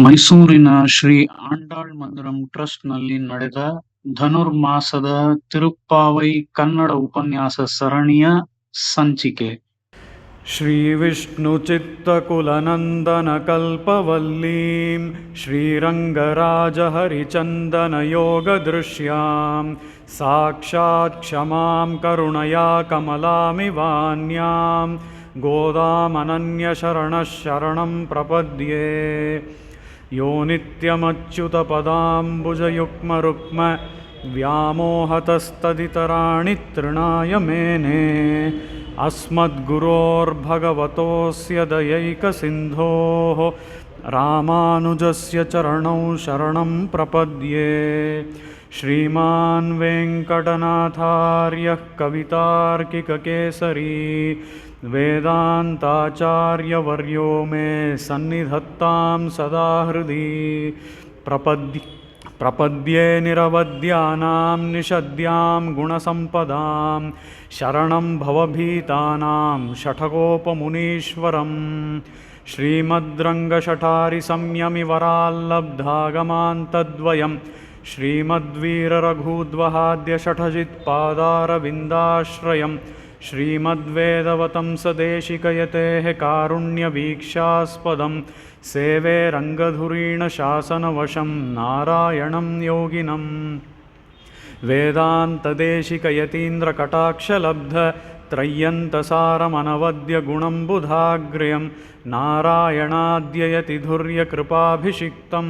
ಮೈಸೂರಿನ ಶ್ರೀ ಆಂಡಾಳ್ ಮಂದಿರಂ ಟ್ರಸ್ಟ್‌ನಲ್ಲಿ ನಡೆದ ಧನುರ್ಮಾಸದ ತಿರುಪ್ಪಾವೈ ಕನ್ನಡ ಉಪನ್ಯಾಸ ಸರಣಿಯ ಸಂಚಿಕೆ. श्रीविष्णुचित्तकुलनन्दनकल्पवल्लीं श्रीरङ्गराजहरिचन्दनयोगदृश्यां साक्षात् क्षमां करुणया कमलामिवान्यां गोदामनन्यशरणः शरणं प्रपद्ये। यो नित्यमच्युतपदाम्बुजयुग्मरुक्म व्यामोहतस्तदितराणि तृणाय मेने। अस्मद्गुरोर्भगवतोऽस्य दयैकसिन्धोः रामानुजस्य चरणौ शरणं प्रपद्ये। श्रीमान् वेङ्कटनाथार्यः कवितार्किककेसरी वेदान्ताचार्यवर्यो मे सन्निधत्तां सदा हृदि। प्रपद्ये निरवद्यानां निषद्यां गुणसम्पदां शरणं भवभीतानां षठकोपमुनीश्वरं। श्रीमद्रङ्गशठारिसंयमिवराल्लब्धागमान्तद्वयं श्रीमद्वीररघूद्वहाद्यषठजित्पादारविन्दाश्रयं श्रीमद्वेदवतंसदेशिकयतेः कारुण्यवीक्षास्पदं सेवे रङ्गधुरीणशासनवशं नारायणं योगिनं। वेदान्तदेशिकयतीन्द्रकटाक्षलब्धत्रय्यन्तसारमनवद्य बुधाग्र्यं नारायणाद्ययतिधुर्यकृपाभिषिक्तं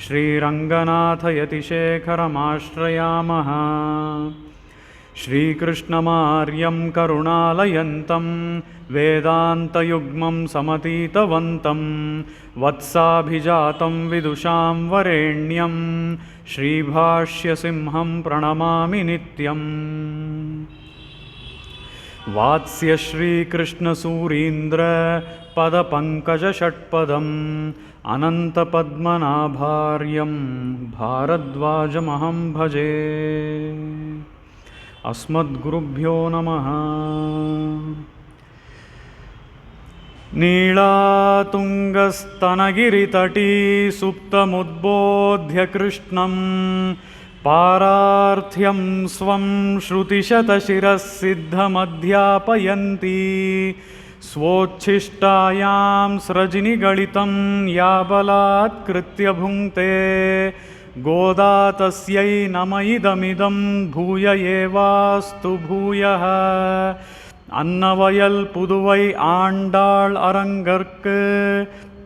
श्रीरङ्गनाथयतिशेखरमाश्रयामः। श्रीकृष्णमार्यं करुणालयन्तं वेदान्तयुग्मं समतीतवन्तं वत्साभिजातं विदुषां वरेण्यं श्रीभाष्यसिंहं प्रणमामि नित्यम्। वात्स्यश्रीकृष्णसूरीन्द्रपदपङ्कजषट्पदम् अनन्तपद्मनाभार्यं भारद्वाजमहं भजे। अस्मद्गुरुभ्यो नमः। नीलातुङ्गस्तनगिरितटी सुप्तमुद्बोध्य कृष्णं पारार्थ्यं स्वं श्रुतिशतशिरः सिद्धमध्यापयन्ती स्वोच्छिष्टायां स्रजिनिगलितं या बलात्कृत्य भुङ्क्ते गोदा तस्यै नम इदमिदं भूय एवास्तु भूयः। अन्नवयल पुदुवै आण्डाळ् அரங்கற்கு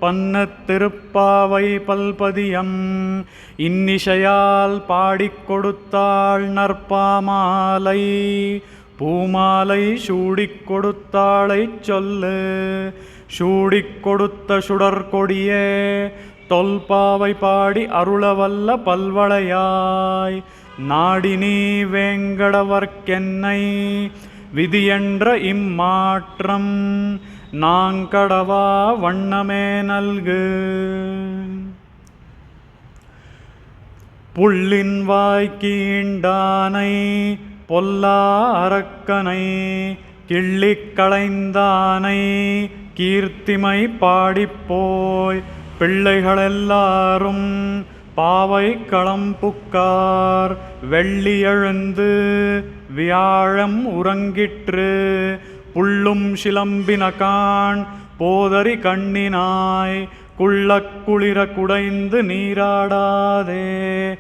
பன்னத்திருப்பாவை பல்பதியம் இன்னிசையால் பாடிக் கொடுத்தாள் நற்பாமாலை பூமாலை சூடிக் கொடுத்தாளைச் சொல்லு. சூடிக் கொடுத்த சுடற்கொடியே தொல்பாவை பாடி அருளவல்ல பல்வளையாய் நாடினீ வேங்கடவர்க்கென்னை விதியென்ற இம்மாற்றம் நாங்கடவா வண்ணமே நல்கு. புள்ளின் வாய்க்கீண்டானை பொல்லா அரக்கனை கிள்ளிக் களைந்தானை கீர்த்திமை பாடிப்போய் பிள்ளைகளெல்லாரும் பாவை களம்புக்கார் வெள்ளி எழுந்து வியாழம் உறங்கிற்று புள்ளும் சிலம்பினகான் போதரி கண்ணினாய் குள்ளக் குளிர குடைந்து நீராடாதே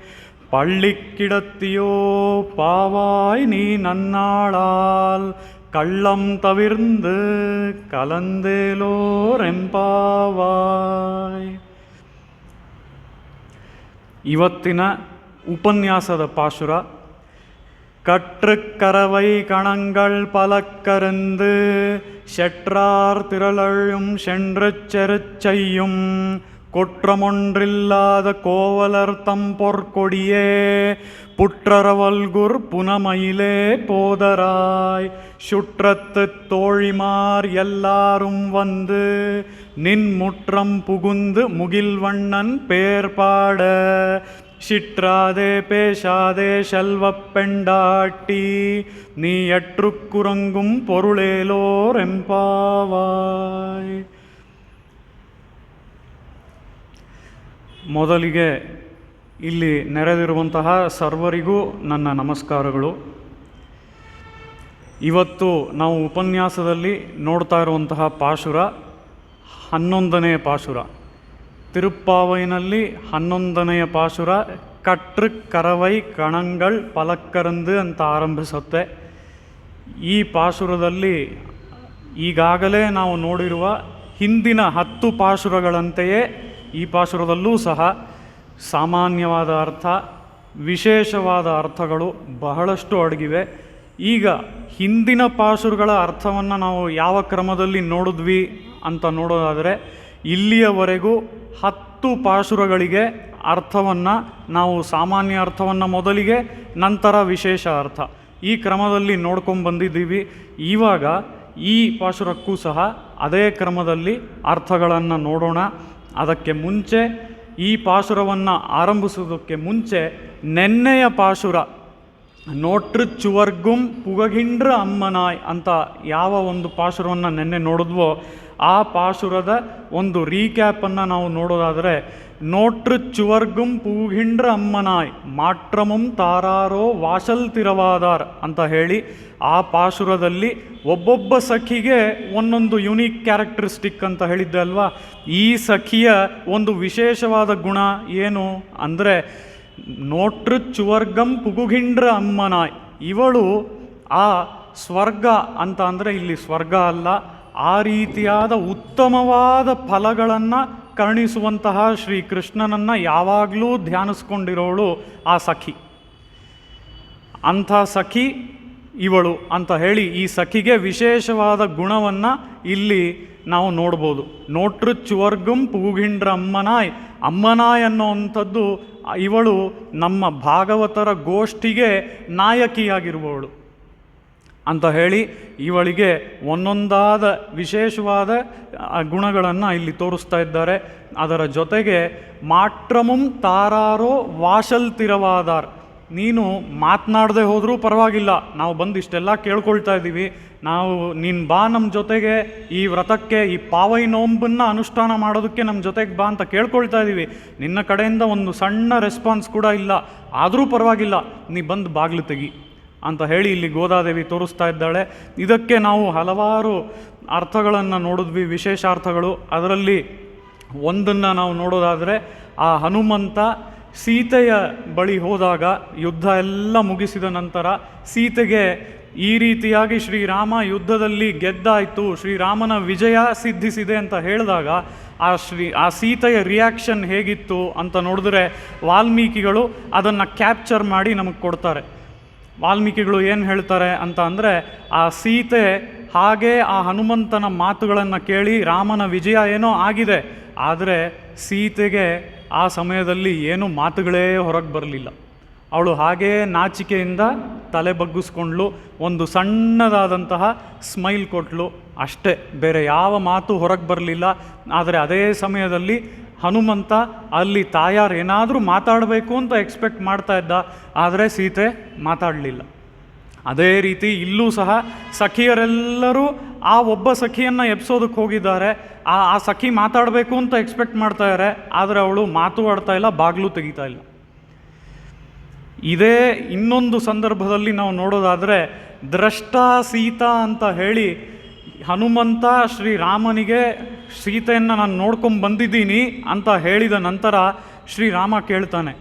பள்ளிக் கிடத்தியோ பாவாய் நீ நன்னாளால் கள்ளம் தவிர்ந்து கலந்தேலோர் ಎಂಪಾವಾಯ್. ಇವತ್ತಿನ ಉಪನ್ಯಾಸದ ಪಾಶುರ கற்றுக்கரவை கணங்கள் பலக்கருந்து செற்றார் திரளழும் சென்று செருச்செய்யும் குற்றமொன்றில்லாத கோவலர்த்தம் பொற்கொடியே புற்றரவல்குர் புனமயிலே போதராய் சுற்றத்துத் தோழிமார் எல்லாரும் வந்து நின் முற்றம் புகுந்து முகில்வண்ணன் பேர் பாட சிற்றாதே பேசாதே செல்வப் பெண்டாட்டி நீ எற்றுக்குறங்கும் பொருளேலோர் எம்பாவாய். ಮೊದಲಿಗೆ ಇಲ್ಲಿ ನೆರೆದಿರುವಂತಹ ಸರ್ವರಿಗೂ ನನ್ನ ನಮಸ್ಕಾರಗಳು. ಇವತ್ತು ನಾವು ಉಪನ್ಯಾಸದಲ್ಲಿ ನೋಡ್ತಾ ಇರುವಂತಹ ಪಾಶುರ 11ನೇ ಪಾಶುರ. ತಿರುಪ್ಪಾವೈನಲ್ಲಿ 11ನೆಯ ಪಾಶುರ ಕಟ್ರು ಕರವೈ ಕಣಂಗಳ್ ಪಲಕ್ಕರಂದು ಅಂತ ಆರಂಭಿಸುತ್ತೆ. ಈ ಪಾಶುರದಲ್ಲಿ ಈಗಾಗಲೇ ನಾವು ನೋಡಿರುವ ಹಿಂದಿನ 10 ಪಾಶುರಗಳಂತೆಯೇ ಈ ಪಾಶುರದಲ್ಲೂ ಸಹ ಸಾಮಾನ್ಯವಾದ ಅರ್ಥ, ವಿಶೇಷವಾದ ಅರ್ಥಗಳು ಬಹಳಷ್ಟು ಅಡಗಿವೆ. ಈಗ ಹಿಂದಿನ ಪಾಶುರಗಳ ಅರ್ಥವನ್ನು ನಾವು ಯಾವ ಕ್ರಮದಲ್ಲಿ ನೋಡಿದ್ವಿ ಅಂತ ನೋಡೋದಾದರೆ, ಇಲ್ಲಿಯವರೆಗೂ 10 ಪಾಶುರಗಳಿಗೆ ಅರ್ಥವನ್ನು ನಾವು ಸಾಮಾನ್ಯ ಅರ್ಥವನ್ನು ಮೊದಲಿಗೆ, ನಂತರ ವಿಶೇಷ ಅರ್ಥ, ಈ ಕ್ರಮದಲ್ಲಿ ನೋಡ್ಕೊಂಡು ಬಂದಿದ್ದೀವಿ. ಇವಾಗ ಈ ಪಾಶುರಕ್ಕೂ ಸಹ ಅದೇ ಕ್ರಮದಲ್ಲಿ ಅರ್ಥಗಳನ್ನು ನೋಡೋಣ. ಅದಕ್ಕೆ ಮುಂಚೆ, ಈ ಪಾಶುರವನ್ನು ಆರಂಭಿಸೋದಕ್ಕೆ ಮುಂಚೆ, ನೆನ್ನೆಯ ಪಾಶುರ ನೋಟ್ರು ಚುವರ್ಗುಂ ಪುಗಗಿಂಡ್ರ ಅಮ್ಮನಾಯ್ ಅಂತ ಯಾವ ಒಂದು ಪಾಶುರವನ್ನು ನೆನ್ನೆ ನೋಡಿದ್ವೋ ಆ ಪಾಶುರದ ಒಂದು ರೀಕ್ಯಾಪನ್ನು ನಾವು ನೋಡೋದಾದರೆ, ನೋಟ್ರು ಚುವರ್ಗುಂ ಪೂಗಿಂಡ್ರ ಅಮ್ಮನಾಯ್ ಮಾಟ್ರಮುಂ ತಾರಾರೋ ವಾಶಲ್ ತಿರವಾದಾರ್ ಅಂತ ಹೇಳಿ ಆ ಪಾಶುರದಲ್ಲಿ ಒಬ್ಬೊಬ್ಬ ಸಖಿಗೆ ಒಂದೊಂದು ಯುನೀಕ್ ಕ್ಯಾರೆಕ್ಟರಿಸ್ಟಿಕ್ ಅಂತ ಹೇಳಿದ್ದೆ ಅಲ್ವಾ. ಈ ಸಖಿಯ ಒಂದು ವಿಶೇಷವಾದ ಗುಣ ಏನು ಅಂದರೆ, ನೋಟ್ರು ಚುವರ್ಗಂ ಪುಗುಗಿಂಡ್ರ ಅಮ್ಮನಾಯ್, ಇವಳು ಆ ಸ್ವರ್ಗ ಅಂತ ಅಂದರೆ ಇಲ್ಲಿ ಸ್ವರ್ಗ ಅಲ್ಲ, ಆ ರೀತಿಯಾದ ಉತ್ತಮವಾದ ಫಲಗಳನ್ನು ಕರುಣಿಸುವಂತಹ ಶ್ರೀಕೃಷ್ಣನನ್ನು ಯಾವಾಗಲೂ ಧ್ಯಾನಿಸ್ಕೊಂಡಿರೋಳು ಆ ಸಖಿ. ಅಂಥ ಸಖಿ ಇವಳು ಅಂತ ಹೇಳಿ ಈ ಸಖಿಗೆ ವಿಶೇಷವಾದ ಗುಣವನ್ನು ಇಲ್ಲಿ ನಾವು ನೋಡ್ಬೋದು. ನೋಟ್ರು ಚುವರ್ಗುಂ ಪೂಗಿಂಡ್ರ ಅಮ್ಮನಾಯ್, ಅಮ್ಮನಾಯ್ ಅನ್ನೋವಂಥದ್ದು ಇವಳು ನಮ್ಮ ಭಾಗವತರ ಗೋಷ್ಠಿಗೆ ನಾಯಕಿಯಾಗಿರುವವಳು ಅಂತ ಹೇಳಿ ಇವಳಿಗೆ ಒಂದೊಂದಾದ ವಿಶೇಷವಾದ ಗುಣಗಳನ್ನು ಇಲ್ಲಿ ತೋರಿಸ್ತಾ ಇದ್ದಾರೆ. ಅದರ ಜೊತೆಗೆ ಮಾಟ್ರಮುಂ ತಾರಾರೋ ವಾಶಲ್ ತಿರವಾದಾರ್, ನೀನು ಮಾತನಾಡದೆ ಹೋದರೂ ಪರವಾಗಿಲ್ಲ, ನಾವು ಬಂದು ಇಷ್ಟೆಲ್ಲ ಕೇಳ್ಕೊಳ್ತಾ ಇದ್ದೀವಿ, ನೀನು ಬಾ ನಮ್ಮ ಜೊತೆಗೆ ಈ ವ್ರತಕ್ಕೆ, ಈ ಪಾವೈ ನೋಂಬನ್ನು ಅನುಷ್ಠಾನ ಮಾಡೋದಕ್ಕೆ ನಮ್ಮ ಜೊತೆಗೆ ಬಾ ಅಂತ ಕೇಳ್ಕೊಳ್ತಾ ಇದ್ದೀವಿ, ನಿನ್ನ ಕಡೆಯಿಂದ ಒಂದು ಸಣ್ಣ ರೆಸ್ಪಾನ್ಸ್ ಕೂಡ ಇಲ್ಲ, ಆದರೂ ಪರವಾಗಿಲ್ಲ, ನೀ ಬಂದು ಬಾಗಿಲು ತೆಗಿ ಅಂತ ಹೇಳಿ ಇಲ್ಲಿ ಗೋದಾದೇವಿ ತೋರಿಸ್ತಾ ಇದ್ದಾಳೆ. ಇದಕ್ಕೆ ನಾವು ಹಲವಾರು ಅರ್ಥಗಳನ್ನು ನೋಡಿದ್ವಿ, ವಿಶೇಷಾರ್ಥಗಳು. ಅದರಲ್ಲಿ ಒಂದನ್ನು ನಾವು ನೋಡೋದಾದರೆ, ಆ ಹನುಮಂತ ಸೀತೆಯ ಬಳಿ ಹೋದಾಗ, ಯುದ್ಧ ಎಲ್ಲ ಮುಗಿಸಿದ ನಂತರ ಸೀತೆಗೆ ಈ ರೀತಿಯಾಗಿ ಶ್ರೀರಾಮ ಯುದ್ಧದಲ್ಲಿ ಗೆದ್ದಾಯಿತು, ಶ್ರೀರಾಮನ ವಿಜಯ ಸಿದ್ಧಿಸಿದೆ ಅಂತ ಹೇಳಿದಾಗ ಆ ಸೀತೆಯ ರಿಯಾಕ್ಷನ್ ಹೇಗಿತ್ತು ಅಂತ ನೋಡಿದ್ರೆ ವಾಲ್ಮೀಕಿಗಳು ಅದನ್ನು ಕ್ಯಾಪ್ಚರ್ ಮಾಡಿ ನಮಗೆ ಕೊಡ್ತಾರೆ. ವಾಲ್ಮೀಕಿಗಳು ಏನು ಹೇಳ್ತಾರೆ ಅಂತ ಅಂದರೆ, ಆ ಸೀತೆ ಹಾಗೇ ಆ ಹನುಮಂತನ ಮಾತುಗಳನ್ನು ಕೇಳಿ ರಾಮನ ವಿಜಯ ಏನೋ ಆಗಿದೆ, ಆದರೆ ಸೀತೆಗೆ ಆ ಸಮಯದಲ್ಲಿ ಏನೂ ಮಾತುಗಳೇ ಹೊರಗೆ ಬರಲಿಲ್ಲ. ಅವಳು ಹಾಗೇ ನಾಚಿಕೆಯಿಂದ ತಲೆ ಬಗ್ಗಿಸ್ಕೊಂಡ್ಳು, ಒಂದು ಸಣ್ಣದಾದಂತಹ ಸ್ಮೈಲ್ ಕೊಟ್ಲು, ಅಷ್ಟೇ, ಬೇರೆ ಯಾವ ಮಾತು ಹೊರಗೆ ಬರಲಿಲ್ಲ. ಆದರೆ ಅದೇ ಸಮಯದಲ್ಲಿ ಹನುಮಂತ ಅಲ್ಲಿ ತಾಯಾರು ಏನಾದರೂ ಮಾತಾಡಬೇಕು ಅಂತ ಎಕ್ಸ್ಪೆಕ್ಟ್ ಮಾಡ್ತಾ ಇದ್ದ, ಆದರೆ ಸೀತೆ ಮಾತಾಡಲಿಲ್ಲ. ಅದೇ ರೀತಿ ಇಲ್ಲೂ ಸಹ ಸಖಿಯರೆಲ್ಲರೂ ಆ ಒಬ್ಬ ಸಖಿಯನ್ನು ಎಬ್ಸೋದಕ್ಕೆ ಹೋಗಿದ್ದಾರೆ. ಆ ಸಖಿ ಮಾತಾಡಬೇಕು ಅಂತ ಎಕ್ಸ್ಪೆಕ್ಟ್ ಮಾಡ್ತಾ ಇದ್ದಾರೆ, ಆದರೆ ಅವಳು ಮಾತು ಆಡ್ತಾ ಇಲ್ಲ, ಬಾಗಿಲು ತೆಗಿತಾ ಇಲ್ಲ. ಇದೇ ಇನ್ನೊಂದು ಸಂದರ್ಭದಲ್ಲಿ ನಾವು ನೋಡೋದಾದರೆ, ದ್ರಷ್ಟಾ ಸೀತಾ ಅಂತ ಹೇಳಿ ಹನುಮಂತ ಶ್ರೀರಾಮನಿಗೆ ಸೀತೆಯನ್ನು ನಾನು ನೋಡ್ಕೊಂಡು ಬಂದಿದ್ದೀನಿ ಅಂತ ಹೇಳಿದ ನಂತರ ಶ್ರೀರಾಮ ಕೇಳ್ತಾನೆ,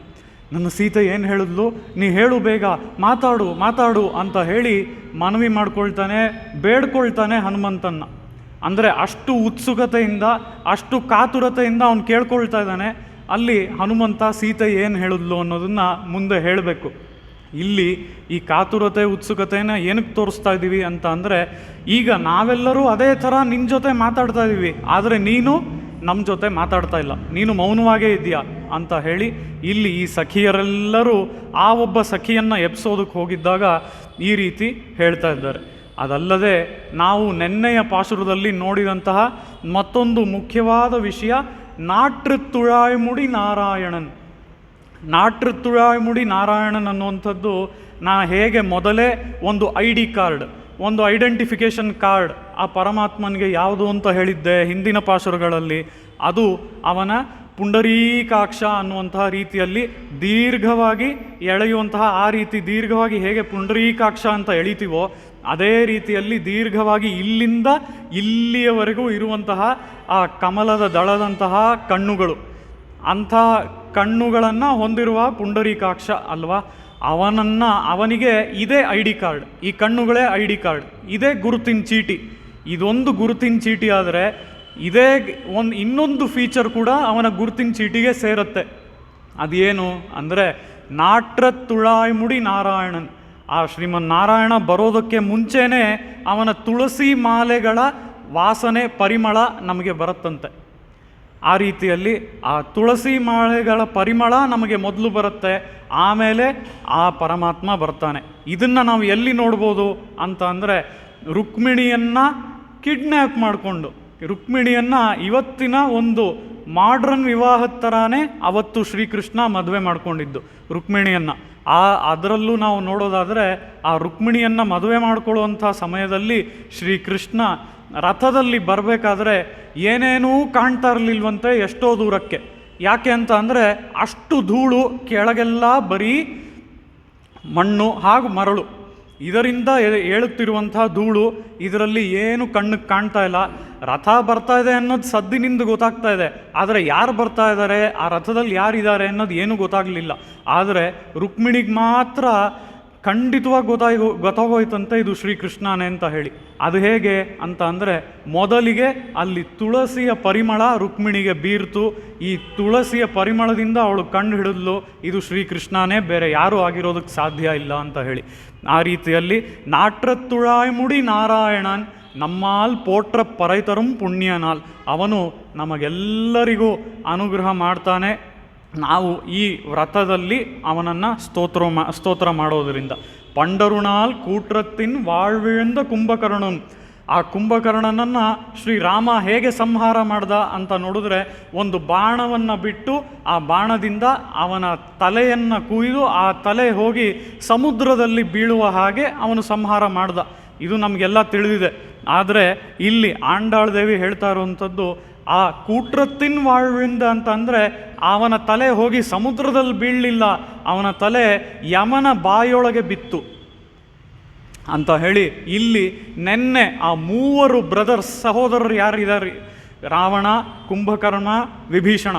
ನನ್ನ ಸೀತೆ ಏನು ಹೇಳಿದ್ಲು, ನೀ ಹೇಳು ಬೇಗ, ಮಾತಾಡು ಮಾತಾಡು ಅಂತ ಹೇಳಿ ಮನವಿ ಮಾಡ್ಕೊಳ್ತಾನೆ, ಬೇಡ್ಕೊಳ್ತಾನೆ ಹನುಮಂತನ್ನ. ಅಂದರೆ ಅಷ್ಟು ಉತ್ಸುಕತೆಯಿಂದ, ಅಷ್ಟು ಕಾತುರತೆಯಿಂದ ಅವನು ಕೇಳ್ಕೊಳ್ತಾ ಇದ್ದಾನೆ. ಅಲ್ಲಿ ಹನುಮಂತ ಸೀತೆ ಏನು ಹೇಳಿದ್ಲು ಅನ್ನೋದನ್ನು ಮುಂದೆ ಹೇಳಬೇಕು. ಇಲ್ಲಿ ಈ ಕಾತುರತೆ, ಉತ್ಸುಕತೆಯನ್ನು ಏನಕ್ಕೆ ತೋರಿಸ್ತಾ ಇದ್ದೀವಿ ಅಂತ ಅಂದರೆ, ಈಗ ನಾವೆಲ್ಲರೂ ಅದೇ ಥರ ನಿನ್ನ ಜೊತೆ ಮಾತಾಡ್ತಾ ಇದ್ದೀವಿ, ಆದರೆ ನೀನು ನಮ್ಮ ಜೊತೆ ಮಾತಾಡ್ತಾ ಇಲ್ಲ, ನೀನು ಮೌನವಾಗೇ ಇದೆಯಾ ಅಂತ ಹೇಳಿ ಇಲ್ಲಿ ಈ ಸಖಿಯರೆಲ್ಲರೂ ಆ ಒಬ್ಬ ಸಖಿಯನ್ನು ಎಬ್ಸೋದಕ್ಕೆ ಹೋಗಿದ್ದಾಗ ಈ ರೀತಿ ಹೇಳ್ತಾ ಇದ್ದಾರೆ. ಅದಲ್ಲದೆ ನಾವು ನೆನ್ನೆಯ ಪಾಶುರದಲ್ಲಿ ನೋಡಿದಂತಹ ಮತ್ತೊಂದು ಮುಖ್ಯವಾದ ವಿಷಯ, ನಾಟ್ರುತ್ತುಳಾಯ್ಮುಡಿ ನಾರಾಯಣನ್. ನಾಟ್ರುತ್ತುಳಾಯ್ಮುಡಿ ನಾರಾಯಣನ್ ಅನ್ನುವಂಥದ್ದು ಹೇಗೆ ಮೊದಲೇ ಒಂದು ID ಕಾರ್ಡ್, ಒಂದು ಐಡೆಂಟಿಫಿಕೇಷನ್ ಕಾರ್ಡ್ ಆ ಪರಮಾತ್ಮನಿಗೆ ಯಾವುದು ಅಂತ ಹೇಳಿದ್ದೆ ಹಿಂದಿನ ಪಾಶುರಗಳಲ್ಲಿ, ಅದು ಅವನ ಪುಂಡರೀಕಾಕ್ಷ ಅನ್ನುವಂತಹ ರೀತಿಯಲ್ಲಿ ದೀರ್ಘವಾಗಿ ಎಳೆಯುವಂತಹ, ಆ ರೀತಿ ದೀರ್ಘವಾಗಿ ಹೇಗೆ ಪುಂಡರೀಕಾಕ್ಷ ಅಂತ ಎಳಿತೀವೋ ಅದೇ ರೀತಿಯಲ್ಲಿ ದೀರ್ಘವಾಗಿ ಇಲ್ಲಿಂದ ಇಲ್ಲಿಯವರೆಗೂ ಇರುವಂತಹ ಆ ಕಮಲದ ದಳದಂತಹ ಕಣ್ಣುಗಳು, ಅಂಥ ಕಣ್ಣುಗಳನ್ನು ಹೊಂದಿರುವ ಪುಂಡರೀಕಾಕ್ಷ ಅಲ್ವಾ, ಅವನಿಗೆ ಇದೇ ಐ ಡಿ ಕಾರ್ಡ್, ಈ ಕಣ್ಣುಗಳೇ ಐ ಡಿ ಕಾರ್ಡ್, ಇದೇ ಗುರುತಿನ ಚೀಟಿ. ಇದೊಂದು ಗುರುತಿನ ಚೀಟಿ ಆದರೆ ಇದೇ ಇನ್ನೊಂದು ಫೀಚರ್ ಕೂಡ ಅವನ ಗುರುತಿನ ಚೀಟಿಗೆ ಸೇರುತ್ತೆ. ಅದೇನು ಅಂದರೆ ನಾಟ್ರತ್ತುಳಾಯ್ಮುಡಿ ನಾರಾಯಣನ್. ಆ ಶ್ರೀಮನ್ ನಾರಾಯಣ ಬರೋದಕ್ಕೆ ಮುಂಚೆನೇ ಅವನ ತುಳಸಿ ಮಾಲೆಗಳ ವಾಸನೆ ಪರಿಮಳ ನಮಗೆ ಬರುತ್ತಂತೆ. ಆ ರೀತಿಯಲ್ಲಿ ಆ ತುಳಸಿ ಮಾಲೆಗಳ ಪರಿಮಳ ನಮಗೆ ಮೊದಲು ಬರುತ್ತೆ, ಆಮೇಲೆ ಆ ಪರಮಾತ್ಮ ಬರ್ತಾನೆ. ಇದನ್ನು ನಾವು ಎಲ್ಲಿ ನೋಡ್ಬೋದು ಅಂತ ಅಂದರೆ, ರುಕ್ಮಿಣಿಯನ್ನು ಕಿಡ್ನ್ಯಾಪ್ ಮಾಡಿಕೊಂಡು, ರುಕ್ಮಿಣಿಯನ್ನು ಇವತ್ತಿನ ಒಂದು ಮಾಡ್ರನ್ ವಿವಾಹದ ಥರನೇ ಅವತ್ತು ಶ್ರೀಕೃಷ್ಣ ಮದುವೆ ಮಾಡ್ಕೊಂಡಿದ್ದು ರುಕ್ಮಿಣಿಯನ್ನು. ಅದರಲ್ಲೂ ನಾವು ನೋಡೋದಾದರೆ ಆ ರುಕ್ಮಿಣಿಯನ್ನು ಮದುವೆ ಮಾಡ್ಕೊಳ್ಳುವಂಥ ಸಮಯದಲ್ಲಿ ಶ್ರೀಕೃಷ್ಣ ರಥದಲ್ಲಿ ಬರಬೇಕಾದ್ರೆ ಏನೇನೂ ಕಾಣ್ತಾ ಇರಲಿಲ್ವಂತೆ ಎಷ್ಟೋ ದೂರಕ್ಕೆ. ಯಾಕೆ ಅಂತ ಅಂದರೆ ಅಷ್ಟು ಧೂಳು, ಕೆಳಗೆಲ್ಲ ಬರೀ ಮಣ್ಣು ಹಾಗೂ ಮರಳು, ಇದರಿಂದ ಏಳುತ್ತಿರುವಂತಹ ಧೂಳು, ಇದರಲ್ಲಿ ಏನು ಕಣ್ಣಿಗೆ ಕಾಣ್ತಾ ಇಲ್ಲ. ರಥ ಬರ್ತಾ ಇದೆ ಅನ್ನೋದು ಸದ್ದಿನಿಂದ ಗೊತ್ತಾಗ್ತಾ ಇದೆ, ಆದರೆ ಯಾರು ಬರ್ತಾ ಇದ್ದಾರೆ, ಆ ರಥದಲ್ಲಿ ಯಾರಿದ್ದಾರೆ ಅನ್ನೋದು ಏನೂ ಗೊತ್ತಾಗಲಿಲ್ಲ. ಆದರೆ ರುಕ್ಮಿಣಿಗೆ ಮಾತ್ರ ಖಂಡಿತವಾಗಿ ಗೊತ್ತಾಗೋಯ್ತಂತೆ ಇದು ಶ್ರೀಕೃಷ್ಣನೇ ಅಂತ ಹೇಳಿ. ಅದು ಹೇಗೆ ಅಂತ ಅಂದರೆ, ಮೊದಲಿಗೆ ಅಲ್ಲಿ ತುಳಸಿಯ ಪರಿಮಳ ರುಕ್ಮಿಣಿಗೆ ಬೀರ್ತು. ಈ ತುಳಸಿಯ ಪರಿಮಳದಿಂದ ಅವಳು ಕಂಡು ಹಿಡಿದ್ಲು ಇದು ಶ್ರೀಕೃಷ್ಣನೇ, ಬೇರೆ ಯಾರೂ ಆಗಿರೋದಕ್ಕೆ ಸಾಧ್ಯ ಇಲ್ಲ ಅಂತ ಹೇಳಿ. ಆ ರೀತಿಯಲ್ಲಿ ನಾಟ್ರತ್ತುಳಾಯ್ಮುಡಿ ನಾರಾಯಣನ್ ನಮ್ಮಾಲ್ ಪೋಟ್ರ ಪರೈತರಂ ಪುಣ್ಯನಾಲ್, ಅವನು ನಮಗೆಲ್ಲರಿಗೂ ಅನುಗ್ರಹ ಮಾಡ್ತಾನೆ. ನಾವು ಈ ವ್ರತದಲ್ಲಿ ಅವನನ್ನು ಸ್ತೋತ್ರ ಮಾಡೋದರಿಂದ. ಪಂಡರುಣಾಲ್ ಕೂಟ್ರತ್ತಿನ್ வாழ்விழந்த ಕುಂಭಕರ್ಣನ್, ಆ ಕುಂಭಕರ್ಣನನ್ನು ಶ್ರೀರಾಮ ಹೇಗೆ ಸಂಹಾರ ಮಾಡ್ದ ಅಂತ ನೋಡಿದ್ರೆ, ಒಂದು ಬಾಣವನ್ನು ಬಿಟ್ಟು ಆ ಬಾಣದಿಂದ ಅವನ ತಲೆಯನ್ನು ಕುಯ್ದು ಆ ತಲೆ ಹೋಗಿ ಸಮುದ್ರದಲ್ಲಿ ಬೀಳುವ ಹಾಗೆ ಅವನು ಸಂಹಾರ ಮಾಡ್ದ. ಇದು ನಮಗೆಲ್ಲ ತಿಳಿದಿದೆ. ಆದರೆ ಇಲ್ಲಿ ಆಂಡಾಳ್ ದೇವಿ ಹೇಳ್ತಾ ಇರುವಂಥದ್ದು, ಆ ಕೂಟ್ರತ್ತಿನ வாழ்ವಿಂದ ಅಂತ ಅಂದರೆ ಅವನ ತಲೆ ಹೋಗಿ ಸಮುದ್ರದಲ್ಲಿ ಬೀಳಲಿಲ್ಲ, ಅವನ ತಲೆ ಯಮನ ಬಾಯೊಳಗೆ ಬಿತ್ತು ಅಂತ ಹೇಳಿ. ಇಲ್ಲಿ ನೆನ್ನೆ ಆ ಮೂವರು ಬ್ರದರ್ಸ್, ಸಹೋದರರು ಯಾರಿದ್ದಾರೆ, ರಾವಣ, ಕುಂಭಕರ್ಣ, ವಿಭೀಷಣ,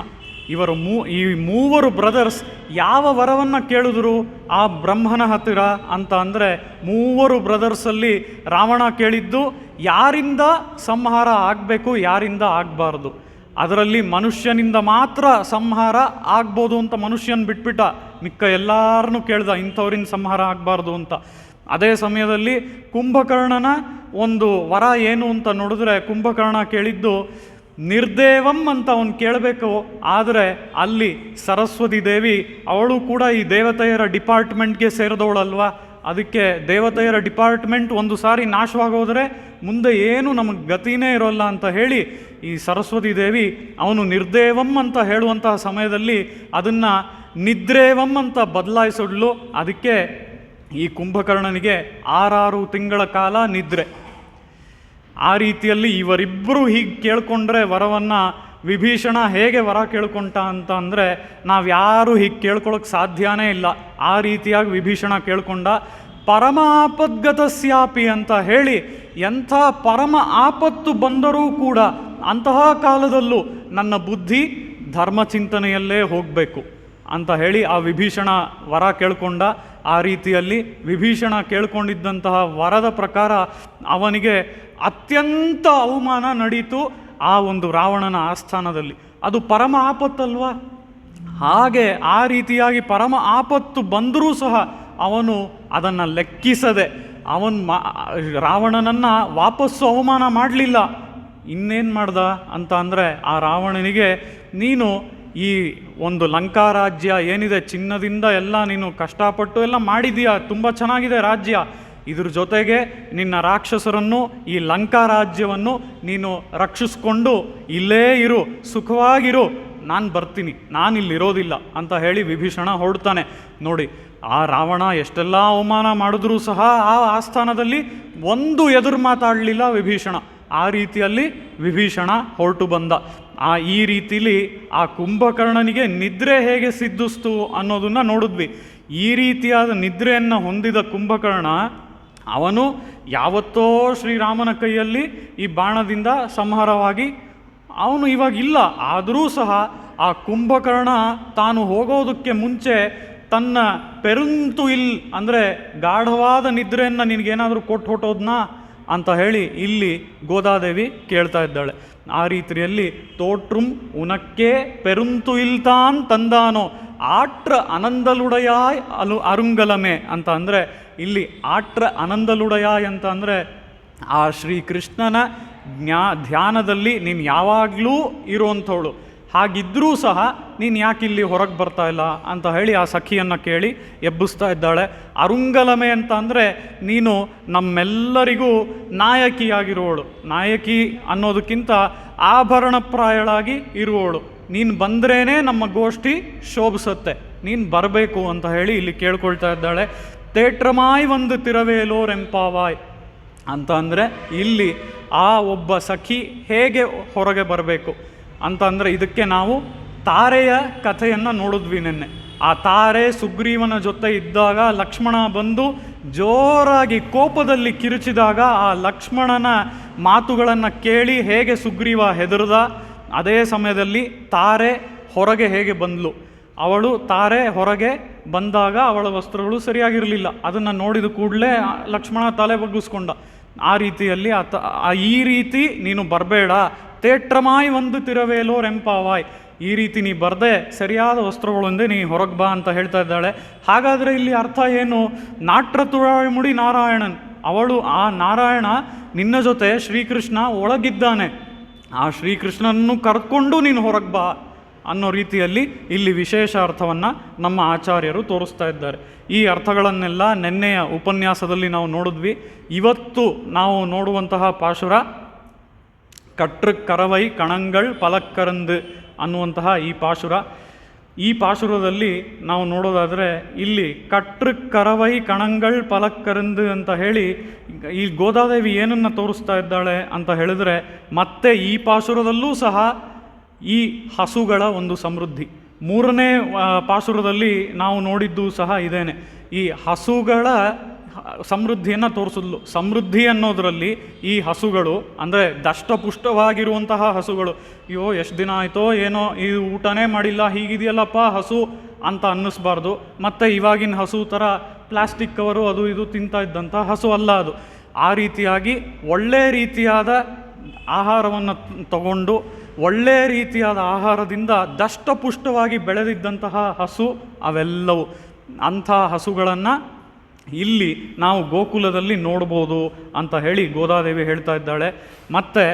ಈ ಮೂವರು ಬ್ರದರ್ಸ್ ಯಾವ ವರವನ್ನು ಕೇಳಿದ್ರು ಆ ಬ್ರಹ್ಮನ ಹತ್ತಿರ ಅಂತ ಅಂದರೆ, ಮೂವರು ಬ್ರದರ್ಸಲ್ಲಿ ರಾವಣ ಕೇಳಿದ್ದು ಯಾರಿಂದ ಸಂಹಾರ ಆಗಬೇಕು, ಯಾರಿಂದ ಆಗಬಾರ್ದು. ಅದರಲ್ಲಿ ಮನುಷ್ಯನಿಂದ ಮಾತ್ರ ಸಂಹಾರ ಆಗ್ಬೋದು ಅಂತ ಮನುಷ್ಯನ ಬಿಟ್ಬಿಟ್ಟ, ಮಿಕ್ಕ ಎಲ್ಲರನ್ನೂ ಕೇಳ್ದ ಇಂಥವ್ರಿಂದ ಸಂಹಾರ ಆಗಬಾರ್ದು ಅಂತ. ಅದೇ ಸಮಯದಲ್ಲಿ ಕುಂಭಕರ್ಣನ ಒಂದು ವರ ಏನು ಅಂತ ನೋಡಿದ್ರೆ, ಕುಂಭಕರ್ಣ ಕೇಳಿದ್ದು ನಿರ್ದೇವಂ ಅಂತ ಅವನು ಕೇಳಬೇಕು. ಆದರೆ ಅಲ್ಲಿ ಸರಸ್ವತಿ ದೇವಿ, ಅವಳು ಕೂಡ ಈ ದೇವತೆಯರ ಡಿಪಾರ್ಟ್ಮೆಂಟ್ಗೆ ಸೇರಿದವಳಲ್ವಾ, ಅದಕ್ಕೆ ದೇವತೆಯರ ಡಿಪಾರ್ಟ್ಮೆಂಟ್ ಒಂದು ಸಾರಿ ನಾಶವಾಗೋದ್ರೆ ಮುಂದೆ ಏನು ನಮಗೆ ಗತಿನೇ ಇರೋಲ್ಲ ಅಂತ ಹೇಳಿ ಈ ಸರಸ್ವತಿ ದೇವಿ ಅವನು ನಿರ್ದೇವಂ ಅಂತ ಹೇಳುವಂತಹ ಸಮಯದಲ್ಲಿ ಅದನ್ನು ನಿದ್ರೇವಂ ಅಂತ ಬದಲಾಯಿಸಿಡ್ಲು. ಅದಕ್ಕೆ ಈ ಕುಂಭಕರ್ಣನಿಗೆ 6 ತಿಂಗಳ ಕಾಲ ನಿದ್ರೆ. ಆ ರೀತಿಯಲ್ಲಿ ಇವರಿಬ್ಬರು ಹೀಗೆ ಕೇಳ್ಕೊಂಡ್ರೆ ವರವನ್ನು, ವಿಭೀಷಣ ಹೇಗೆ ವರ ಕೇಳ್ಕೊಂಡ ಅಂತ ಅಂದರೆ ನಾವ್ಯಾರೂ ಹೀಗೆ ಕೇಳ್ಕೊಳ್ಳೋಕೆ ಸಾಧ್ಯನೇ ಇಲ್ಲ. ಆ ರೀತಿಯಾಗಿ ವಿಭೀಷಣ ಕೇಳ್ಕೊಂಡ. ಪರಮ ಆಪದ್ಗತಸ್ಯಾಪಿ ಅಂತ ಹೇಳಿ, ಎಂಥ ಪರಮ ಆಪತ್ತು ಬಂದರೂ ಕೂಡ ಅಂತಹ ಕಾಲದಲ್ಲೂ ನನ್ನ ಬುದ್ಧಿ ಧರ್ಮಚಿಂತನೆಯಲ್ಲೇ ಹೋಗಬೇಕು ಅಂತ ಹೇಳಿ ಆ ವಿಭೀಷಣ ವರ ಕೇಳ್ಕೊಂಡ. ಆ ರೀತಿಯಲ್ಲಿ ವಿಭೀಷಣ ಕೇಳ್ಕೊಂಡಿದ್ದಂತಹ ವರದ ಪ್ರಕಾರ ಅವನಿಗೆ ಅತ್ಯಂತ ಅವಮಾನ ನಡೀತು ಆ ಒಂದು ರಾವಣನ ಆಸ್ಥಾನದಲ್ಲಿ. ಅದು ಪರಮ ಆಪತ್ತಲ್ವಾ? ಹಾಗೆ ಆ ರೀತಿಯಾಗಿ ಪರಮ ಆಪತ್ತು ಬಂದರೂ ಸಹ ಅವನು ಅದನ್ನು ಲೆಕ್ಕಿಸದೆ ರಾವಣನನ್ನು ವಾಪಸ್ಸು ಅವಮಾನ ಮಾಡಲಿಲ್ಲ. ಇನ್ನೇನು ಮಾಡ್ದ ಅಂತ ಅಂದರೆ, ಆ ರಾವಣನಿಗೆ ನೀನು ಈ ಒಂದು ಲಂಕಾ ರಾಜ್ಯ ಏನಿದೆ, ಚಿನ್ನದಿಂದ ಎಲ್ಲ ನೀನು ಕಷ್ಟಪಟ್ಟು ಎಲ್ಲ ಮಾಡಿದೀಯ, ತುಂಬ ಚೆನ್ನಾಗಿದೆ ರಾಜ್ಯ, ಇದ್ರ ಜೊತೆಗೆ ನಿನ್ನ ರಾಕ್ಷಸರನ್ನು, ಈ ಲಂಕಾ ರಾಜ್ಯವನ್ನು ನೀನು ರಕ್ಷಿಸ್ಕೊಂಡು ಇಲ್ಲೇ ಇರು, ಸುಖವಾಗಿರು, ನಾನು ಬರ್ತೀನಿ, ನಾನಿಲ್ಲಿರೋದಿಲ್ಲ ಅಂತ ಹೇಳಿ ವಿಭೀಷಣ ಹೊರಡ್ತಾನೆ. ನೋಡಿ, ಆ ರಾವಣ ಎಷ್ಟೆಲ್ಲ ಅವಮಾನ ಮಾಡಿದ್ರೂ ಸಹ ಆ ಆಸ್ಥಾನದಲ್ಲಿ ಒಂದು ಎದುರು ಮಾತಾಡಲಿಲ್ಲ ವಿಭೀಷಣ. ಆ ರೀತಿಯಲ್ಲಿ ವಿಭೀಷಣ ಹೊರಟು ಬಂದ. ಈ ರೀತಿಲಿ ಆ ಕುಂಭಕರ್ಣನಿಗೆ ನಿದ್ರೆ ಹೇಗೆ ಸಿದ್ಧಿಸ್ತು ಅನ್ನೋದನ್ನು ನೋಡಿದ್ವಿ. ಈ ರೀತಿಯಾದ ನಿದ್ರೆಯನ್ನು ಹೊಂದಿದ ಕುಂಭಕರ್ಣ ಅವನು ಯಾವತ್ತೋ ಶ್ರೀರಾಮನ ಕೈಯಲ್ಲಿ ಈ ಬಾಣದಿಂದ ಸಂಹಾರವಾಗಿ ಅವನು ಇವಾಗಿಲ್ಲ. ಆದರೂ ಸಹ ಆ ಕುಂಭಕರ್ಣ ತಾನು ಹೋಗೋದಕ್ಕೆ ಮುಂಚೆ ತನ್ನ ಪೆರುಂತು ಅಂದರೆ ಗಾಢವಾದ ನಿದ್ರೆಯನ್ನು ನಿನಗೇನಾದರೂ ಕೊಟ್ಟು ಹೊಟ್ಟೋದ್ನಾ ಅಂತ ಹೇಳಿ ಇಲ್ಲಿ ಗೋದಾದೇವಿ ಕೇಳ್ತಾ ಇದ್ದಾಳೆ. ಆ ರೀತಿಯಲ್ಲಿ ತೋಟ್ರುಂ ಉನಕ್ಕೆ ಪೆರುಂತು ಇಲ್ತಾನ್ ತಂದಾನೋ ಆಟ್ರ ಅನಂದಲುಡಯಾಯ್ ಅರುಂಗಲಮೆ ಅಂತ ಅಂದರೆ ಇಲ್ಲಿ ಆಟ್ರ ಅನಂದಲುಡಯಾಯ್ ಅಂತ ಅಂದರೆ ಆ ಶ್ರೀಕೃಷ್ಣನ ಧ್ಯಾನದಲ್ಲಿ ನೀನು ಯಾವಾಗಲೂ ಇರುವಂಥವಳು, ಹಾಗಿದ್ದರೂ ಸಹ ನೀನು ಯಾಕೆ ಇಲ್ಲಿ ಹೊರಗೆ ಬರ್ತಾ ಇಲ್ಲ ಅಂತ ಹೇಳಿ ಆ ಸಖಿಯನ್ನು ಕೇಳಿ ಎಬ್ಬಿಸ್ತಾ ಇದ್ದಾಳೆ. ಅರುಂಗಲಮೆ ಅಂತ ಅಂದರೆ ನೀನು ನಮ್ಮೆಲ್ಲರಿಗೂ ನಾಯಕಿಯಾಗಿರುವವಳು, ನಾಯಕಿ ಅನ್ನೋದಕ್ಕಿಂತ ಆಭರಣಪ್ರಾಯಳಾಗಿ ಇರುವವಳು, ನೀನು ಬಂದ್ರೇ ನಮ್ಮ ಗೋಷ್ಠಿ ಶೋಭಿಸುತ್ತೆ, ನೀನು ಬರಬೇಕು ಅಂತ ಹೇಳಿ ಇಲ್ಲಿ ಕೇಳ್ಕೊಳ್ತಾ ಇದ್ದಾಳೆ. ತೇಟ್ರಮಾಯ್ ಒಂದು ತಿರವೇಲೋರ್ ಎಂಪಾವಾಯ್ ಅಂತ ಅಂದರೆ ಇಲ್ಲಿ ಆ ಒಬ್ಬ ಸಖಿ ಹೇಗೆ ಹೊರಗೆ ಬರಬೇಕು ಅಂತ ಅಂದರೆ ಇದಕ್ಕೆ ನಾವು ತಾರೆಯ ಕಥೆಯನ್ನು ನೋಡಿದ್ವಿ ನಿನ್ನೆ. ಆ ತಾರೆ ಸುಗ್ರೀವನ ಜೊತೆ ಇದ್ದಾಗ ಲಕ್ಷ್ಮಣ ಬಂದು ಜೋರಾಗಿ ಕೋಪದಲ್ಲಿ ಕಿರುಚಿದಾಗ ಆ ಲಕ್ಷ್ಮಣನ ಮಾತುಗಳನ್ನು ಕೇಳಿ ಹೇಗೆ ಸುಗ್ರೀವ ಹೆದರ್ದ, ಅದೇ ಸಮಯದಲ್ಲಿ ತಾರೆ ಹೊರಗೆ ಹೇಗೆ ಬಂದಳು. ಅವಳು ತಾರೆ ಹೊರಗೆ ಬಂದಾಗ ಅವಳ ವಸ್ತ್ರಗಳು ಸರಿಯಾಗಿರಲಿಲ್ಲ, ಅದನ್ನು ನೋಡಿದ ಕೂಡಲೇ ಲಕ್ಷ್ಮಣ ತಲೆ ಬಗ್ಗಿಸ್ಕೊಂಡ. ಆ ರೀತಿಯಲ್ಲಿ ಈ ರೀತಿ ನೀನು ಬರಬೇಡ, ತೇಟ್ರಮಾಯ್ ಒಂದು ತಿರವೇಲೋರ್ ಎಂಪಾವಾಯ್, ಈ ರೀತಿ ನೀ ಬರದೆ ಸರಿಯಾದ ವಸ್ತ್ರಗಳೊಂದೇ ನೀ ಹೊರಗೆ ಬಾ ಅಂತ ಹೇಳ್ತಾ ಇದ್ದಾಳೆ. ಹಾಗಾದರೆ ಇಲ್ಲಿ ಅರ್ಥ ಏನು? ನಾಟ್ರ ತುಳಾಳ್ಮುಡಿ ನಾರಾಯಣನ್, ಅವಳು ಆ ನಾರಾಯಣ ನಿನ್ನ ಜೊತೆ ಶ್ರೀಕೃಷ್ಣ ಒಳಗಿದ್ದಾನೆ, ಆ ಶ್ರೀಕೃಷ್ಣನನ್ನು ಕರ್ಕೊಂಡು ನೀನು ಹೊರಗೆ ಬಾ ಅನ್ನೋ ರೀತಿಯಲ್ಲಿ ಇಲ್ಲಿ ವಿಶೇಷ ಅರ್ಥವನ್ನು ನಮ್ಮ ಆಚಾರ್ಯರು ತೋರಿಸ್ತಾ ಇದ್ದಾರೆ. ಈ ಅರ್ಥಗಳನ್ನೆಲ್ಲ ನಿನ್ನೆಯ ಉಪನ್ಯಾಸದಲ್ಲಿ ನಾವು ನೋಡಿದ್ವಿ. ಇವತ್ತು ನಾವು ನೋಡುವಂತಹ ಪಾಶುರ ಕಟ್ರು ಕರವೈ ಕಣಂಗಳ್ ಪಲಕ್ಕರಂದು ಅನ್ನುವಂತಹ ಈ ಪಾಶುರ. ಈ ಪಾಶುರದಲ್ಲಿ ನಾವು ನೋಡೋದಾದರೆ ಇಲ್ಲಿ ಕಟ್ರು ಕರವೈ ಕಣಂಗಳ್ ಪಲಕ್ಕರಂದು ಅಂತ ಹೇಳಿ ಈ ಗೋದಾದೇವಿ ಏನನ್ನು ತೋರಿಸ್ತಾ ಇದ್ದಾಳೆ ಅಂತ ಹೇಳಿದ್ರೆ, ಮತ್ತೆ ಈ ಪಾಶುರದಲ್ಲೂ ಸಹ ಈ ಹಸುಗಳ ಒಂದು ಸಮೃದ್ಧಿ. ಮೂರನೇ ಪಾಶುರದಲ್ಲಿ ನಾವು ನೋಡಿದ್ದು ಸಹ ಇದೇನೆ, ಈ ಹಸುಗಳ ಸಮೃದ್ಧಿಯನ್ನು ತೋರಿಸಿದ್ಲು. ಸಮೃದ್ಧಿ ಅನ್ನೋದರಲ್ಲಿ ಈ ಹಸುಗಳು ಅಂದರೆ ದಷ್ಟಪುಷ್ಟವಾಗಿರುವಂತಹ ಹಸುಗಳು, ಅಯ್ಯೋ ಎಷ್ಟು ದಿನ ಆಯಿತೋ ಏನೋ ಇದು ಊಟನೇ ಮಾಡಿಲ್ಲ ಹೀಗಿದೆಯಲ್ಲಪ್ಪ ಹಸು ಅಂತ ಅನ್ನಿಸ್ಬಾರ್ದು. ಮತ್ತು ಇವಾಗಿನ ಹಸು ಥರ ಪ್ಲಾಸ್ಟಿಕ್ ಕವರು ಅದು ಇದು ತಿಂತಾ ಇದ್ದಂಥ ಹಸು ಅಲ್ಲ ಅದು. ಆ ರೀತಿಯಾಗಿ ಒಳ್ಳೆ ರೀತಿಯಾದ ಆಹಾರವನ್ನು ತಗೊಂಡು ಒಳ್ಳೆಯ ರೀತಿಯಾದ ಆಹಾರದಿಂದ ದಷ್ಟಪುಷ್ಟವಾಗಿ ಬೆಳೆದಿದ್ದಂತಹ ಹಸು ಅವೆಲ್ಲವು. ಅಂಥ ಹಸುಗಳನ್ನು ಇಲ್ಲಿ ನಾವು ಗೋಕುಲದಲ್ಲಿ ನೋಡ್ಬೋದು ಅಂತ ಹೇಳಿ ಗೋದಾದೇವಿ ಹೇಳ್ತಾ ಇದ್ದಾಳೆ. ಮತ್ತು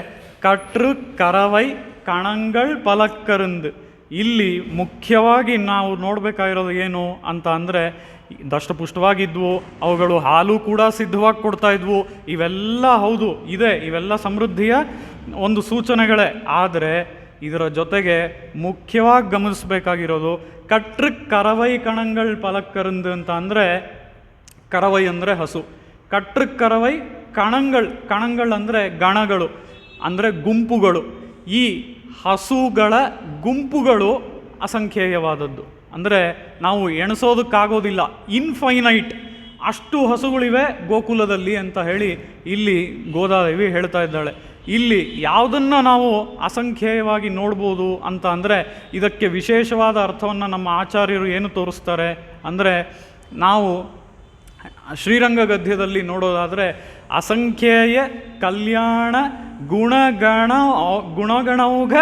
ಕಟ್ರು ಕರವೈ ಕಣಂಗಳ್ ಪಲಕ್ಕರಂದು, ಇಲ್ಲಿ ಮುಖ್ಯವಾಗಿ ನಾವು ನೋಡಬೇಕಾಗಿರೋದು ಏನು ಅಂತ ಅಂದರೆ, ದಷ್ಟಪುಷ್ಟವಾಗಿದ್ವು, ಅವುಗಳು ಹಾಲು ಕೂಡ ಸಿದ್ಧವಾಗಿ ಕೊಡ್ತಾ ಇದ್ವು, ಇವೆಲ್ಲ ಹೌದು ಇದೆ, ಇವೆಲ್ಲ ಸಮೃದ್ಧಿಯ ಒಂದು ಸೂಚನೆಗಳೇ. ಆದರೆ ಇದರ ಜೊತೆಗೆ ಮುಖ್ಯವಾಗಿ ಗಮನಿಸಬೇಕಾಗಿರೋದು ಕಟ್ರು ಕರವೈ ಕಣಂಗಳ್ ಪಲಕ್ಕರಂದು ಅಂತ ಅಂದರೆ, ಕರವೈ ಅಂದರೆ ಹಸು, ಕಟ್ರು ಕರವೈ ಕಣಂಗಳ್ ಅಂದರೆ ಗಣಗಳು ಅಂದರೆ ಗುಂಪುಗಳು. ಈ ಹಸುಗಳ ಗುಂಪುಗಳು ಅಸಂಖ್ಯೇಯವಾದದ್ದು, ಅಂದರೆ ನಾವು ಎಣಿಸೋದಕ್ಕಾಗೋದಿಲ್ಲ, ಇನ್ಫೈನೈಟ್, ಅಷ್ಟು ಹಸುಗಳಿವೆ ಗೋಕುಲದಲ್ಲಿ ಅಂತ ಹೇಳಿ ಇಲ್ಲಿ ಗೋದಾದೇವಿ ಹೇಳ್ತಾ ಇದ್ದಾಳೆ. ಇಲ್ಲಿ ಯಾವುದನ್ನು ನಾವು ಅಸಂಖ್ಯೇಯವಾಗಿ ನೋಡ್ಬೋದು ಅಂತ ಅಂದರೆ, ಇದಕ್ಕೆ ವಿಶೇಷವಾದ ಅರ್ಥವನ್ನು ನಮ್ಮ ಆಚಾರ್ಯರು ಏನು ತೋರಿಸ್ತಾರೆ ಅಂದರೆ, ನಾವು ಶ್ರೀರಂಗ ಗದ್ಯದಲ್ಲಿ ನೋಡೋದಾದರೆ ಅಸಂಖ್ಯೇಯ ಕಲ್ಯಾಣ ಗುಣಗಣೌಘ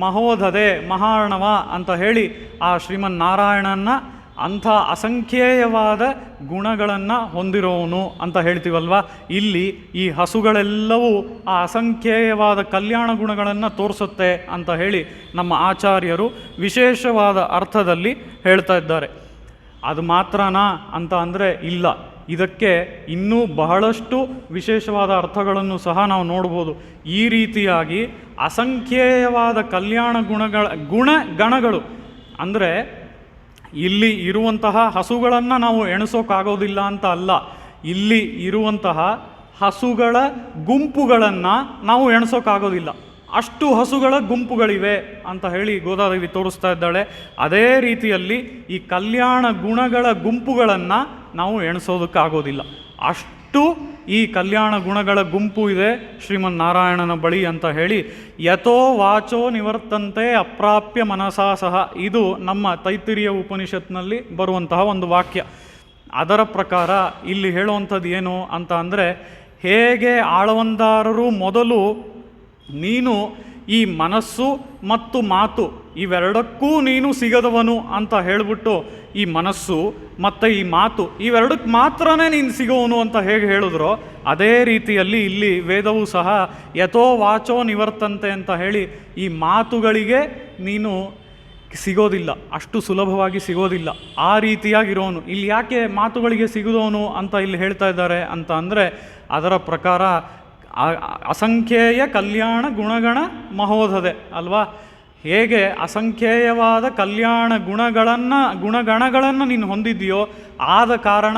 ಮಹೋಧದೆ ಮಹಾರ್ಣವ ಅಂತ ಹೇಳಿ ಆ ಶ್ರೀಮನ್ನಾರಾಯಣನ ಅಂಥ ಅಸಂಖ್ಯೇಯವಾದ ಗುಣಗಳನ್ನು ಹೊಂದಿರೋವನು ಅಂತ ಹೇಳ್ತೀವಲ್ವ. ಇಲ್ಲಿ ಈ ಹಸುಗಳೆಲ್ಲವೂ ಆ ಅಸಂಖ್ಯೇಯವಾದ ಕಲ್ಯಾಣ ಗುಣಗಳನ್ನು ತೋರಿಸುತ್ತೆ ಅಂತ ಹೇಳಿ ನಮ್ಮ ಆಚಾರ್ಯರು ವಿಶೇಷವಾದ ಅರ್ಥದಲ್ಲಿ ಹೇಳ್ತಾ ಇದ್ದಾರೆ. ಅದು ಮಾತ್ರನಾ ಅಂತ ಅಂದರೆ ಇಲ್ಲ, ಇದಕ್ಕೆ ಇನ್ನೂ ಬಹಳಷ್ಟು ವಿಶೇಷವಾದ ಅರ್ಥಗಳನ್ನು ಸಹ ನಾವು ನೋಡ್ಬೋದು. ಈ ರೀತಿಯಾಗಿ ಅಸಂಖ್ಯೇಯವಾದ ಕಲ್ಯಾಣ ಗುಣಗಣಗಳು ಅಂದರೆ ಇಲ್ಲಿ ಇರುವಂತಹ ಹಸುಗಳನ್ನು ನಾವು ಎಣಿಸೋಕ್ಕಾಗೋದಿಲ್ಲ ಅಂತ ಅಲ್ಲ, ಇಲ್ಲಿ ಇರುವಂತಹ ಹಸುಗಳ ಗುಂಪುಗಳನ್ನು ನಾವು ಎಣಿಸೋಕ್ಕಾಗೋದಿಲ್ಲ. ಅಷ್ಟು ಹಸುಗಳ ಗುಂಪುಗಳಿವೆ ಅಂತ ಹೇಳಿ ಗೋದಾದೇವಿ ತೋರಿಸ್ತಾ ಇದ್ದಾಳೆ. ಅದೇ ರೀತಿಯಲ್ಲಿ ಈ ಕಲ್ಯಾಣ ಗುಣಗಳ ಗುಂಪುಗಳನ್ನು ನಾವು ಎಣಿಸೋದಕ್ಕಾಗೋದಿಲ್ಲ. ಅಷ್ಟು ಈ ಕಲ್ಯಾಣ ಗುಣಗಳ ಗುಂಪು ಇದೆ ಶ್ರೀಮನ್ ನಾರಾಯಣನ ಬಳಿ ಅಂತ ಹೇಳಿ ಯಥೋ ವಾಚೋ ನಿವರ್ತಂತೆ ಅಪ್ರಾಪ್ಯ ಮನಸಾ ಸಹ, ಇದು ನಮ್ಮ ತೈತ್ತಿರಿಯ ಉಪನಿಷತ್ನಲ್ಲಿ ಬರುವಂತಹ ಒಂದು ವಾಕ್ಯ. ಅದರ ಪ್ರಕಾರ ಇಲ್ಲಿ ಹೇಳುವಂಥದ್ದು ಏನು ಅಂತ ಅಂದರೆ, ಹೇಗೆ ಆಳವಂದಾರರು ಮೊದಲು ನೀನು ಈ ಮನಸ್ಸು ಮತ್ತು ಮಾತು ಇವೆರಡಕ್ಕೂ ನೀನು ಸಿಗದವನು ಅಂತ ಹೇಳಿಬಿಟ್ಟು ಈ ಮನಸ್ಸು ಮತ್ತು ಈ ಮಾತು ಇವೆರಡಕ್ಕೆ ಮಾತ್ರನೇ ನೀನು ಸಿಗೋವನು ಅಂತ ಹೇಗೆ ಹೇಳಿದ್ರೋ, ಅದೇ ರೀತಿಯಲ್ಲಿ ಇಲ್ಲಿ ವೇದವೂ ಸಹ ಯಥೋ ವಾಚೋ ನಿವರ್ತಂತೆ ಅಂತ ಹೇಳಿ ಈ ಮಾತುಗಳಿಗೆ ನೀನು ಸಿಗೋದಿಲ್ಲ, ಅಷ್ಟು ಸುಲಭವಾಗಿ ಸಿಗೋದಿಲ್ಲ, ಆ ರೀತಿಯಾಗಿರೋನು. ಇಲ್ಲಿ ಯಾಕೆ ಮಾತುಗಳಿಗೆ ಸಿಗೋವನು ಅಂತ ಇಲ್ಲಿ ಹೇಳ್ತಾ ಇದ್ದಾರೆ ಅಂತ ಅಂದರೆ, ಅದರ ಪ್ರಕಾರ ಅಸಂಖ್ಯೇಯ ಕಲ್ಯಾಣ ಗುಣಗಣಮಹೋದಧೆ ಅಲ್ವಾ. ಹೇಗೆ ಅಸಂಖ್ಯೇಯವಾದ ಕಲ್ಯಾಣ ಗುಣಗಣಗಳನ್ನು ನೀನು ಹೊಂದಿದೆಯೋ, ಆದ ಕಾರಣ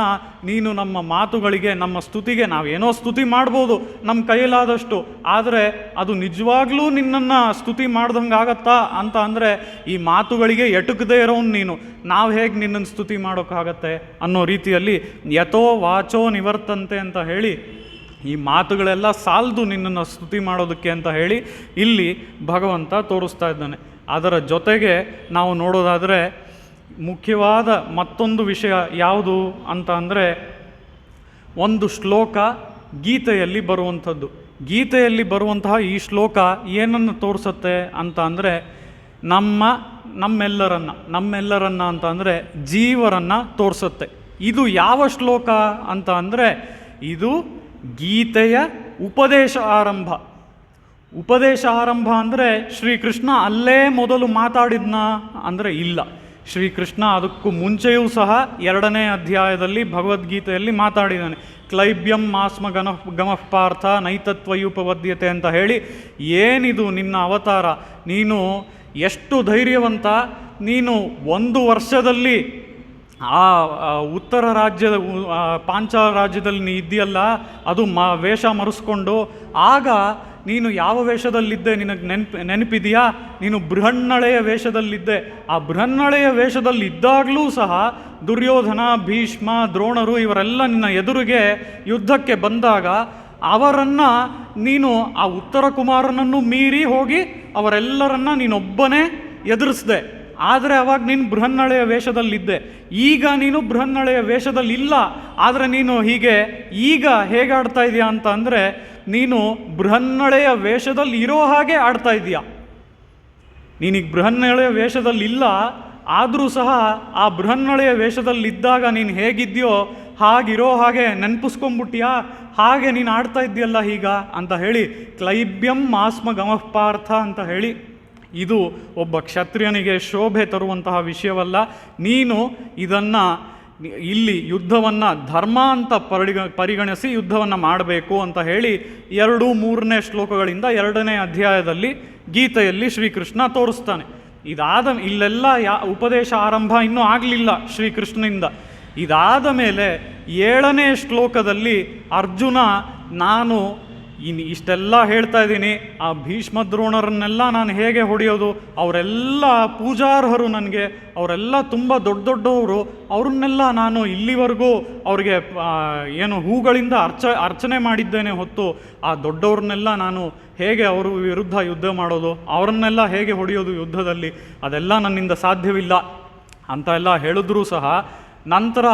ನೀನು ನಮ್ಮ ಮಾತುಗಳಿಗೆ, ನಮ್ಮ ಸ್ತುತಿಗೆ, ನಾವೇನೋ ಸ್ತುತಿ ಮಾಡ್ಬೋದು ನಮ್ಮ ಕೈಲಾದಷ್ಟು, ಆದರೆ ಅದು ನಿಜವಾಗ್ಲೂ ನಿನ್ನನ್ನು ಸ್ತುತಿ ಮಾಡ್ದಂಗೆ ಆಗತ್ತಾ ಅಂತ ಅಂದರೆ ಈ ಮಾತುಗಳಿಗೆ ಎಟುಕದೇ ಇರೋನು ನೀನು. ನಾವು ಹೇಗೆ ನಿನ್ನನ್ನು ಸ್ತುತಿ ಮಾಡೋಕ್ಕಾಗತ್ತೆ ಅನ್ನೋ ರೀತಿಯಲ್ಲಿ ಯಥೋ ವಾಚೋ ನಿವರ್ತಂತೆ ಅಂತ ಹೇಳಿ ಈ ಮಾತುಗಳೆಲ್ಲ ಸಾಲದು ನಿನ್ನನ್ನು ಸ್ತುತಿ ಮಾಡೋದಕ್ಕೆ ಅಂತ ಹೇಳಿ ಇಲ್ಲಿ ಭಗವಂತ ತೋರಿಸ್ತಾ ಇದ್ದಾನೆ. ಅದರ ಜೊತೆಗೆ ನಾವು ನೋಡೋದಾದರೆ ಮುಖ್ಯವಾದ ಮತ್ತೊಂದು ವಿಷಯ ಯಾವುದು ಅಂತ ಅಂದರೆ, ಒಂದು ಶ್ಲೋಕ ಗೀತೆಯಲ್ಲಿ ಬರುವಂಥದ್ದು. ಗೀತೆಯಲ್ಲಿ ಬರುವಂತಹ ಈ ಶ್ಲೋಕ ಏನನ್ನು ತೋರಿಸುತ್ತೆ ಅಂತ ಅಂದರೆ, ನಮ್ಮೆಲ್ಲರನ್ನ ಅಂತ ಅಂದರೆ ಜೀವರನ್ನು ತೋರಿಸುತ್ತೆ. ಇದು ಯಾವ ಶ್ಲೋಕ ಅಂತ ಅಂದರೆ, ಇದು ಗೀತೆಯ ಉಪದೇಶ ಆರಂಭ. ಉಪದೇಶ ಆರಂಭ ಅಂದರೆ ಶ್ರೀಕೃಷ್ಣ ಅಲ್ಲೇ ಮೊದಲು ಮಾತಾಡಿದ್ನ ಅಂದರೆ ಇಲ್ಲ. ಶ್ರೀಕೃಷ್ಣ ಅದಕ್ಕೂ ಮುಂಚೆಯೂ ಸಹ 2ನೇ ಅಧ್ಯಾಯದಲ್ಲಿ ಭಗವದ್ಗೀತೆಯಲ್ಲಿ ಮಾತಾಡಿದ್ದಾನೆ. ಕ್ಲೈಬ್ಯಂ ಮಾಸ್ಮ ಗಮಃ ಪಾರ್ಥ ನೈತತ್ವಯುಪವದ್ಯತೆ ಅಂತ ಹೇಳಿ, ಏನಿದು ನಿನ್ನ ಅವತಾರ, ನೀನು ಎಷ್ಟು ಧೈರ್ಯವಂತ, ನೀನು 1 ವರ್ಷದಲ್ಲಿ ಆ ಉತ್ತರ ರಾಜ್ಯದ ಪಾಂಚಾಲ ರಾಜ್ಯದಲ್ಲಿ ನೀ ಇದ್ದೀಯಲ್ಲ, ಅದು ವೇಷ ಮರೆಸ್ಕೊಂಡು, ಆಗ ನೀನು ಯಾವ ವೇಷದಲ್ಲಿದ್ದೆ ನಿನಗೆ ನೆನಪಿದೆಯಾ? ನೀನು ಬೃಹನ್ನಳೆಯ ವೇಷದಲ್ಲಿದ್ದೆ. ಆ ಬೃಹನ್ನಳೆಯ ವೇಷದಲ್ಲಿ ಇದ್ದಾಗಲೂ ಸಹ ದುರ್ಯೋಧನ, ಭೀಷ್ಮ, ದ್ರೋಣರು ಇವರೆಲ್ಲ ನಿನ್ನ ಎದುರಿಗೆ ಯುದ್ಧಕ್ಕೆ ಬಂದಾಗ ಅವರನ್ನು ನೀನು ಆ ಉತ್ತರ ಕುಮಾರನನ್ನು ಮೀರಿ ಹೋಗಿ ಅವರೆಲ್ಲರನ್ನ ನೀನೊಬ್ಬನೇ ಎದುರಿಸ್ದೆ. ಆದರೆ ಅವಾಗ ನೀನು ಬೃಹನ್ನಳೆಯ ವೇಷದಲ್ಲಿದ್ದೆ. ಈಗ ನೀನು ಬೃಹನ್ನಳೆಯ ವೇಷದಲ್ಲಿಲ್ಲ, ಆದರೆ ನೀನು ಈಗ ಹೇಗೆ ಆಡ್ತಾ ಇದೆಯಾ ಅಂತ ಅಂದರೆ, ನೀನು ಬೃಹನ್ನಳೆಯ ವೇಷದಲ್ಲಿ ಇರೋ ಹಾಗೆ ಆಡ್ತಾ ಇದೀಯ. ನೀನೀಗ ಬೃಹನ್ನಳೆಯ ವೇಷದಲ್ಲಿಲ್ಲ, ಆದರೂ ಸಹ ಆ ಬೃಹನ್ನಳೆಯ ವೇಷದಲ್ಲಿದ್ದಾಗ ನೀನು ಹೇಗಿದೆಯೋ ಹಾಗಿರೋ ಹಾಗೆ ನೆನಪಿಸ್ಕೊಂಡ್ಬಿಟ್ಟಿಯಾ, ಹಾಗೆ ನೀನು ಆಡ್ತಾ ಇದ್ದೀಯಲ್ಲ ಈಗ ಅಂತ ಹೇಳಿ ಕ್ಲೈಬ್ಯಂ ಮಾಸ್ಮ ಗಮಃ ಪಾರ್ಥ ಅಂತ ಹೇಳಿ, ಇದು ಒಬ್ಬ ಕ್ಷತ್ರಿಯನಿಗೆ ಶೋಭೆ ತರುವಂತಹ ವಿಷಯವಲ್ಲ. ನೀನು ಇದನ್ನು ಇಲ್ಲಿ ಯುದ್ಧವನ್ನು ಧರ್ಮ ಅಂತ ಪರಿಗಣಿಸಿ ಯುದ್ಧವನ್ನು ಮಾಡಬೇಕು ಅಂತ ಹೇಳಿ 2-3ನೇ ಶ್ಲೋಕಗಳಿಂದ 2ನೇ ಅಧ್ಯಾಯದಲ್ಲಿ ಗೀತೆಯಲ್ಲಿ ಶ್ರೀಕೃಷ್ಣ ತೋರಿಸ್ತಾನೆ. ಇಲ್ಲೆಲ್ಲ ಉಪದೇಶ ಆರಂಭ ಇನ್ನೂ ಆಗಲಿಲ್ಲ ಶ್ರೀಕೃಷ್ಣನಿಂದ. ಇದಾದ ಮೇಲೆ 7ನೇ ಶ್ಲೋಕದಲ್ಲಿ ಅರ್ಜುನ, ನಾನು ಇಷ್ಟೆಲ್ಲ ಹೇಳ್ತಾ ಇದ್ದೀನಿ, ಆ ಭೀಷ್ಮ ದ್ರೋಣರನ್ನೆಲ್ಲ ನಾನು ಹೇಗೆ ಹೊಡೆಯೋದು, ಅವರೆಲ್ಲ ಪೂಜಾರ್ಹರು ನನಗೆ, ಅವರೆಲ್ಲ ತುಂಬ ದೊಡ್ಡವರು, ಅವ್ರನ್ನೆಲ್ಲ ನಾನು ಇಲ್ಲಿವರೆಗೂ ಅವ್ರಿಗೆ ಹೂಗಳಿಂದ ಅರ್ಚನೆ ಮಾಡಿದ್ದೇನೆ ಹೊತ್ತು, ಆ ದೊಡ್ಡವ್ರನ್ನೆಲ್ಲ ನಾನು ಹೇಗೆ ಅವರು ವಿರುದ್ಧ ಯುದ್ಧ ಮಾಡೋದು, ಅವರನ್ನೆಲ್ಲ ಹೇಗೆ ಹೊಡೆಯೋದು ಯುದ್ಧದಲ್ಲಿ, ಅದೆಲ್ಲ ನನ್ನಿಂದ ಸಾಧ್ಯವಿಲ್ಲ ಅಂತ ಎಲ್ಲ ಹೇಳಿದ್ರೂ ಸಹ ನಂತರ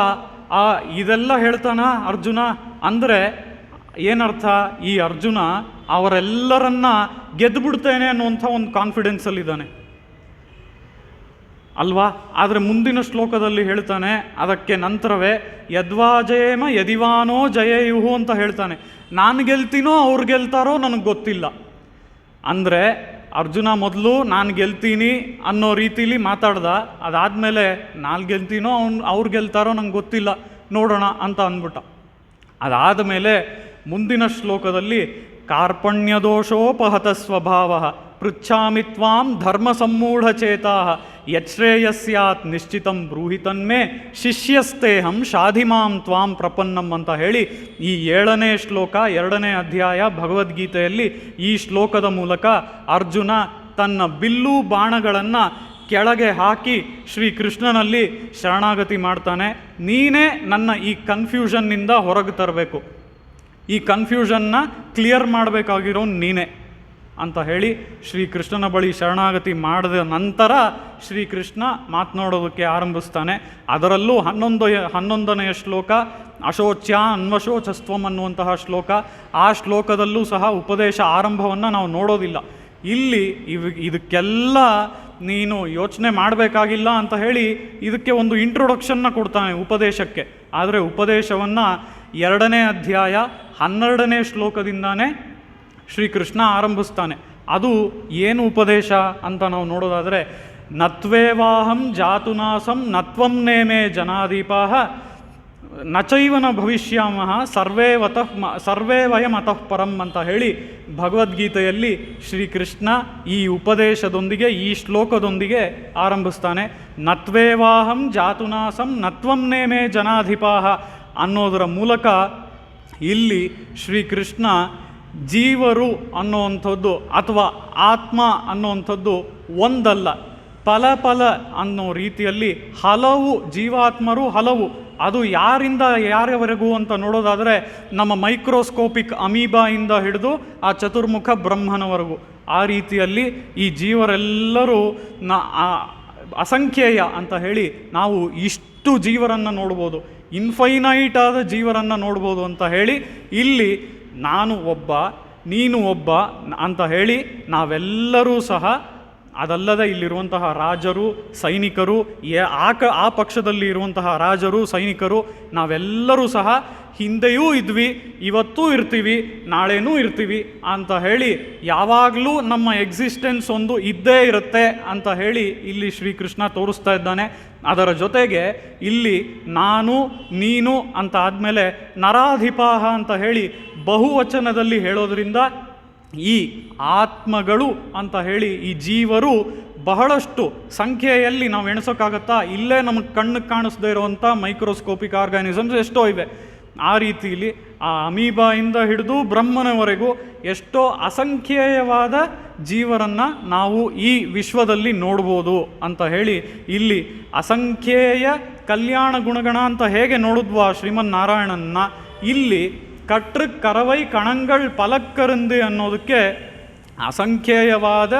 ಇದೆಲ್ಲ ಹೇಳ್ತಾನ ಅರ್ಜುನ. ಅಂದರೆ ಏನರ್ಥ, ಈ ಅರ್ಜುನ ಅವರೆಲ್ಲರನ್ನ ಗೆದ್ದುಬಿಡ್ತೇನೆ ಅನ್ನುವಂಥ ಒಂದು ಕಾನ್ಫಿಡೆನ್ಸಲ್ಲಿದ್ದಾನೆ ಅಲ್ವಾ. ಆದರೆ ಮುಂದಿನ ಶ್ಲೋಕದಲ್ಲಿ ಹೇಳ್ತಾನೆ, ಅದಕ್ಕೆ ನಂತರವೇ ಯದ್ವಾಜೇಮ ಯದಿವಾನೋ ಜಯಯುಹು ಅಂತ ಹೇಳ್ತಾನೆ. ನಾನು ಗೆಲ್ತೀನೋ ಅವ್ರು ಗೆಲ್ತಾರೋ ನನಗೆ ಗೊತ್ತಿಲ್ಲ. ಅಂದರೆ ಅರ್ಜುನ ಮೊದಲು ನಾನು ಗೆಲ್ತೀನಿ ಅನ್ನೋ ರೀತಿಲಿ ಮಾತಾಡ್ದ, ಅದಾದಮೇಲೆ ನಾನು ಗೆಲ್ತೀನೋ ಅವ್ರು ಗೆಲ್ತಾರೋ ನಂಗೆ ಗೊತ್ತಿಲ್ಲ, ನೋಡೋಣ ಅಂತ ಅಂದ್ಬಿಟ್ಟ. ಅದಾದ ಮೇಲೆ ಮುಂದಿನ ಶ್ಲೋಕದಲ್ಲಿ ಕಾರ್ಪಣ್ಯದೋಷೋಪಹತ ಸ್ವಭಾವ ಪೃಚ್ಛಾಮಿ ತ್ವಾಂ ಧರ್ಮ ಸಮ್ಮೂಢಚೇತಾ ಯಚ್ಛ್ರೇಯಸ್ಯಾತ್ ನಿಶ್ಚಿತಂ ಬ್ರೂಹಿತನ್ಮೇ ಶಿಷ್ಯಸ್ತೇಹಂ ಶಾಧಿಮಾಂ ತ್ವಾಂ ಪ್ರಪನ್ನಂ ಅಂತ ಹೇಳಿ ಈ 7ನೇ ಶ್ಲೋಕ 2ನೇ ಅಧ್ಯಾಯ ಭಗವದ್ಗೀತೆಯಲ್ಲಿ ಈ ಶ್ಲೋಕದ ಮೂಲಕ ಅರ್ಜುನ ತನ್ನ ಬಿಲ್ಲು ಬಾಣಗಳನ್ನು ಕೆಳಗೆ ಹಾಕಿ ಶ್ರೀಕೃಷ್ಣನಲ್ಲಿ ಶರಣಾಗತಿ ಮಾಡ್ತಾನೆ. ನೀನೇ ನನ್ನ ಈ ಕನ್ಫ್ಯೂಷನ್ನಿಂದ ಹೊರಗೆ ತರಬೇಕು, ಈ ಕನ್ಫ್ಯೂಷನ್ನ ಕ್ಲಿಯರ್ ಮಾಡಬೇಕಾಗಿರೋ ನೀನೇ ಅಂತ ಹೇಳಿ ಶ್ರೀಕೃಷ್ಣನ ಬಳಿ ಶರಣಾಗತಿ ಮಾಡಿದ ನಂತರ ಶ್ರೀಕೃಷ್ಣ ಮಾತನಾಡೋದಕ್ಕೆ ಆರಂಭಿಸ್ತಾನೆ. ಅದರಲ್ಲೂ 11ನೆಯ ಶ್ಲೋಕ ಅಶೋಚ್ಯ ಅನ್ವಶೋಚಸ್ತ್ವಂ ಅನ್ನುವಂತಹ ಶ್ಲೋಕ. ಆ ಶ್ಲೋಕದಲ್ಲೂ ಸಹ ಉಪದೇಶ ಆರಂಭವನ್ನು ನಾವು ನೋಡೋದಿಲ್ಲ. ಇಲ್ಲಿ ಇದಕ್ಕೆಲ್ಲ ನೀನು ಯೋಚನೆ ಮಾಡಬೇಕಾಗಿಲ್ಲ ಅಂತ ಹೇಳಿ ಇದಕ್ಕೆ ಒಂದು ಇಂಟ್ರೊಡಕ್ಷನ್ನ ಕೊಡ್ತಾನೆ ಉಪದೇಶಕ್ಕೆ. ಆದರೆ ಉಪದೇಶವನ್ನು 2ನೇ ಅಧ್ಯಾಯ 12ನೇ ಶ್ಲೋಕದಿಂದಾನೇ ಶ್ರೀಕೃಷ್ಣ ಆರಂಭಿಸ್ತಾನೆ. ಅದು ಏನು ಉಪದೇಶ ಅಂತ ನಾವು ನೋಡೋದಾದರೆ, ನತ್ವೇವಾಹಂ ಜಾತುನಾಸಂ ನತ್ವಂ ನೇಮೇ ಜನಾದೀಪಾಹ ನಚೈವನ ಭವಿಷ್ಯಾಮಃ ಸರ್ವೇ ವಯಮತಃ ಪರಂ ಅಂತ ಹೇಳಿ ಭಗವದ್ಗೀತೆಯಲ್ಲಿ ಶ್ರೀಕೃಷ್ಣ ಈ ಉಪದೇಶದೊಂದಿಗೆ ಈ ಶ್ಲೋಕದೊಂದಿಗೆ ಆರಂಭಿಸ್ತಾನೆ. ನತ್ವೇವಾಹಂ ಜಾತುನಾಸಂ ನತ್ವಂ ನೇಮೇ ಜನಾಧಿಪಾಹ ಅನ್ನೋದರ ಮೂಲಕ ಇಲ್ಲಿ ಶ್ರೀಕೃಷ್ಣ ಜೀವರು ಅನ್ನುವಂಥದ್ದು ಅಥವಾ ಆತ್ಮ ಅನ್ನುವಂಥದ್ದು ಒಂದಲ್ಲ, ಫಲ ಅನ್ನೋ ರೀತಿಯಲ್ಲಿ ಹಲವು ಜೀವಾತ್ಮರು, ಹಲವು. ಅದು ಯಾರಿಂದ ಯಾರವರೆಗೂ ಅಂತ ನೋಡೋದಾದರೆ ನಮ್ಮ ಮೈಕ್ರೋಸ್ಕೋಪಿಕ್ ಅಮೀಬಾಯಿಂದ ಹಿಡಿದು ಆ ಚತುರ್ಮುಖ ಬ್ರಹ್ಮನವರೆಗೂ ಆ ರೀತಿಯಲ್ಲಿ ಈ ಜೀವರೆಲ್ಲರೂ ಅಸಂಖ್ಯೇಯ ಅಂತ ಹೇಳಿ ನಾವು ಇಷ್ಟು ಜೀವರನ್ನು ನೋಡ್ಬೋದು, ಇನ್ಫೈನೈಟ್ ಆದ ಜೀವರನ್ನು ನೋಡ್ಬೋದು ಅಂತ ಹೇಳಿ ಇಲ್ಲಿ ನಾನು ಒಬ್ಬ ನೀನು ಒಬ್ಬ ಅಂತ ಹೇಳಿ ನಾವೆಲ್ಲರೂ ಸಹ, ಅದಲ್ಲದೆ ಇಲ್ಲಿರುವಂತಹ ರಾಜರು ಸೈನಿಕರು, ಆ ಪಕ್ಷದಲ್ಲಿ ಇರುವಂತಹ ರಾಜರು ಸೈನಿಕರು ನಾವೆಲ್ಲರೂ ಸಹ ಹಿಂದೆಯೂ ಇದ್ವಿ, ಇವತ್ತೂ ಇರ್ತೀವಿ, ನಾಳೆನೂ ಇರ್ತೀವಿ ಅಂತ ಹೇಳಿ ಯಾವಾಗಲೂ ನಮ್ಮ ಎಕ್ಸಿಸ್ಟೆನ್ಸ್ ಒಂದು ಇದ್ದೇ ಇರುತ್ತೆ ಅಂತ ಹೇಳಿ ಇಲ್ಲಿ ಶ್ರೀಕೃಷ್ಣ ತೋರಿಸ್ತಾ ಇದ್ದಾನೆ. ಅದರ ಜೊತೆಗೆ ಇಲ್ಲಿ ನಾನು ನೀನು ಅಂತ ಆದಮೇಲೆ ನರಾಧಿಪಾಹ ಅಂತ ಹೇಳಿ ಬಹುವಚನದಲ್ಲಿ ಹೇಳೋದ್ರಿಂದ ಈ ಆತ್ಮಗಳು ಅಂತ ಹೇಳಿ ಈ ಜೀವರು ಬಹಳಷ್ಟು ಸಂಖ್ಯೆಯಲ್ಲಿ ನಾವು ಎಣಿಸೋಕ್ಕಾಗತ್ತಾ? ಇಲ್ಲೇ ನಮಗೆ ಕಣ್ಣಿಗೆ ಕಾಣಿಸ್ದೇ ಇರುವಂಥ ಮೈಕ್ರೋಸ್ಕೋಪಿಕ್ ಆರ್ಗಾನಿಸಮ್ಸ್ ಎಷ್ಟೋ ಇವೆ. ಆ ರೀತಿಯಲ್ಲಿ ಆ ಅಮೀಬಾಯಿಂದ ಹಿಡಿದು ಬ್ರಹ್ಮನವರೆಗೂ ಎಷ್ಟೋ ಅಸಂಖ್ಯೇಯವಾದ ಜೀವರನ್ನು ನಾವು ಈ ವಿಶ್ವದಲ್ಲಿ ನೋಡ್ಬೋದು ಅಂತ ಹೇಳಿ ಇಲ್ಲಿ ಅಸಂಖ್ಯೇಯ ಕಲ್ಯಾಣ ಗುಣಗಣ ಅಂತ ಹೇಗೆ ನೋಡಿದ್ವಾ ಶ್ರೀಮನ್ನಾರಾಯಣನ್ನ, ಇಲ್ಲಿ ಕಟ್ರು ಕರವೈ ಕಣಂಗಳ್ ಪಲಕ್ಕರಂದು ಅನ್ನೋದಕ್ಕೆ ಅಸಂಖ್ಯೇಯವಾದ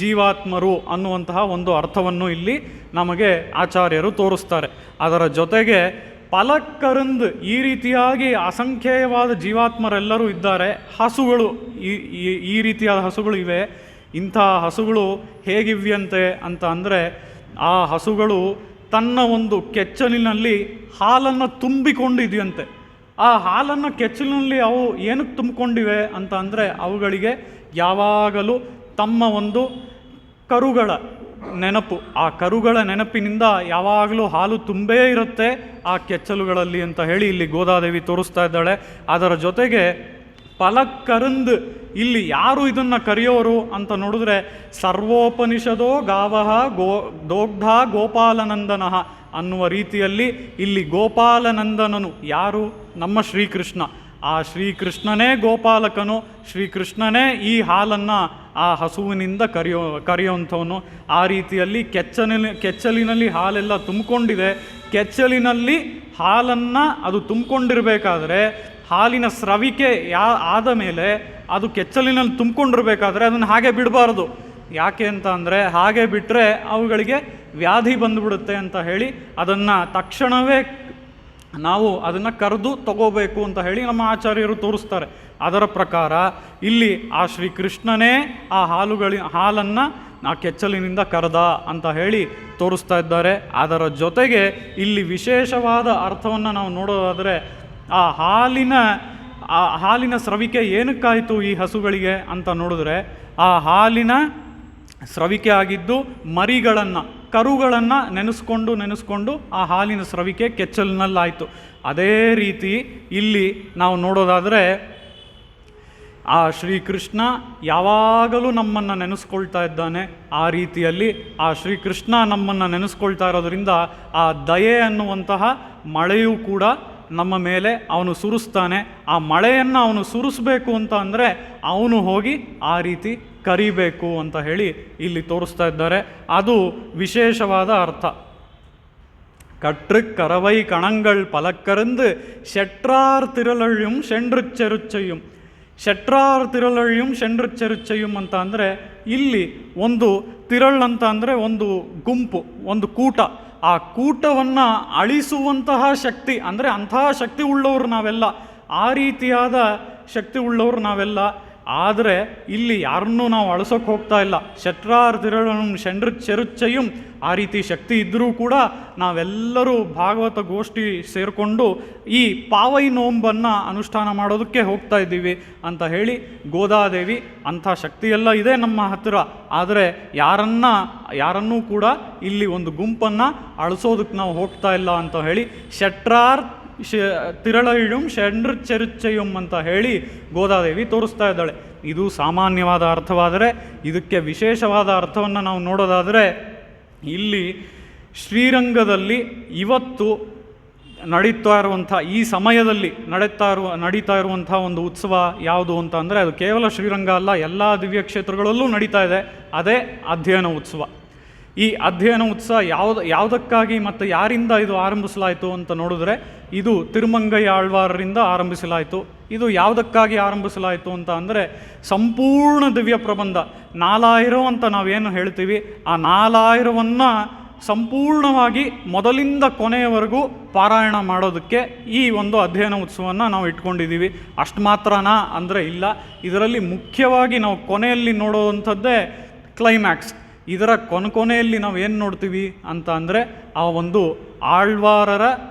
ಜೀವಾತ್ಮರು ಅನ್ನುವಂತಹ ಒಂದು ಅರ್ಥವನ್ನು ಇಲ್ಲಿ ನಮಗೆ ಆಚಾರ್ಯರು ತೋರಿಸ್ತಾರೆ. ಅದರ ಜೊತೆಗೆ ಫಲಕ್ಕರಂದು ಈ ರೀತಿಯಾಗಿ ಅಸಂಖ್ಯೇಯವಾದ ಜೀವಾತ್ಮರೆಲ್ಲರೂ ಇದ್ದಾರೆ. ಹಸುಗಳು ಈ ರೀತಿಯಾದ ಹಸುಗಳು ಇವೆ. ಇಂಥ ಹಸುಗಳು ಹೇಗಿವ್ಯಂತೆ ಅಂತ ಅಂದರೆ, ಆ ಹಸುಗಳು ತನ್ನ ಒಂದು ಕೆಚ್ಚಲಿನಲ್ಲಿ ಹಾಲನ್ನು ತುಂಬಿಕೊಂಡಿದೆಯಂತೆ. ಆ ಹಾಲನ್ನು ಕೆಚ್ಚಲಿನಲ್ಲಿ ಅವು ಏನಕ್ಕೆ ತುಂಬಿಕೊಂಡಿವೆ ಅಂತ ಅಂದರೆ, ಅವುಗಳಿಗೆ ಯಾವಾಗಲೂ ತಮ್ಮ ಒಂದು ಕರುಗಳ ನೆನಪು, ಆ ಕರುಗಳ ನೆನಪಿನಿಂದ ಯಾವಾಗಲೂ ಹಾಲು ತುಂಬೇ ಇರುತ್ತೆ ಆ ಕೆಚ್ಚಲುಗಳಲ್ಲಿ ಅಂತ ಹೇಳಿ ಇಲ್ಲಿ ಗೋದಾದೇವಿ ತೋರಿಸ್ತಾ ಇದ್ದಾಳೆ. ಅದರ ಜೊತೆಗೆ ಫಲಕ್ಕರಂದು ಇಲ್ಲಿ ಯಾರು ಇದನ್ನು ಕರೆಯೋರು ಅಂತ ನೋಡಿದ್ರೆ, ಸರ್ವೋಪನಿಷದೋ ಗಾವಹ ದೋಗ್ಧ ಗೋಪಾಲನಂದನಃ ಅನ್ನುವ ರೀತಿಯಲ್ಲಿ ಇಲ್ಲಿ ಗೋಪಾಲನಂದನನು ಯಾರು? ನಮ್ಮ ಶ್ರೀಕೃಷ್ಣ. ಆ ಶ್ರೀಕೃಷ್ಣನೇ ಗೋಪಾಲಕನು, ಶ್ರೀಕೃಷ್ಣನೇ ಈ ಹಾಲನ್ನು ಆ ಹಸುವಿನಿಂದ ಕರೆಯುವಂಥವನು. ಆ ರೀತಿಯಲ್ಲಿ ಕೆಚ್ಚಲಿನಲ್ಲಿ ಹಾಲೆಲ್ಲ ತುಂಬಿಕೊಂಡಿದೆ. ಕೆಚ್ಚಲಿನಲ್ಲಿ ಹಾಲನ್ನು ಅದು ತುಂಬಿಕೊಂಡಿರಬೇಕಾದ್ರೆ, ಹಾಲಿನ ಸ್ರವಿಕೆ ಆದ ಮೇಲೆ ಅದು ಕೆಚ್ಚಲಿನಲ್ಲಿ ತುಂಬಿಕೊಂಡಿರ್ಬೇಕಾದ್ರೆ ಅದನ್ನು ಹಾಗೆ ಬಿಡಬಾರ್ದು. ಯಾಕೆ ಅಂತ ಅಂದರೆ, ಹಾಗೆ ಬಿಟ್ಟರೆ ಅವುಗಳಿಗೆ ವ್ಯಾಧಿ ಬಂದುಬಿಡುತ್ತೆ ಅಂತ ಹೇಳಿ ಅದನ್ನು ತಕ್ಷಣವೇ ನಾವು ಅದನ್ನು ಕರೆದು ತಗೋಬೇಕು ಅಂತ ಹೇಳಿ ನಮ್ಮ ಆಚಾರ್ಯರು ತೋರಿಸ್ತಾರೆ. ಅದರ ಪ್ರಕಾರ ಇಲ್ಲಿ ಆ ಶ್ರೀಕೃಷ್ಣನೇ ಆ ಹಾಲನ್ನು ಆ ಕೆಚ್ಚಲಿನಿಂದ ಕರೆದ ಅಂತ ಹೇಳಿ ತೋರಿಸ್ತಾ ಇದ್ದಾರೆ. ಅದರ ಜೊತೆಗೆ ಇಲ್ಲಿ ವಿಶೇಷವಾದ ಅರ್ಥವನ್ನು ನಾವು ನೋಡೋದಾದರೆ, ಆ ಹಾಲಿನ ಸ್ರವಿಕೆ ಏನಕ್ಕಾಯಿತು ಈ ಹಸುಗಳಿಗೆ ಅಂತ ನೋಡಿದ್ರೆ, ಆ ಹಾಲಿನ ಸ್ರವಿಕೆ ಆಗಿದ್ದು ಕರುಗಳನ್ನು ನೆನೆಸ್ಕೊಂಡು ಆ ಹಾಲಿನ ಸ್ರವಿಕೆ ಕೆಚ್ಚಲಿನಲ್ಲಾಯಿತು. ಅದೇ ರೀತಿ ಇಲ್ಲಿ ನಾವು ನೋಡೋದಾದರೆ, ಆ ಶ್ರೀಕೃಷ್ಣ ಯಾವಾಗಲೂ ನಮ್ಮನ್ನು ನೆನೆಸ್ಕೊಳ್ತಾ ಇದ್ದಾನೆ. ಆ ರೀತಿಯಲ್ಲಿ ಆ ಶ್ರೀಕೃಷ್ಣ ನಮ್ಮನ್ನು ನೆನೆಸ್ಕೊಳ್ತಾ ಇರೋದರಿಂದ ಆ ದಯೆ ಅನ್ನುವಂತಹ ಮಳೆಯೂ ಕೂಡ ನಮ್ಮ ಮೇಲೆ ಅವನು ಸುರಿಸ್ತಾನೆ. ಆ ಮಳೆಯನ್ನು ಅವನು ಸುರಿಸ್ಬೇಕು ಅಂತ ಅಂದರೆ ಅವನು ಹೋಗಿ ಆ ರೀತಿ ಕರಿಬೇಕು ಅಂತ ಹೇಳಿ ಇಲ್ಲಿ ತೋರಿಸ್ತಾ ಇದ್ದಾರೆ. ಅದು ವಿಶೇಷವಾದ ಅರ್ಥ. கற்று கரவை கணங்கள் பலக்கருந்து செற்றார் திரளழியும் சென்று ಚೆರುಚ್ಚೆಯುಂ. ಶೆಟ್ರಾರ್ ತಿರಳಳಿயும் ಶೆಂಡ್ರ ಚೆರುಚ್ಚೆಯುಂ ಅಂತ ಅಂದರೆ ಇಲ್ಲಿ ಒಂದು ತಿರಳ್ ಅಂತ ಅಂದರೆ ಒಂದು ಗುಂಪು, ಒಂದು ಕೂಟ. ಆ ಕೂಟವನ್ನು ಅಳಿಸುವಂತಹ ಶಕ್ತಿ, ಅಂದರೆ ಅಂತಹ ಶಕ್ತಿ ಉಳ್ಳವರು ನಾವೆಲ್ಲ, ಆ ರೀತಿಯಾದ ಶಕ್ತಿ ಉಳ್ಳವರು ನಾವೆಲ್ಲ. ಆದರೆ ಇಲ್ಲಿ ಯಾರನ್ನೂ ನಾವು ಅಳಿಸೋಕೆ ಹೋಗ್ತಾ ಇಲ್ಲ. ಶೆಟ್ರಾರ್ ತಿರಳಂ ಶೆಂಡ್ರ ಚೆರುಚ್ಚೆಯುಂ ಆ ರೀತಿ ಶಕ್ತಿ ಇದ್ದರೂ ಕೂಡ ನಾವೆಲ್ಲರೂ ಭಾಗವತ ಗೋಷ್ಠಿ ಸೇರಿಕೊಂಡು ಈ ಪಾವೈ ನೋಂಬನ್ನು ಅನುಷ್ಠಾನ ಮಾಡೋದಕ್ಕೆ ಹೋಗ್ತಾ ಇದ್ದೀವಿ ಅಂತ ಹೇಳಿ ಗೋದಾದೇವಿ ಅಂಥ ಶಕ್ತಿಯೆಲ್ಲ ಇದೆ ನಮ್ಮ ಹತ್ತಿರ. ಆದರೆ ಯಾರನ್ನೂ ಕೂಡ ಇಲ್ಲಿ ಒಂದು ಗುಂಪನ್ನು ಅಳಿಸೋದಕ್ಕೆ ನಾವು ಹೋಗ್ತಾ ಇಲ್ಲ ಅಂತ ಹೇಳಿ ಶೆಟ್ರಾರ್ ತಿರಳಳಿಯುಂ ಶೆಂಡ್ರ ಚೆರುಚ್ಚೆಯುಂ ಅಂತ ಹೇಳಿ ಗೋದಾದೇವಿ ತೋರಿಸ್ತಾ ಇದ್ದಾಳೆ. ಇದು ಸಾಮಾನ್ಯವಾದ ಅರ್ಥವಾದರೆ, ಇದಕ್ಕೆ ವಿಶೇಷವಾದ ಅರ್ಥವನ್ನು ನಾವು ನೋಡೋದಾದರೆ ಇಲ್ಲಿ ಶ್ರೀರಂಗದಲ್ಲಿ ಇವತ್ತು ನಡೀತಾ ಇರುವಂಥ, ಈ ಸಮಯದಲ್ಲಿ ನಡೀತಾ ಇರುವಂಥ ಒಂದು ಉತ್ಸವ ಯಾವುದು ಅಂತ ಅಂದರೆ ಅದು ಕೇವಲ ಶ್ರೀರಂಗ ಅಲ್ಲ, ಎಲ್ಲ ದಿವ್ಯ ಕ್ಷೇತ್ರಗಳಲ್ಲೂ ನಡೀತಾ ಇದೆ. ಅದೇ ಅಧ್ಯಯನ ಉತ್ಸವ. ಈ ಅಧ್ಯಯನ ಉತ್ಸವ ಯಾವುದಕ್ಕಾಗಿ ಮತ್ತು ಯಾರಿಂದ ಇದು ಆರಂಭಿಸಲಾಯಿತು ಅಂತ ನೋಡಿದ್ರೆ ಇದು ತಿರುಮಂಗೈ ಆಳ್ವಾರರಿಂದ ಆರಂಭಿಸಲಾಯಿತು. ಇದು ಯಾವುದಕ್ಕಾಗಿ ಆರಂಭಿಸಲಾಯಿತು ಅಂತ ಅಂದರೆ ಸಂಪೂರ್ಣ ದಿವ್ಯ ಪ್ರಬಂಧ 4000 ಅಂತ ನಾವೇನು ಹೇಳ್ತೀವಿ, ಆ 4000ನ್ನು ಸಂಪೂರ್ಣವಾಗಿ ಮೊದಲಿಂದ ಕೊನೆಯವರೆಗೂ ಪಾರಾಯಣ ಮಾಡೋದಕ್ಕೆ ಈ ಒಂದು ಅಧ್ಯಯನ ಉತ್ಸವವನ್ನು ನಾವು ಇಟ್ಕೊಂಡಿದ್ದೀವಿ. ಅಷ್ಟು ಮಾತ್ರನಾ ಅಂದರೆ ಇಲ್ಲ. ಇದರಲ್ಲಿ ಮುಖ್ಯವಾಗಿ ನಾವು ಕೊನೆಯಲ್ಲಿ ನೋಡುವಂಥದ್ದೇ ಕ್ಲೈಮ್ಯಾಕ್ಸ್. ಇದರ ಕೊನೆಯಲ್ಲಿ ನಾವು ಏನು ನೋಡ್ತೀವಿ ಅಂತ ಅಂದರೆ ಆ ಒಂದು ಆಳ್ವಾರರ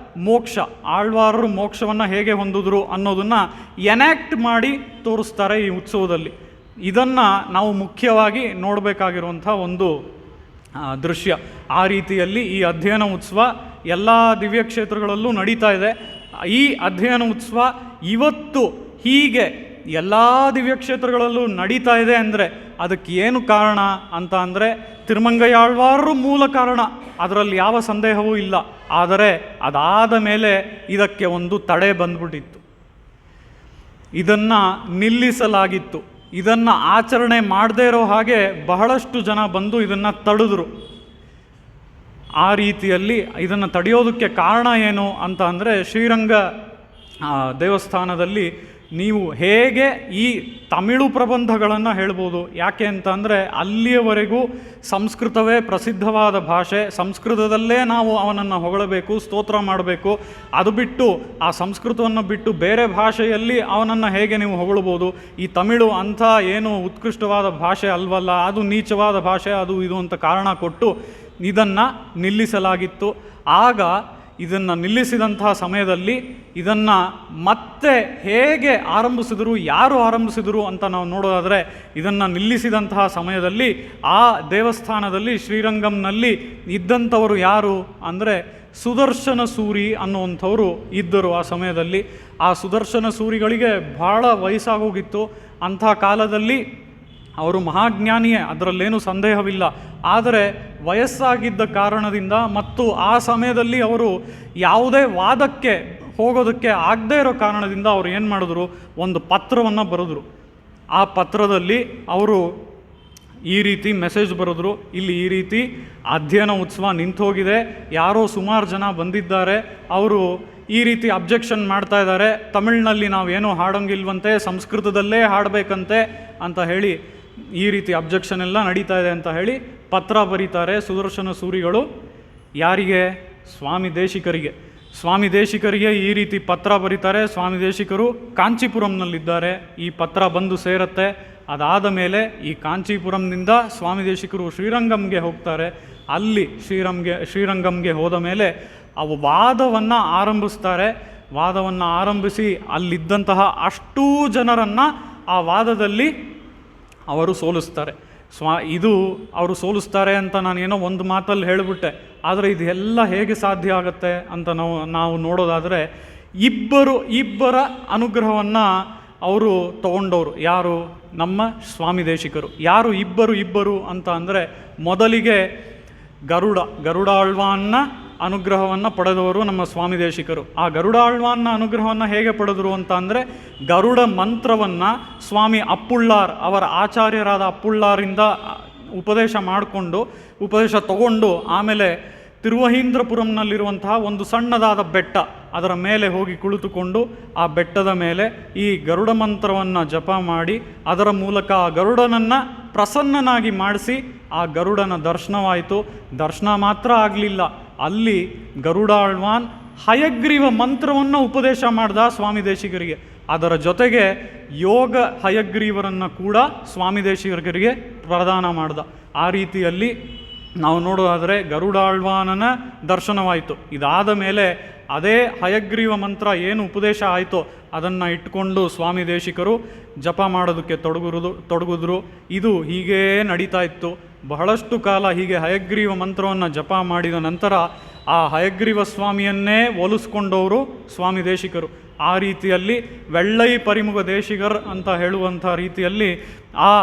ಮೋಕ್ಷ, ಆಳ್ವಾರರು ಮೋಕ್ಷವನ್ನು ಹೇಗೆ ಹೊಂದಿದ್ರು ಅನ್ನೋದನ್ನು ಎನ್ಯಾಕ್ಟ್ ಮಾಡಿ ತೋರಿಸ್ತಾರೆ ಈ ಉತ್ಸವದಲ್ಲಿ. ಇದನ್ನು ನಾವು ಮುಖ್ಯವಾಗಿ ನೋಡಬೇಕಾಗಿರುವಂಥ ಒಂದು ದೃಶ್ಯ. ಆ ರೀತಿಯಲ್ಲಿ ಈ ಅಧ್ಯಯನ ಉತ್ಸವ ಎಲ್ಲ ದಿವ್ಯ ಕ್ಷೇತ್ರಗಳಲ್ಲೂ ನಡೀತಾ ಇದೆ. ಈ ಅಧ್ಯಯನ ಉತ್ಸವ ಇವತ್ತು ಹೀಗೆ ಎಲ್ಲ ದಿವ್ಯ ಕ್ಷೇತ್ರಗಳಲ್ಲೂ ನಡೀತಾ ಇದೆ ಅಂದರೆ ಅದಕ್ಕೆ ಏನು ಕಾರಣ ಅಂತ ಅಂದರೆ ತಿರುಮಂಗೈ ಆಳ್ವಾರರು ಮೂಲ ಕಾರಣ, ಅದರಲ್ಲಿ ಯಾವ ಸಂದೇಹವೂ ಇಲ್ಲ. ಆದರೆ ಅದಾದ ಮೇಲೆ ಇದಕ್ಕೆ ಒಂದು ತಡೆ ಬಂದ್ಬಿಟ್ಟಿತ್ತು, ಇದನ್ನು ನಿಲ್ಲಿಸಲಾಗಿತ್ತು. ಇದನ್ನು ಆಚರಣೆ ಮಾಡದೇ ಇರೋ ಹಾಗೆ ಬಹಳಷ್ಟು ಜನ ಬಂದು ಇದನ್ನು ತಡೆದ್ರು. ಆ ರೀತಿಯಲ್ಲಿ ಇದನ್ನು ತಡೆಯೋದಕ್ಕೆ ಕಾರಣ ಏನು ಅಂತ ಅಂದರೆ ಶ್ರೀರಂಗ ದೇವಸ್ಥಾನದಲ್ಲಿ ನೀವು ಹೇಗೆ ಈ ತಮಿಳು ಪ್ರಬಂಧಗಳನ್ನು ಹೇಳ್ಬೋದು. ಯಾಕೆ ಅಂತ ಅಂದರೆ ಅಲ್ಲಿಯವರೆಗೂ ಸಂಸ್ಕೃತವೇ ಪ್ರಸಿದ್ಧವಾದ ಭಾಷೆ, ಸಂಸ್ಕೃತದಲ್ಲೇ ನಾವು ಅವನನ್ನು ಹೊಗಳಬೇಕು, ಸ್ತೋತ್ರ ಮಾಡಬೇಕು. ಅದು ಬಿಟ್ಟು ಆ ಸಂಸ್ಕೃತವನ್ನು ಬಿಟ್ಟು ಬೇರೆ ಭಾಷೆಯಲ್ಲಿ ಅವನನ್ನು ಹೇಗೆ ನೀವು ಹೊಗಳ್ಬೋದು? ಈ ತಮಿಳು ಅಂಥ ಏನು ಉತ್ಕೃಷ್ಟವಾದ ಭಾಷೆ ಅಲ್ವಲ್ಲ, ಅದು ನೀಚವಾದ ಭಾಷೆ, ಅದು ಇದು ಅಂತ ಕಾರಣ ಕೊಟ್ಟು ಇದನ್ನು ನಿಲ್ಲಿಸಲಾಗಿತ್ತು. ಆಗ ಇದನ್ನು ನಿಲ್ಲಿಸಿದಂತಹ ಸಮಯದಲ್ಲಿ ಇದನ್ನು ಮತ್ತೆ ಹೇಗೆ ಆರಂಭಿಸಿದರು, ಯಾರು ಆರಂಭಿಸಿದರು ಅಂತ ನಾವು ನೋಡೋದಾದರೆ ಇದನ್ನು ನಿಲ್ಲಿಸಿದಂತಹ ಸಮಯದಲ್ಲಿ ಆ ದೇವಸ್ಥಾನದಲ್ಲಿ ಶ್ರೀರಂಗಂನಲ್ಲಿ ಇದ್ದಂಥವರು ಯಾರು ಅಂದರೆ ಸುದರ್ಶನ ಸೂರಿ ಅನ್ನುವಂಥವರು ಇದ್ದರು ಆ ಸಮಯದಲ್ಲಿ. ಆ ಸುದರ್ಶನ ಸೂರಿಗಳಿಗೆ ಭಾಳ ವಯಸ್ಸಾಗೋಗಿತ್ತು. ಅಂಥ ಕಾಲದಲ್ಲಿ ಅವರು ಮಹಾಜ್ಞಾನಿಯೇ, ಅದರಲ್ಲೇನೂ ಸಂದೇಹವಿಲ್ಲ. ಆದರೆ ವಯಸ್ಸಾಗಿದ್ದ ಕಾರಣದಿಂದ ಮತ್ತು ಆ ಸಮಯದಲ್ಲಿ ಅವರು ಯಾವುದೇ ವಾದಕ್ಕೆ ಹೋಗೋದಕ್ಕೆ ಆಗದೇ ಇರೋ ಕಾರಣದಿಂದ ಅವರು ಏನು ಮಾಡಿದ್ರು, ಒಂದು ಪತ್ರವನ್ನು ಬರೆದ್ರು. ಆ ಪತ್ರದಲ್ಲಿ ಅವರು ಈ ರೀತಿ ಮೆಸೇಜ್ ಬರೆದ್ರು, ಇಲ್ಲಿ ಈ ರೀತಿ ಅಧ್ಯಯನ ಉತ್ಸವ ನಿಂತೋಗಿದೆ, ಯಾರೋ ಸುಮಾರು ಜನ ಬಂದಿದ್ದಾರೆ, ಅವರು ಈ ರೀತಿ ಅಬ್ಜೆಕ್ಷನ್ ಮಾಡ್ತಾ ಇದ್ದಾರೆ, ತಮಿಳಿನಲ್ಲಿ ನಾವೇನೂ ಹಾಡೋಂಗಿಲ್ವಂತೆ, ಸಂಸ್ಕೃತದಲ್ಲೇ ಹಾಡಬೇಕಂತೆ ಅಂತ ಹೇಳಿ ಈ ರೀತಿ ಅಬ್ಜೆಕ್ಷನ್ ಎಲ್ಲ ನಡೀತಾ ಇದೆ ಅಂತ ಹೇಳಿ ಪತ್ರ ಬರೀತಾರೆ ಸುದರ್ಶನ ಸೂರಿಗಳು. ಯಾರಿಗೆ? ಸ್ವಾಮಿ ದೇಶಿಕರಿಗೆ. ಸ್ವಾಮಿ ದೇಶಿಕರಿಗೆ ಈ ರೀತಿ ಪತ್ರ ಬರೀತಾರೆ. ಸ್ವಾಮಿ ದೇಶಿಕರು ಕಾಂಚೀಪುರಂನಲ್ಲಿದ್ದಾರೆ. ಈ ಪತ್ರ ಬಂದು ಸೇರುತ್ತೆ. ಅದಾದ ಮೇಲೆ ಈ ಕಾಂಚೀಪುರಂನಿಂದ ಸ್ವಾಮಿ ದೇಶಿಕರು ಶ್ರೀರಂಗಂಗೆ ಹೋಗ್ತಾರೆ. ಅಲ್ಲಿ ಶ್ರೀರಂಗಂಗೆ ಹೋದ ಮೇಲೆ ಅವು ವಾದವನ್ನು ಆರಂಭಿಸ್ತಾರೆ. ವಾದವನ್ನು ಆರಂಭಿಸಿ ಅಲ್ಲಿದ್ದಂತಹ ಅಷ್ಟೂ ಜನರನ್ನು ಆ ವಾದದಲ್ಲಿ ಅವರು ಸೋಲಿಸ್ತಾರೆ. ಇದು ಅವರು ಸೋಲಿಸ್ತಾರೆ ಅಂತ ನಾನೇನೋ ಒಂದು ಮಾತಲ್ಲಿ ಹೇಳಿಬಿಟ್ಟೆ. ಆದರೆ ಇದೆಲ್ಲ ಹೇಗೆ ಸಾಧ್ಯ ಆಗುತ್ತೆ ಅಂತ ನಾವು ನೋಡೋದಾದರೆ ಇಬ್ಬರ ಅನುಗ್ರಹವನ್ನು ಅವರು ತಗೊಂಡವರು ಯಾರು? ನಮ್ಮ ಸ್ವಾಮಿ ದೇಶಿಕರು. ಯಾರು ಇಬ್ಬರು ಅಂತ ಅಂದರೆ, ಮೊದಲಿಗೆ ಗರುಡಾಳ್ವಾನ್ನ ಅನುಗ್ರಹವನ್ನು ಪಡೆದವರು ನಮ್ಮ ಸ್ವಾಮಿ ದೇಶಿಕರು. ಆ ಗರುಡಾಳ್ವಾನ್ನ ಅನುಗ್ರಹವನ್ನು ಹೇಗೆ ಪಡೆದರು ಅಂತ ಅಂದರೆ, ಗರುಡ ಮಂತ್ರವನ್ನು ಸ್ವಾಮಿ ಅಪ್ಪುಳ್ಳಾರ್ ಅವರ ಆಚಾರ್ಯರಾದ ಅಪ್ಪುಳ್ಳಾರಿಂದ ಉಪದೇಶ ತಗೊಂಡು ಆಮೇಲೆ ತಿರುವಹೀಂದ್ರಪುರಂನಲ್ಲಿರುವಂತಹ ಒಂದು ಸಣ್ಣದಾದ ಬೆಟ್ಟ, ಅದರ ಮೇಲೆ ಹೋಗಿ ಕುಳಿತುಕೊಂಡು ಆ ಬೆಟ್ಟದ ಮೇಲೆ ಈ ಗರುಡ ಮಂತ್ರವನ್ನು ಜಪ ಮಾಡಿ ಅದರ ಮೂಲಕ ಆ ಗರುಡನನ್ನು ಪ್ರಸನ್ನನಾಗಿ ಮಾಡಿಸಿ ಆ ಗರುಡನ ದರ್ಶನವಾಯಿತು. ದರ್ಶನ ಮಾತ್ರ ಆಗಲಿಲ್ಲ, ಅಲ್ಲಿ ಗರುಡಾಳ್ವಾನ್ ಹಯಗ್ರೀವ ಮಂತ್ರವನ್ನು ಉಪದೇಶ ಮಾಡ್ದ ಸ್ವಾಮಿ ದೇಶಿಗರಿಗೆ. ಅದರ ಜೊತೆಗೆ ಯೋಗ ಹಯಗ್ರೀವರನ್ನು ಕೂಡ ಸ್ವಾಮಿ ದೇಶಿಗರಿಗೆ ಪ್ರದಾನ ಮಾಡ್ದ. ಆ ರೀತಿಯಲ್ಲಿ ನಾವು ನೋಡೋದಾದರೆ ಗರುಡಾಳ್ವಾನನ ದರ್ಶನವಾಯಿತು. ಇದಾದ ಮೇಲೆ ಅದೇ ಹಯಗ್ರೀವ ಮಂತ್ರ ಏನು ಉಪದೇಶ ಆಯಿತೋ ಅದನ್ನು ಇಟ್ಕೊಂಡು ಸ್ವಾಮಿ ದೇಶಿಕರು ಜಪ ಮಾಡೋದಕ್ಕೆ ತೊಡಗಿದ್ರು. ಇದು ಹೀಗೇ ನಡೀತಾ ಇತ್ತು. ಬಹಳಷ್ಟು ಕಾಲ ಹೀಗೆ ಹಯಗ್ರೀವ ಮಂತ್ರವನ್ನು ಜಪ ಮಾಡಿದ ನಂತರ ಆ ಹಯಗ್ರೀವ ಸ್ವಾಮಿಯನ್ನೇ ಒಲಿಸ್ಕೊಂಡವರು ಸ್ವಾಮಿ ದೇಶಿಕರು. ಆ ರೀತಿಯಲ್ಲಿ ವೆಳ್ಳೈ ಪರಿಮುಖ ದೇಶಿಗರ್ ಅಂತ ಹೇಳುವಂಥ ರೀತಿಯಲ್ಲಿ ಆ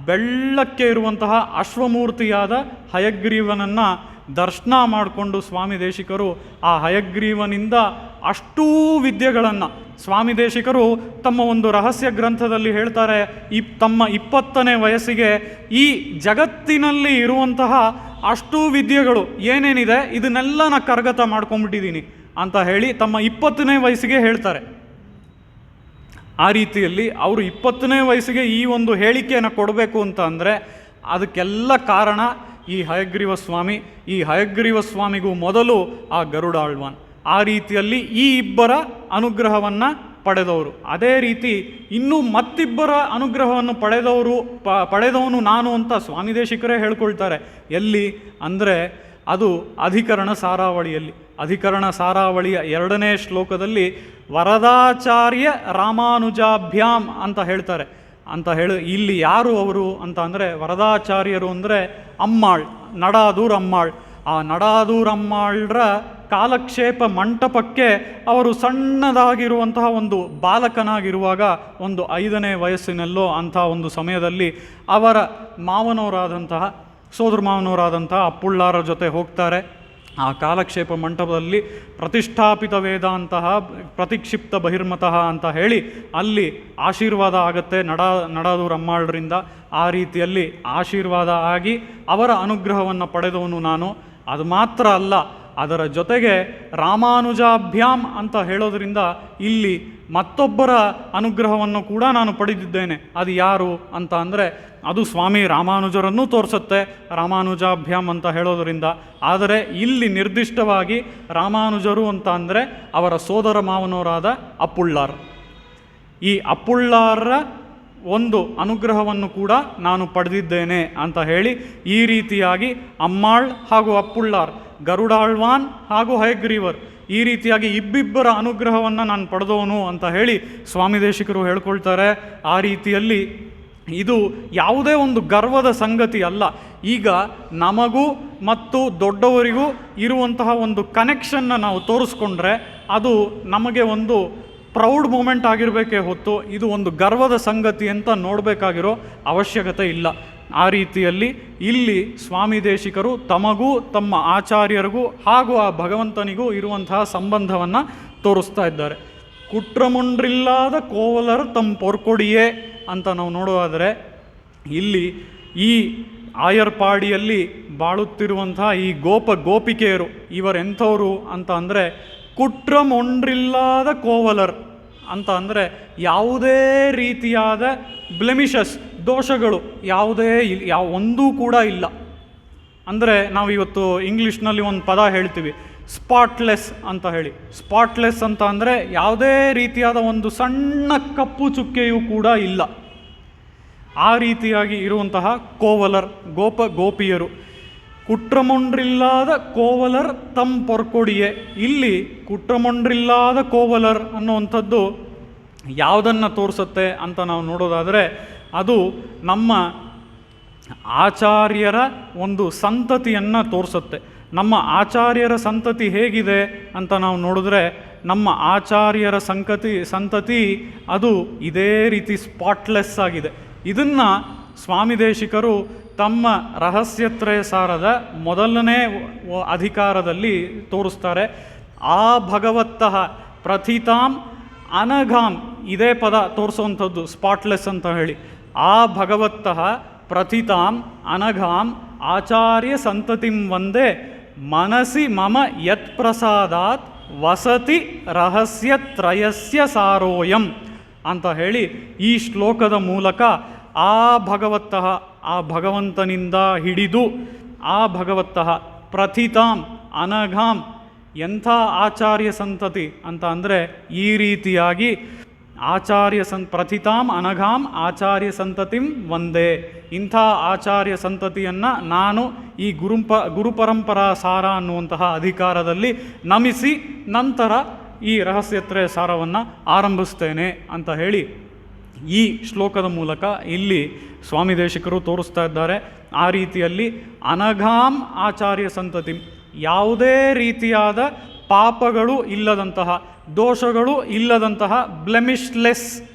ಬೆಳ್ಳಕ್ಕೆ ಇರುವಂತಹ ಅಶ್ವಮೂರ್ತಿಯಾದ ಹಯಗ್ರೀವನನ್ನು ದರ್ಶನ ಮಾಡಿಕೊಂಡು ಸ್ವಾಮಿ ದೇಶಿಕರು ಆ ಹಯಗ್ರೀವನಿಂದ ಅಷ್ಟೂ ವಿದ್ಯೆಗಳನ್ನು ಸ್ವಾಮಿ ದೇಶಿಕರು ತಮ್ಮ ಒಂದು ರಹಸ್ಯ ಗ್ರಂಥದಲ್ಲಿ ಹೇಳ್ತಾರೆ, ತಮ್ಮ 20ನೇ ವಯಸ್ಸಿಗೆ ಈ ಜಗತ್ತಿನಲ್ಲಿ ಇರುವಂತಹ ಅಷ್ಟೂ ವಿದ್ಯೆಗಳು ಏನೇನಿದೆ ಇದನ್ನೆಲ್ಲ ನಾನು ಕರಗತ ಮಾಡ್ಕೊಂಡ್ಬಿಟ್ಟಿದ್ದೀನಿ ಅಂತ ಹೇಳಿ ತಮ್ಮ 20ನೇ ವಯಸ್ಸಿಗೆ ಹೇಳ್ತಾರೆ. ಆ ರೀತಿಯಲ್ಲಿ ಅವರು 20ನೇ ವಯಸ್ಸಿಗೆ ಈ ಒಂದು ಹೇಳಿಕೆಯನ್ನು ಕೊಡಬೇಕು ಅಂತ ಅಂದರೆ ಅದಕ್ಕೆಲ್ಲ ಕಾರಣ ಈ ಹಯಗ್ರೀವ ಸ್ವಾಮಿ. ಈ ಹಯಗ್ರೀವ ಸ್ವಾಮಿಗೂ ಮೊದಲು ಆ ಗರುಡಾಳ್ವಾನ್. ಆ ರೀತಿಯಲ್ಲಿ ಈ ಇಬ್ಬರ ಅನುಗ್ರಹವನ್ನು ಪಡೆದವರು. ಅದೇ ರೀತಿ ಇನ್ನೂ ಮತ್ತಿಬ್ಬರ ಅನುಗ್ರಹವನ್ನು ಪಡೆದವನು ನಾನು ಅಂತ ಸ್ವಾಮಿ ದೇಶಿಕರೇ ಹೇಳ್ಕೊಳ್ತಾರೆ. ಎಲ್ಲಿ ಅಂದರೆ ಅದು ಅಧಿಕರಣ ಸಾರಾವಳಿಯಲ್ಲಿ. ಅಧಿಕರಣ ಸಾರಾವಳಿಯ 2ನೇ ಶ್ಲೋಕದಲ್ಲಿ ವರದಾಚಾರ್ಯ ರಾಮಾನುಜಾಭ್ಯಾಮ್ ಅಂತ ಹೇಳ್ತಾರೆ. ಇಲ್ಲಿ ಯಾರು ಅವರು ಅಂತ ಅಂದರೆ ವರದಾಚಾರ್ಯರು ಅಂದರೆ ಅಮ್ಮಾಳ್, ನಡಾದೂರ್ ಅಮ್ಮಾಳ್. ಆ ನಡಾದೂರ್ ಅಮ್ಮಾಳ್ರ ಕಾಲಕ್ಷೇಪ ಮಂಟಪಕ್ಕೆ ಅವರು ಸಣ್ಣದಾಗಿರುವಂತಹ ಒಂದು ಬಾಲಕನಾಗಿರುವಾಗ, ಒಂದು 5ನೇ ವಯಸ್ಸಿನಲ್ಲೋ ಅಂಥ ಒಂದು ಸಮಯದಲ್ಲಿ ಅವರ ಸೋದರ ಮಾವನವರಾದಂತಹ ಅಪ್ಪುಳ್ಳಾರ ಜೊತೆ ಹೋಗ್ತಾರೆ. ಆ ಕಾಲಕ್ಷೇಪ ಮಂಟಪದಲ್ಲಿ ಪ್ರತಿಷ್ಠಾಪಿತ ವೇದಾಂತಹ ಪ್ರತಿಕ್ಷಿಪ್ತ ಬಹಿರ್ಮತಃ ಅಂತ ಹೇಳಿ ಅಲ್ಲಿ ಆಶೀರ್ವಾದ ಆಗುತ್ತೆ ನಡಾದೂರ್ ಅಮ್ಮಾಳ್ರಿಂದ. ಆ ರೀತಿಯಲ್ಲಿ ಆಶೀರ್ವಾದ ಆಗಿ ಅವರ ಅನುಗ್ರಹವನ್ನು ಪಡೆದವನು ನಾನು. ಅದು ಮಾತ್ರ ಅಲ್ಲ, ಅದರ ಜೊತೆಗೆ ರಾಮಾನುಜಾಭ್ಯಾಮ್ ಅಂತ ಹೇಳೋದ್ರಿಂದ ಇಲ್ಲಿ ಮತ್ತೊಬ್ಬರ ಅನುಗ್ರಹವನ್ನು ಕೂಡ ನಾನು ಪಡೆದಿದ್ದೇನೆ. ಅದು ಯಾರು ಅಂತ ಅಂದರೆ ಅದು ಸ್ವಾಮಿ ರಾಮಾನುಜರನ್ನು ತೋರಿಸುತ್ತೆ ರಾಮಾನುಜಾಭ್ಯಾಮ್ ಅಂತ ಹೇಳೋದರಿಂದ. ಆದರೆ ಇಲ್ಲಿ ನಿರ್ದಿಷ್ಟವಾಗಿ ರಾಮಾನುಜರು ಅಂತ ಅಂದರೆ ಅವರ ಸೋದರ ಮಾವನವರಾದ ಅಪ್ಪುಳ್ಳಾರ್. ಈ ಅಪ್ಪುಳ್ಳಾರ ಒಂದು ಅನುಗ್ರಹವನ್ನು ಕೂಡ ನಾನು ಪಡೆದಿದ್ದೇನೆ ಅಂತ ಹೇಳಿ ಈ ರೀತಿಯಾಗಿ ಅಮ್ಮಾಳ್ ಹಾಗೂ ಅಪ್ಪುಳ್ಳಾರ್, ಗರುಡಾಳ್ವಾನ್ ಹಾಗೂ ಹಯಗ್ರೀವರ್, ಈ ರೀತಿಯಾಗಿ ಇಬ್ಬಿಬ್ಬರ ಅನುಗ್ರಹವನ್ನು ನಾನು ಪಡೆದವನು ಅಂತ ಹೇಳಿ ಸ್ವಾಮಿ ದೇಶಿಕರು ಹೇಳ್ಕೊಳ್ತಾರೆ. ಆ ರೀತಿಯಲ್ಲಿ ಇದು ಯಾವುದೇ ಒಂದು ಗರ್ವದ ಸಂಗತಿ ಅಲ್ಲ. ಈಗ ನಮಗೂ ಮತ್ತು ದೊಡ್ಡವರಿಗೂ ಇರುವಂತಹ ಒಂದು ಕನೆಕ್ಷನ್ನ ನಾವು ತೋರಿಸ್ಕೊಂಡ್ರೆ ಅದು ನಮಗೆ ಒಂದು ಪ್ರೌಡ್ ಮೂಮೆಂಟ್ ಆಗಿರಬೇಕೇ ಹೊತ್ತು ಇದು ಒಂದು ಗರ್ವದ ಸಂಗತಿ ಅಂತ ನೋಡಬೇಕಾಗಿರೋ ಅವಶ್ಯಕತೆ ಇಲ್ಲ. ಆ ರೀತಿಯಲ್ಲಿ ಇಲ್ಲಿ ಸ್ವಾಮಿ ದೇಶಿಕರು ತಮಗೂ ತಮ್ಮ ಆಚಾರ್ಯರಿಗೂ ಹಾಗೂ ಆ ಭಗವಂತನಿಗೂ ಇರುವಂತಹ ಸಂಬಂಧವನ್ನು ತೋರಿಸ್ತಾ ಇದ್ದಾರೆ. ಕುಟ್ರಮೊಂಡ್ರಿಲ್ಲಾದ ಕೋವಲರ್ ತಮ್ಮ ಪೊರ್ಕೊಡಿಯೇ ಅಂತ ನಾವು ನೋಡೋದಾದರೆ ಇಲ್ಲಿ ಈ ಆಯರ್ಪಾಡಿಯಲ್ಲಿ ಬಾಳುತ್ತಿರುವಂತಹ ಈ ಗೋಪಿಕೆಯರು ಇವರೆಂಥವರು ಅಂತ ಅಂದರೆ ಕುಟ್ರಮೊಂಡ್ರಿಲ್ಲಾದ ಕೋವಲರ್ ಅಂತ ಅಂದರೆ ಯಾವುದೇ ರೀತಿಯಾದ ಬ್ಲೆಮಿಷಸ್, ದೋಷಗಳು ಒಂದೂ ಕೂಡ ಇಲ್ಲ. ಅಂದರೆ ನಾವು ಇವತ್ತು ಇಂಗ್ಲೀಷ್ನಲ್ಲಿ ಒಂದು ಪದ ಹೇಳ್ತೀವಿ, ಸ್ಪಾಟ್ಲೆಸ್ ಅಂತ ಹೇಳಿ. ಸ್ಪಾಟ್ಲೆಸ್ ಅಂತ ಅಂದರೆ ಯಾವುದೇ ರೀತಿಯಾದ ಒಂದು ಸಣ್ಣ ಕಪ್ಪು ಚುಕ್ಕೆಯೂ ಕೂಡ ಇಲ್ಲ. ಆ ರೀತಿಯಾಗಿ ಇರುವಂತಹ ಕೋವಲರ್, ಗೋಪಿಯರು. ಕುಟ್ರಮೊಂಡ್ರಿಲ್ಲಾದ ಕೋವಲರ್ ತಮ್ಮ ಪೊರ್ಕೊಡಿಯೇ. ಇಲ್ಲಿ ಕುಟ್ರಮೊಂಡ್ರಿಲ್ಲಾದ ಕೋವಲರ್ ಅನ್ನುವಂಥದ್ದು ಯಾವುದನ್ನು ತೋರಿಸುತ್ತೆ ಅಂತ ನಾವು ನೋಡೋದಾದರೆ ಅದು ನಮ್ಮ ಆಚಾರ್ಯರ ಒಂದು ಸಂತತಿಯನ್ನು ತೋರಿಸುತ್ತೆ. ನಮ್ಮ ಆಚಾರ್ಯರ ಸಂತತಿ ಹೇಗಿದೆ ಅಂತ ನಾವು ನೋಡಿದ್ರೆ, ನಮ್ಮ ಆಚಾರ್ಯರ ಸಂತತಿ ಅದು ಇದೇ ರೀತಿ ಸ್ಪಾಟ್ಲೆಸ್ ಆಗಿದೆ. ಇದನ್ನು ಸ್ವಾಮಿ ದೇಶಿಕರು ತಮ್ಮ ರಹಸ್ಯತ್ರಯ ಸಾರದ ಮೊದಲನೇ ಅಧಿಕಾರದಲ್ಲಿ ತೋರಿಸ್ತಾರೆ. ಆ ಭಗವತ್ತಃ ಪ್ರಥಿತಾಂ ಅನಘಾಂ, ಇದೇ ಪದ ತೋರಿಸುವಂಥದ್ದು ಸ್ಪಾಟ್ಲೆಸ್ ಅಂತ ಹೇಳಿ. ಆ ಭಗವತ್ತಃ ಪ್ರಥಿತಾಂ ಅನಘಾಂ ಆಚಾರ್ಯ ಸಂತತಿಂ ವಂದೇ ಮನಸಿ ಮಮ ಯತ್ ಪ್ರಸಾದಾತ್ ವಸತಿ ರಹಸ್ಯತ್ರಯಸ್ಯ ಸಾರೋಯಂ ಅಂತ ಹೇಳಿ ಈ ಶ್ಲೋಕದ ಮೂಲಕ ಆ ಭಗವತ್ತಃ, ಆ ಭಗವಂತನಿಂದ ಹಿಡಿದು ಆ ಭಗವತ್ತಃ ಪ್ರಥಿತಾಂ ಅನಘಾಂ, ಎಂಥ ಆಚಾರ್ಯ ಸಂತತಿ ಅಂತ ಅಂದರೆ ಈ ರೀತಿಯಾಗಿ ಪ್ರಥಿತಾಂ ಅನಘಾಂ ಆಚಾರ್ಯ ಸಂತತಿಂ ವಂದೇ, ಇಂಥ ಆಚಾರ್ಯ ಸಂತತಿಯನ್ನು ನಾನು ಈ ಗುರುಪರಂಪರಾ ಸಾರ ಅನ್ನುವಂತಹ ಅಧಿಕಾರದಲ್ಲಿ ನಮಿಸಿ ನಂತರ ಈ ರಹಸ್ಯತ್ರಯ ಸಾರವನ್ನು ಆರಂಭಿಸ್ತೇನೆ ಅಂತ ಹೇಳಿ ಈ ಶ್ಲೋಕದ ಮೂಲಕ ಇಲ್ಲಿ ಸ್ವಾಮಿ ದೇಶಿಕರು ತೋರಿಸ್ತಾ ಇದ್ದಾರೆ. ಆ ರೀತಿಯಲ್ಲಿ ಅನಘಾಂ ಆಚಾರ್ಯ ಸಂತತಿ, ಯಾವುದೇ ರೀತಿಯಾದ ಪಾಪಗಳು ಇಲ್ಲದಂತಹ, ದೋಷಗಳು ಇಲ್ಲದಂತಹ ಬ್ಲೆಮಿಶ್ಲೆಸ್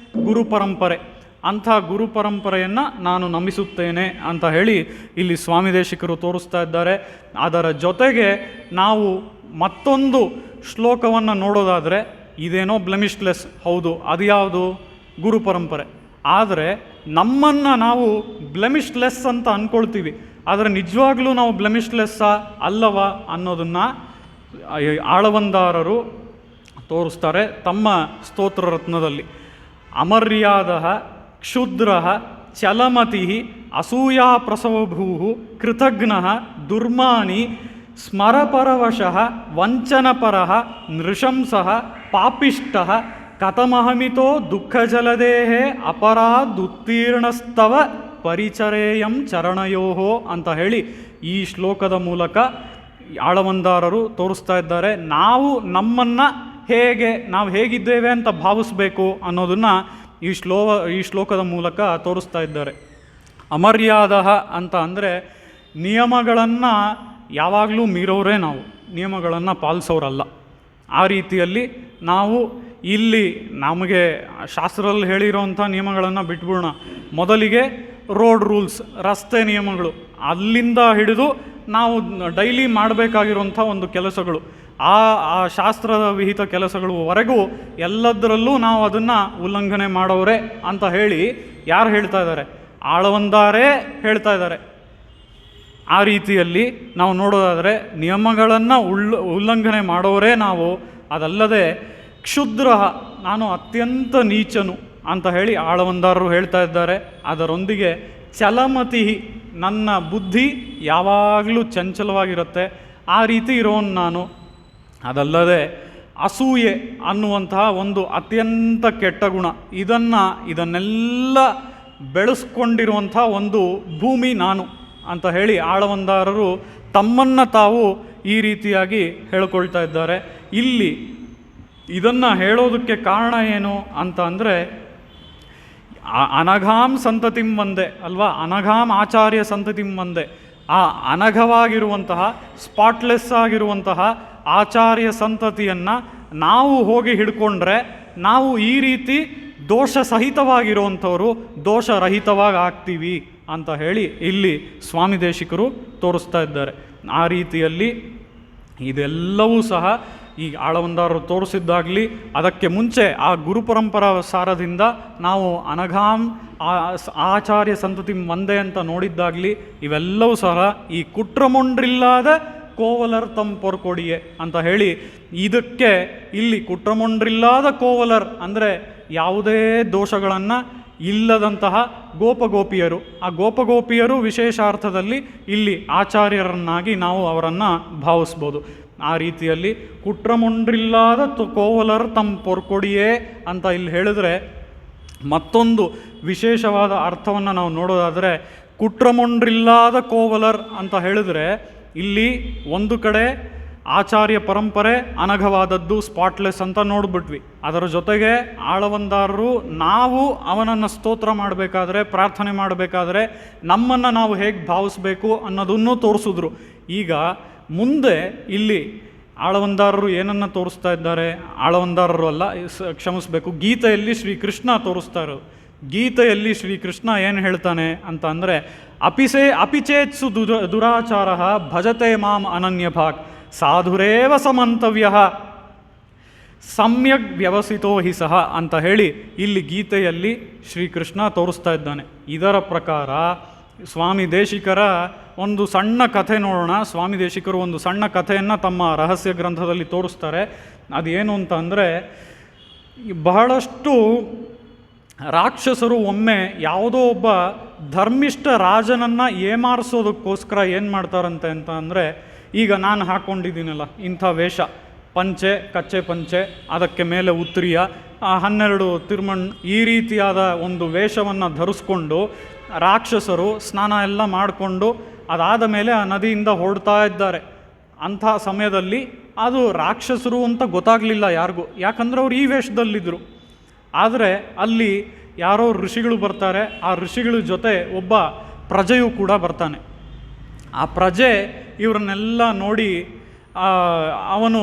ಗುರುಪರಂಪರೆ, ಅಂಥ ಗುರುಪರಂಪರೆಯನ್ನು ನಾನು ನಮಿಸುತ್ತೇನೆ ಅಂತ ಹೇಳಿ ಇಲ್ಲಿ ಸ್ವಾಮಿ ದೇಶಿಕರು ತೋರಿಸ್ತಾ ಇದ್ದಾರೆ. ಅದರ ಜೊತೆಗೆ ನಾವು ಮತ್ತೊಂದು ಶ್ಲೋಕವನ್ನು ನೋಡೋದಾದರೆ, ಇದೇನೋ ಬ್ಲೆಮಿಶ್ಲೆಸ್ ಹೌದು, ಅದು ಯಾವುದು? ಗುರುಪರಂಪರೆ. ಆದರೆ ನಮ್ಮನ್ನು ನಾವು ಬ್ಲೆಮಿಶ್ಲೆಸ್ ಅಂತ ಅಂದ್ಕೊಳ್ತೀವಿ, ಆದರೆ ನಿಜವಾಗ್ಲೂ ನಾವು ಬ್ಲೆಮಿಶ್ಲೆಸ್ಸಾ ಅಲ್ಲವಾ ಅನ್ನೋದನ್ನು ಆಳವಂದಾರರು ತೋರಿಸ್ತಾರೆ ತಮ್ಮ ಸ್ತೋತ್ರ ರತ್ನದಲ್ಲಿ. ಅಮರ್ಯಾದ ಕ್ಷುದ್ರ ಚಲಮತಿ ಅಸೂಯಾ ಪ್ರಸವಭೂ ಕೃತಘ್ನ ದುರ್ಮಾನಿ ಸ್ಮರಪರವಶಃ ವಂಚನಪರಃ ನೃಶಂಸಃ ಪಾಪಿಷ್ಟಃ ಕಥಮಹಮಿತೋ ದುಃಖಜಲದೇಹೇ ಅಪರಾಧುತ್ತೀರ್ಣಸ್ತವ ಪರಿಚರೇಯಂ ಚರಣಯೋಹೋ ಅಂತ ಹೇಳಿ ಈ ಶ್ಲೋಕದ ಮೂಲಕ ಆಳವಂದಾರರು ತೋರಿಸ್ತಾ ಇದ್ದಾರೆ. ನಾವು ನಮ್ಮನ್ನು ನಾವು ಹೇಗಿದ್ದೇವೆ ಅಂತ ಭಾವಿಸ್ಬೇಕು ಅನ್ನೋದನ್ನು ಈ ಶ್ಲೋಕದ ಮೂಲಕ ತೋರಿಸ್ತಾ ಇದ್ದಾರೆ. ಅಮರ್ಯಾದ ಅಂತ ಅಂದರೆ ನಿಯಮಗಳನ್ನು ಯಾವಾಗಲೂ ಮೀರೋರೇ ನಾವು, ನಿಯಮಗಳನ್ನು ಪಾಲಿಸೋರಲ್ಲ. ಆ ರೀತಿಯಲ್ಲಿ ನಾವು ಇಲ್ಲಿ ನಮಗೆ ಶಾಸ್ತ್ರದಲ್ಲಿ ಹೇಳಿರೋಂಥ ನಿಯಮಗಳನ್ನು ಬಿಟ್ಬಿಡೋಣ. ಮೊದಲಿಗೆ ರೋಡ್ ರೂಲ್ಸ್, ರಸ್ತೆ ನಿಯಮಗಳು, ಅಲ್ಲಿಂದ ಹಿಡಿದು ನಾವು ಡೈಲಿ ಮಾಡಬೇಕಾಗಿರುವಂಥ ಒಂದು ಕೆಲಸಗಳು, ಆ ಶಾಸ್ತ್ರದ ವಿಹಿತ ಕೆಲಸಗಳವರೆಗೂ ಎಲ್ಲದರಲ್ಲೂ ನಾವು ಅದನ್ನು ಉಲ್ಲಂಘನೆ ಮಾಡೋರೆ ಅಂತ ಹೇಳಿ ಯಾರು ಹೇಳ್ತಾ ಇದ್ದಾರೆ? ಆಳವಂದಾರೇ ಹೇಳ್ತಾ ಇದ್ದಾರೆ. ಆ ರೀತಿಯಲ್ಲಿ ನಾವು ನೋಡೋದಾದರೆ ನಿಯಮಗಳನ್ನು ಉಲ್ಲಂಘನೆ ಮಾಡೋರೇ ನಾವು. ಅದಲ್ಲದೆ ಕ್ಷುದ್ರ, ನಾನು ಅತ್ಯಂತ ನೀಚನು ಅಂತ ಹೇಳಿ ಆಳವಂದಾರರು ಹೇಳ್ತಾ ಇದ್ದಾರೆ. ಅದರೊಂದಿಗೆ ಚಲಮತಿ, ನನ್ನ ಬುದ್ಧಿ ಯಾವಾಗಲೂ ಚಂಚಲವಾಗಿರುತ್ತೆ, ಆ ರೀತಿ ಇರೋನು ನಾನು. ಅದಲ್ಲದೆ ಅಸೂಯೆ ಅನ್ನುವಂತಹ ಒಂದು ಅತ್ಯಂತ ಕೆಟ್ಟ ಗುಣ, ಇದನ್ನೆಲ್ಲ ಬೆಳೆಸ್ಕೊಂಡಿರುವಂಥ ಒಂದು ಭೂಮಿ ನಾನು ಅಂತ ಹೇಳಿ ಆಳವಂದಾರರು ತಮ್ಮನ್ನು ತಾವು ಈ ರೀತಿಯಾಗಿ ಹೇಳ್ಕೊಳ್ತಾ ಇದ್ದಾರೆ. ಇಲ್ಲಿ ಇದನ್ನು ಹೇಳೋದಕ್ಕೆ ಕಾರಣ ಏನು ಅಂತ ಅಂದರೆ, ಅನಘಾಂ ಸಂತತಿಂ ವಂದೇ ಅಲ್ವಾ, ಅನಘಾಂ ಆಚಾರ್ಯ ಸಂತತಿಂ ವಂದೇ, ಆ ಅನಘವಾಗಿರುವಂತಹ ಸ್ಪಾಟ್ಲೆಸ್ ಆಗಿರುವಂತಹ ಆಚಾರ್ಯ ಸಂತತಿಯನ್ನು ನಾವು ಹೋಗಿ ಹಿಡ್ಕೊಂಡ್ರೆ ನಾವು ಈ ರೀತಿ ದೋಷ ಸಹಿತವಾಗಿರುವಂಥವರು ದೋಷರಹಿತವಾಗಿ ಆಗ್ತೀವಿ ಅಂತ ಹೇಳಿ ಇಲ್ಲಿ ಸ್ವಾಮಿ ದೇಶಿಕರು ತೋರಿಸ್ತಾ ಇದ್ದಾರೆ. ಆ ರೀತಿಯಲ್ಲಿ ಇದೆಲ್ಲವೂ ಸಹ ಈ ಆಳವಂದಾರರು ತೋರಿಸಿದ್ದಾಗಲಿ, ಅದಕ್ಕೆ ಮುಂಚೆ ಆ ಗುರುಪರಂಪರಾ ಸಾರದಿಂದ ನಾವು ಅನಘಾಂ ಆಚಾರ್ಯ ಸಂತತಿ ವಂದೇ ಅಂತ ನೋಡಿದ್ದಾಗಲಿ, ಇವೆಲ್ಲವೂ ಸಹ ಈ ಕುಟ್ರಮೊಂಡ್ರಿಲ್ಲದ ಕೋವಲರ್ ತಮ್ಮ ಪೊರ್ಕೊಡಿಯೆ ಅಂತ ಹೇಳಿ, ಇದಕ್ಕೆ ಇಲ್ಲಿ ಕುಟ್ರಮೊಂಡ್ರಿಲ್ಲದ ಕೋವಲರ್ ಅಂದರೆ ಯಾವುದೇ ದೋಷಗಳನ್ನು ಇಲ್ಲದಂತಹ ಗೋಪಗೋಪಿಯರು. ಆ ಗೋಪಗೋಪಿಯರು ವಿಶೇಷಾರ್ಥದಲ್ಲಿ ಇಲ್ಲಿ ಆಚಾರ್ಯರನ್ನಾಗಿ ನಾವು ಅವರನ್ನು ಭಾವಿಸ್ಬೋದು. ಆ ರೀತಿಯಲ್ಲಿ ಕುಟ್ರಮೊಂಡ್ರಿಲ್ಲದ ಕೋವಲರ್ ತಮ್ಮ ಪೊರ್ಕೊಡಿಯೇ ಅಂತ ಇಲ್ಲಿ ಹೇಳಿದ್ರೆ, ಮತ್ತೊಂದು ವಿಶೇಷವಾದ ಅರ್ಥವನ್ನು ನಾವು ನೋಡೋದಾದರೆ, ಕುಟ್ರಮೊಂಡ್ರಿಲ್ಲದ ಕೋವಲರ್ ಅಂತ ಹೇಳಿದ್ರೆ ಇಲ್ಲಿ ಒಂದು ಕಡೆ ಆಚಾರ್ಯ ಪರಂಪರೆ ಅನಘವಾದದ್ದು, ಸ್ಪಾಟ್ಲೆಸ್ ಅಂತ ನೋಡ್ಬಿಟ್ವಿ. ಅದರ ಜೊತೆಗೆ ಆಳವಂದಾರರು ನಾವು ಅವನನ್ನು ಸ್ತೋತ್ರ ಮಾಡಬೇಕಾದ್ರೆ, ಪ್ರಾರ್ಥನೆ ಮಾಡಬೇಕಾದ್ರೆ ನಮ್ಮನ್ನು ನಾವು ಹೇಗೆ ಭಾವಿಸ್ಬೇಕು ಅನ್ನೋದನ್ನು ತೋರಿಸಿದ್ರು. ಈಗ ಮುಂದೆ ಇಲ್ಲಿ ಆಳವಂದಾರರು ಏನನ್ನು ತೋರಿಸ್ತಾ ಇದ್ದಾರೆ, ಆಳವಂದಾರರು ಅಲ್ಲ, ಕ್ಷಮಿಸಬೇಕು, ಗೀತೆಯಲ್ಲಿ ಶ್ರೀಕೃಷ್ಣ ತೋರಿಸ್ತಾ ಇರೋದು. ಗೀತೆಯಲ್ಲಿ ಶ್ರೀಕೃಷ್ಣ ಏನು ಹೇಳ್ತಾನೆ ಅಂತ ಅಂದರೆ, ಅಪಿಚೇತ್ಸು ದುರಾಚಾರ ಭಜತೆ ಮಾಂ ಅನನ್ಯ ಭಾಗ್ ಸಾಧುರೇವ ಸಮಂತವ್ಯ ಸಮ್ಯಕ್ ವ್ಯವಸಿತೋ ಹಿ ಸಹ ಅಂತ ಹೇಳಿ ಇಲ್ಲಿ ಗೀತೆಯಲ್ಲಿ ಶ್ರೀಕೃಷ್ಣ ತೋರಿಸ್ತಾ ಇದ್ದಾನೆ. ಇದರ ಪ್ರಕಾರ ಸ್ವಾಮಿ ದೇಶಿಕರ ಒಂದು ಸಣ್ಣ ಕಥೆ ನೋಡೋಣ. ಸ್ವಾಮಿ ದೇಶಿಕರು ಒಂದು ಸಣ್ಣ ಕಥೆಯನ್ನು ತಮ್ಮ ರಹಸ್ಯ ಗ್ರಂಥದಲ್ಲಿ ತೋರಿಸ್ತಾರೆ. ಅದೇನು ಅಂತ ಅಂದರೆ, ಬಹಳಷ್ಟು ರಾಕ್ಷಸರು ಒಮ್ಮೆ ಯಾವುದೋ ಒಬ್ಬ ಧರ್ಮಿಷ್ಠ ರಾಜನನ್ನು ಏಮಾರಿಸೋದಕ್ಕೋಸ್ಕರ ಏನು ಮಾಡ್ತಾರಂತೆ ಅಂತ ಅಂದರೆ, ಈಗ ನಾನು ಹಾಕ್ಕೊಂಡಿದ್ದೀನಲ್ಲ ಇಂಥ ವೇಷ, ಪಂಚೆ, ಕಚ್ಚೆ ಪಂಚೆ, ಅದಕ್ಕೆ ಮೇಲೆ ಉತ್ತರಿಯ, 12 ತಿರುಮಣ್, ಈ ರೀತಿಯಾದ ಒಂದು ವೇಷವನ್ನು ಧರಿಸ್ಕೊಂಡು ರಾಕ್ಷಸರು ಸ್ನಾನ ಎಲ್ಲ ಮಾಡಿಕೊಂಡು ಅದಾದ ಮೇಲೆ ಆ ನದಿಯಿಂದ ಹೊರಡ್ತಾ ಇದ್ದಾರೆ. ಅಂಥ ಸಮಯದಲ್ಲಿ ಅದು ರಾಕ್ಷಸರು ಅಂತ ಗೊತ್ತಾಗಲಿಲ್ಲ ಯಾರಿಗೂ, ಯಾಕಂದರೆ ಅವ್ರು ಈ ವೇಷದಲ್ಲಿದ್ದರು. ಆದರೆ ಅಲ್ಲಿ ಯಾರೋ ಋಷಿಗಳು ಬರ್ತಾರೆ. ಆ ಋಷಿಗಳ ಜೊತೆ ಒಬ್ಬ ಪ್ರಜೆಯೂ ಕೂಡ ಬರ್ತಾನೆ. ಆ ಪ್ರಜೆ ಇವ್ರನ್ನೆಲ್ಲ ನೋಡಿ ಅವನು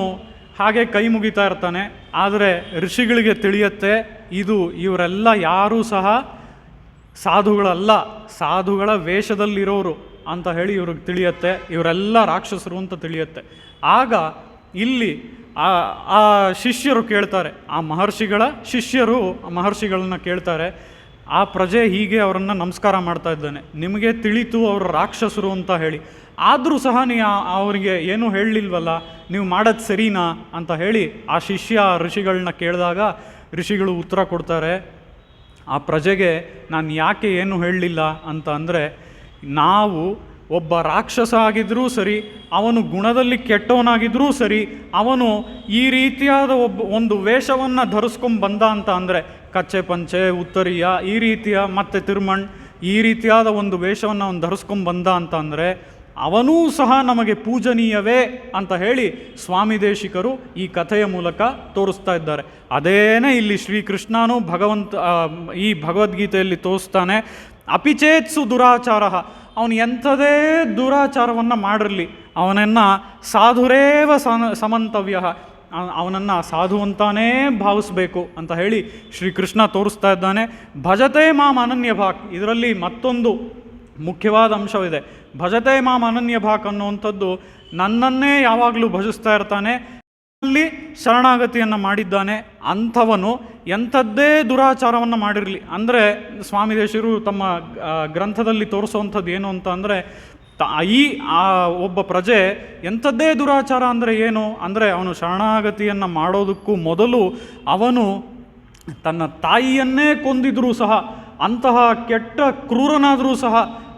ಹಾಗೆ ಕೈ ಮುಗಿತಾ ಇರ್ತಾನೆ. ಆದರೆ ಋಷಿಗಳಿಗೆ ತಿಳಿಯುತ್ತೆ ಇವರೆಲ್ಲ ಯಾರೂ ಸಹ ಸಾಧುಗಳಲ್ಲ, ಸಾಧುಗಳ ವೇಷದಲ್ಲಿರೋರು ಅಂತ ಹೇಳಿ ಇವ್ರಿಗೆ ತಿಳಿಯುತ್ತೆ. ಇವರೆಲ್ಲ ರಾಕ್ಷಸರು ಅಂತ ತಿಳಿಯುತ್ತೆ. ಆಗ ಇಲ್ಲಿ ಆ ಶಿಷ್ಯರು ಕೇಳ್ತಾರೆ, ಆ ಮಹರ್ಷಿಗಳ ಶಿಷ್ಯರು ಮಹರ್ಷಿಗಳನ್ನ ಕೇಳ್ತಾರೆ, ಆ ಪ್ರಜೆ ಹೀಗೆ ಅವರನ್ನು ನಮಸ್ಕಾರ ಮಾಡ್ತಾ ಇದ್ದಾನೆ, ನಿಮಗೆ ತಿಳಿತು ಅವರು ರಾಕ್ಷಸರು ಅಂತ ಹೇಳಿ, ಆದರೂ ಸಹ ಅವರಿಗೆ ಏನೂ ಹೇಳಲಿಲ್ವಲ್ಲ, ನೀವು ಮಾಡೋದು ಸರಿನಾ ಅಂತ ಹೇಳಿ ಆ ಶಿಷ್ಯ ಋಷಿಗಳನ್ನ ಕೇಳಿದಾಗ ಋಷಿಗಳು ಉತ್ತರ ಕೊಡ್ತಾರೆ, ಆ ಪ್ರಜೆಗೆ ನಾನು ಯಾಕೆ ಏನು ಹೇಳಲಿಲ್ಲ ಅಂತ ಅಂದರೆ, ನಾವು ಒಬ್ಬ ರಾಕ್ಷಸ ಆಗಿದ್ದರೂ ಸರಿ, ಅವನು ಗುಣದಲ್ಲಿ ಕೆಟ್ಟವನಾಗಿದ್ದರೂ ಸರಿ, ಅವನು ಈ ರೀತಿಯಾದ ಒಂದು ವೇಷವನ್ನು ಧರಿಸ್ಕೊಂಡು ಬಂದ ಅಂತ ಅಂದರೆ, ಕಚ್ಚೆ ಪಂಚೆ, ಉತ್ತರಿಯ, ಈ ರೀತಿಯ ಮತ್ತು ತಿರುಮಣ್, ಈ ರೀತಿಯಾದ ಒಂದು ವೇಷವನ್ನು ಅವನು ಧರಿಸ್ಕೊಂಡು ಬಂದ ಅಂತ ಅಂದರೆ ಅವನೂ ಸಹ ನಮಗೆ ಪೂಜನೀಯವೇ ಅಂತ ಹೇಳಿ ಸ್ವಾಮಿ ದೇಶಿಕರು ಈ ಕಥೆಯ ಮೂಲಕ ತೋರಿಸ್ತಾ ಇದ್ದಾರೆ. ಅದೇನೇ ಇಲ್ಲಿ ಶ್ರೀಕೃಷ್ಣನೂ ಈ ಭಗವದ್ಗೀತೆಯಲ್ಲಿ ತೋರಿಸ್ತಾನೆ. ಅಪಿಚೇತ್ಸು ದುರಾಚಾರ, ಅವನು ಎಂಥದೇ ದುರಾಚಾರವನ್ನು ಮಾಡಿರಲಿ ಅವನನ್ನು ಸಾಧುರೇವ ಸಮಂತವ್ಯ, ಅವನನ್ನು ಸಾಧು ಅಂತಾನೇ ಭಾವಿಸಬೇಕು ಅಂತ ಹೇಳಿ ಶ್ರೀಕೃಷ್ಣ ತೋರಿಸ್ತಾ ಇದ್ದಾನೆ. ಭಜತೆ ಮಾಂ ಅನನ್ಯ ಭಾಕ್, ಇದರಲ್ಲಿ ಮತ್ತೊಂದು ಮುಖ್ಯವಾದ ಅಂಶವಿದೆ. ಭಜತೆ ಮಾಂ ಅನನ್ಯ ಭಾಕ್ ಅನ್ನುವಂಥದ್ದು, ನನ್ನನ್ನೇ ಯಾವಾಗಲೂ ಭಜಿಸ್ತಾ ಇರ್ತಾನೆ, ಅಲ್ಲಿ ಶರಣಾಗತಿಯನ್ನು ಮಾಡಿದ್ದಾನೆ, ಅಂಥವನು ಎಂಥದ್ದೇ ದುರಾಚಾರವನ್ನು ಮಾಡಿರಲಿ. ಅಂದರೆ ಸ್ವಾಮಿ ದೇಶರು ತಮ್ಮ ಗ್ರಂಥದಲ್ಲಿ ತೋರಿಸುವಂಥದ್ದು ಏನು ಅಂತ ಅಂದರೆ, ಒಬ್ಬ ಪ್ರಜೆ ಎಂಥದ್ದೇ ದುರಾಚಾರ ಅಂದರೆ ಏನು ಅಂದರೆ, ಅವನು ಶರಣಾಗತಿಯನ್ನು ಮಾಡೋದಕ್ಕೂ ಮೊದಲು ಅವನು ತನ್ನ ತಾಯಿಯನ್ನೇ ಕೊಂದಿದ್ರೂ ಸಹ, ಅಂತಹ ಕೆಟ್ಟ ಕ್ರೂರನಾದರೂ ಸಹ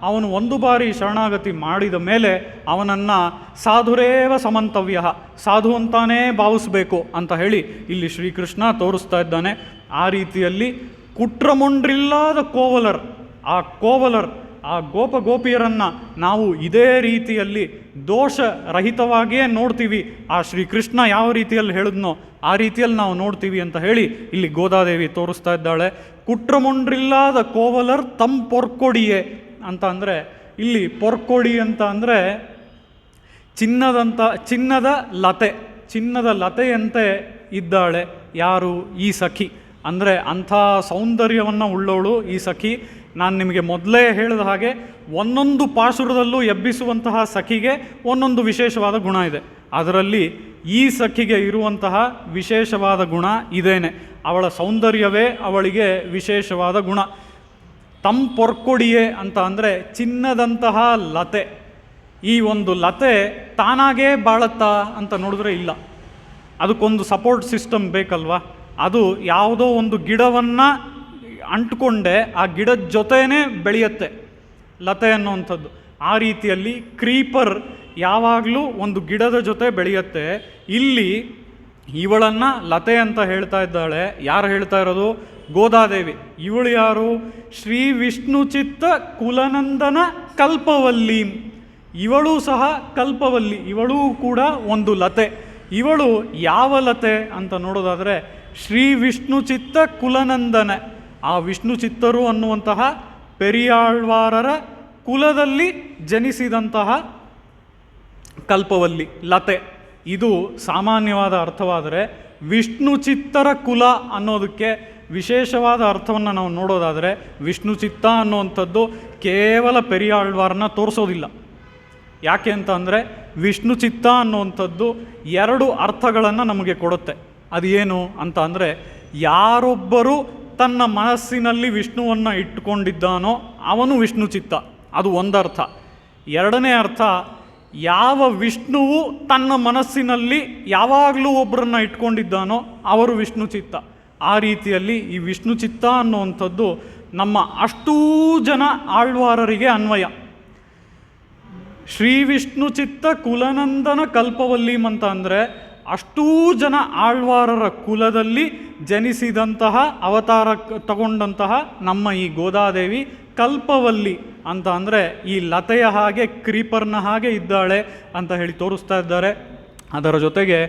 ಅವನು ಒಂದು ಬಾರಿ ಶರಣಾಗತಿ ಮಾಡಿದ ಮೇಲೆ ಅವನನ್ನು ಸಾಧುರೇವ ಸಮಂತವ್ಯ, ಸಾಧು ಅಂತಾನೇ ಭಾವಿಸಬೇಕು ಅಂತ ಹೇಳಿ ಇಲ್ಲಿ ಶ್ರೀಕೃಷ್ಣ ತೋರಿಸ್ತಾ ಇದ್ದಾನೆ. ಆ ರೀತಿಯಲ್ಲಿ ಕುಟ್ರಮೊಂಡ್ರಿಲ್ಲದ ಕೋವಲರ್, ಆ ಗೋಪಿಯರನ್ನು ನಾವು ಇದೇ ರೀತಿಯಲ್ಲಿ ದೋಷರಹಿತವಾಗಿಯೇ ನೋಡ್ತೀವಿ. ಆ ಶ್ರೀಕೃಷ್ಣ ಯಾವ ರೀತಿಯಲ್ಲಿ ಹೇಳಿದ್ನೋ ಆ ರೀತಿಯಲ್ಲಿ ನಾವು ನೋಡ್ತೀವಿ ಅಂತ ಹೇಳಿ ಇಲ್ಲಿ ಗೋದಾದೇವಿ ತೋರಿಸ್ತಾ ಇದ್ದಾಳೆ. ಕುಟ್ರಮೊಂಡ್ರಿಲ್ಲದ ಕೋವಲರ್ ತಮ್ ಪೊರ್ಕೊಡಿಯೇ ಅಂತ ಅಂದರೆ, ಇಲ್ಲಿ ಪೊರ್ಕೊಡಿ ಅಂತ ಅಂದರೆ ಚಿನ್ನದ ಲತೆಯಂತೆ ಇದ್ದಾಳೆ ಯಾರು, ಈ ಸಖಿ. ಅಂದರೆ ಅಂಥ ಸೌಂದರ್ಯವನ್ನು ಉಳ್ಳವಳು ಈ ಸಖಿ. ನಾನು ನಿಮಗೆ ಮೊದಲೇ ಹೇಳಿದ ಹಾಗೆ ಒಂದೊಂದು ಪಾಶುರದಲ್ಲೂ ಎಬ್ಬಿಸುವಂತಹ ಸಖಿಗೆ ಒಂದೊಂದು ವಿಶೇಷವಾದ ಗುಣ ಇದೆ. ಅದರಲ್ಲಿ ಈ ಸಖಿಗೆ ಇರುವಂತಹ ವಿಶೇಷವಾದ ಗುಣ ಇದೇನೆ, ಅವಳ ಸೌಂದರ್ಯವೇ ಅವಳಿಗೆ ವಿಶೇಷವಾದ ಗುಣ. ತಮ್ ಪೊರ್ಕೊಡಿಯೇ ಅಂತ ಅಂದರೆ ಚಿನ್ನದಂತಹ ಲತೆ. ಈ ಒಂದು ಲತೆ ತಾನಾಗೇ ಬಾಳತ್ತಾ ಅಂತ ನೋಡಿದ್ರೆ ಇಲ್ಲ, ಅದಕ್ಕೊಂದು ಸಪೋರ್ಟ್ ಸಿಸ್ಟಮ್ ಬೇಕಲ್ವಾ. ಅದು ಯಾವುದೋ ಒಂದು ಗಿಡವನ್ನು ಅಂಟ್ಕೊಂಡೆ ಆ ಗಿಡದ ಜೊತೆನೇ ಬೆಳೆಯುತ್ತೆ ಲತೆ ಅನ್ನುವಂಥದ್ದು. ಆ ರೀತಿಯಲ್ಲಿ ಕ್ರೀಪರ್ ಯಾವಾಗಲೂ ಒಂದು ಗಿಡದ ಜೊತೆ ಬೆಳೆಯುತ್ತೆ. ಇಲ್ಲಿ ಇವಳನ್ನು ಲತೆ ಅಂತ ಹೇಳ್ತಾ ಇದ್ದಾಳೆ. ಯಾರು ಹೇಳ್ತಾ ಇರೋದು? ಗೋದಾದೇವಿ. ಇವಳು ಯಾರು? ಶ್ರೀ ವಿಷ್ಣು ಚಿತ್ತ ಕುಲನಂದನ ಕಲ್ಪವಲ್ಲಿ. ಇವಳು ಸಹ ಕಲ್ಪವಲ್ಲಿ, ಇವಳೂ ಕೂಡ ಒಂದು ಲತೆ. ಇವಳು ಯಾವ ಲತೆ ಅಂತ ನೋಡೋದಾದರೆ ಶ್ರೀ ವಿಷ್ಣು ಚಿತ್ತ ಕುಲನಂದನ, ಆ ವಿಷ್ಣು ಚಿತ್ತರು ಅನ್ನುವಂತಹ ಪೆರಿಯಾಳ್ವಾರರ ಕುಲದಲ್ಲಿ ಜನಿಸಿದಂತಹ ಕಲ್ಪವಲ್ಲಿ, ಲತೆ. ಇದು ಸಾಮಾನ್ಯವಾದ ಅರ್ಥವಾದರೆ ವಿಷ್ಣು ಚಿತ್ತರ ಕುಲ ಅನ್ನೋದಕ್ಕೆ ವಿಶೇಷವಾದ ಅರ್ಥವನ್ನು ನಾವು ನೋಡೋದಾದರೆ ವಿಷ್ಣು ಚಿತ್ತ ಅನ್ನುವಂಥದ್ದು ಕೇವಲ ಪೆರಿಯಾಳ್ವಾರನ್ನ ತೋರಿಸೋದಿಲ್ಲ. ಯಾಕೆ ಅಂತ ಅಂದರೆ ವಿಷ್ಣು ಚಿತ್ತ ಅನ್ನುವಂಥದ್ದು 2 ಅರ್ಥಗಳನ್ನು ನಮಗೆ ಕೊಡುತ್ತೆ. ಅದು ಏನು ಅಂತ ಅಂದರೆ, ಯಾರೊಬ್ಬರು ತನ್ನ ಮನಸ್ಸಿನಲ್ಲಿ ವಿಷ್ಣುವನ್ನು ಇಟ್ಟುಕೊಂಡಿದ್ದಾನೋ ಅವನು ವಿಷ್ಣು ಚಿತ್ತ, ಅದು ಒಂದರ್ಥ. 2ನೇ ಅರ್ಥ, ಯಾವ ವಿಷ್ಣುವು ತನ್ನ ಮನಸ್ಸಿನಲ್ಲಿ ಯಾವಾಗಲೂ ಒಬ್ಬರನ್ನ ಇಟ್ಕೊಂಡಿದ್ದಾನೋ ಅವರು ವಿಷ್ಣು ಚಿತ್ತ. ಆ ರೀತಿಯಲ್ಲಿ ಈ ವಿಷ್ಣು ಚಿತ್ತ ಅನ್ನುವಂಥದ್ದು ನಮ್ಮ ಅಷ್ಟೂ ಜನ ಆಳ್ವಾರರಿಗೆ ಅನ್ವಯ. ಶ್ರೀ ವಿಷ್ಣು ಚಿತ್ತ ಕುಲನಂದನ ಕಲ್ಪವಲ್ಲೀಂ ಅಂತ ಅಂದರೆ ಅಷ್ಟೂ ಜನ ಆಳ್ವಾರರ ಕುಲದಲ್ಲಿ ಜನಿಸಿದಂತಹ ಅವತಾರ ತಗೊಂಡಂತಹ ನಮ್ಮ ಈ ಗೋದಾದೇವಿ ಕಲ್ಪವಲ್ಲಿ ಅಂತ ಅಂದರೆ ಈ ಲತೆಯ ಹಾಗೆ, ಕ್ರೀಪರ್ನ ಹಾಗೆ ಇದ್ದಾಳೆ ಅಂತ ಹೇಳಿ ತೋರಿಸ್ತಾ ಇದ್ದಾರೆ. ಅದರ ಜೊತೆಗೆ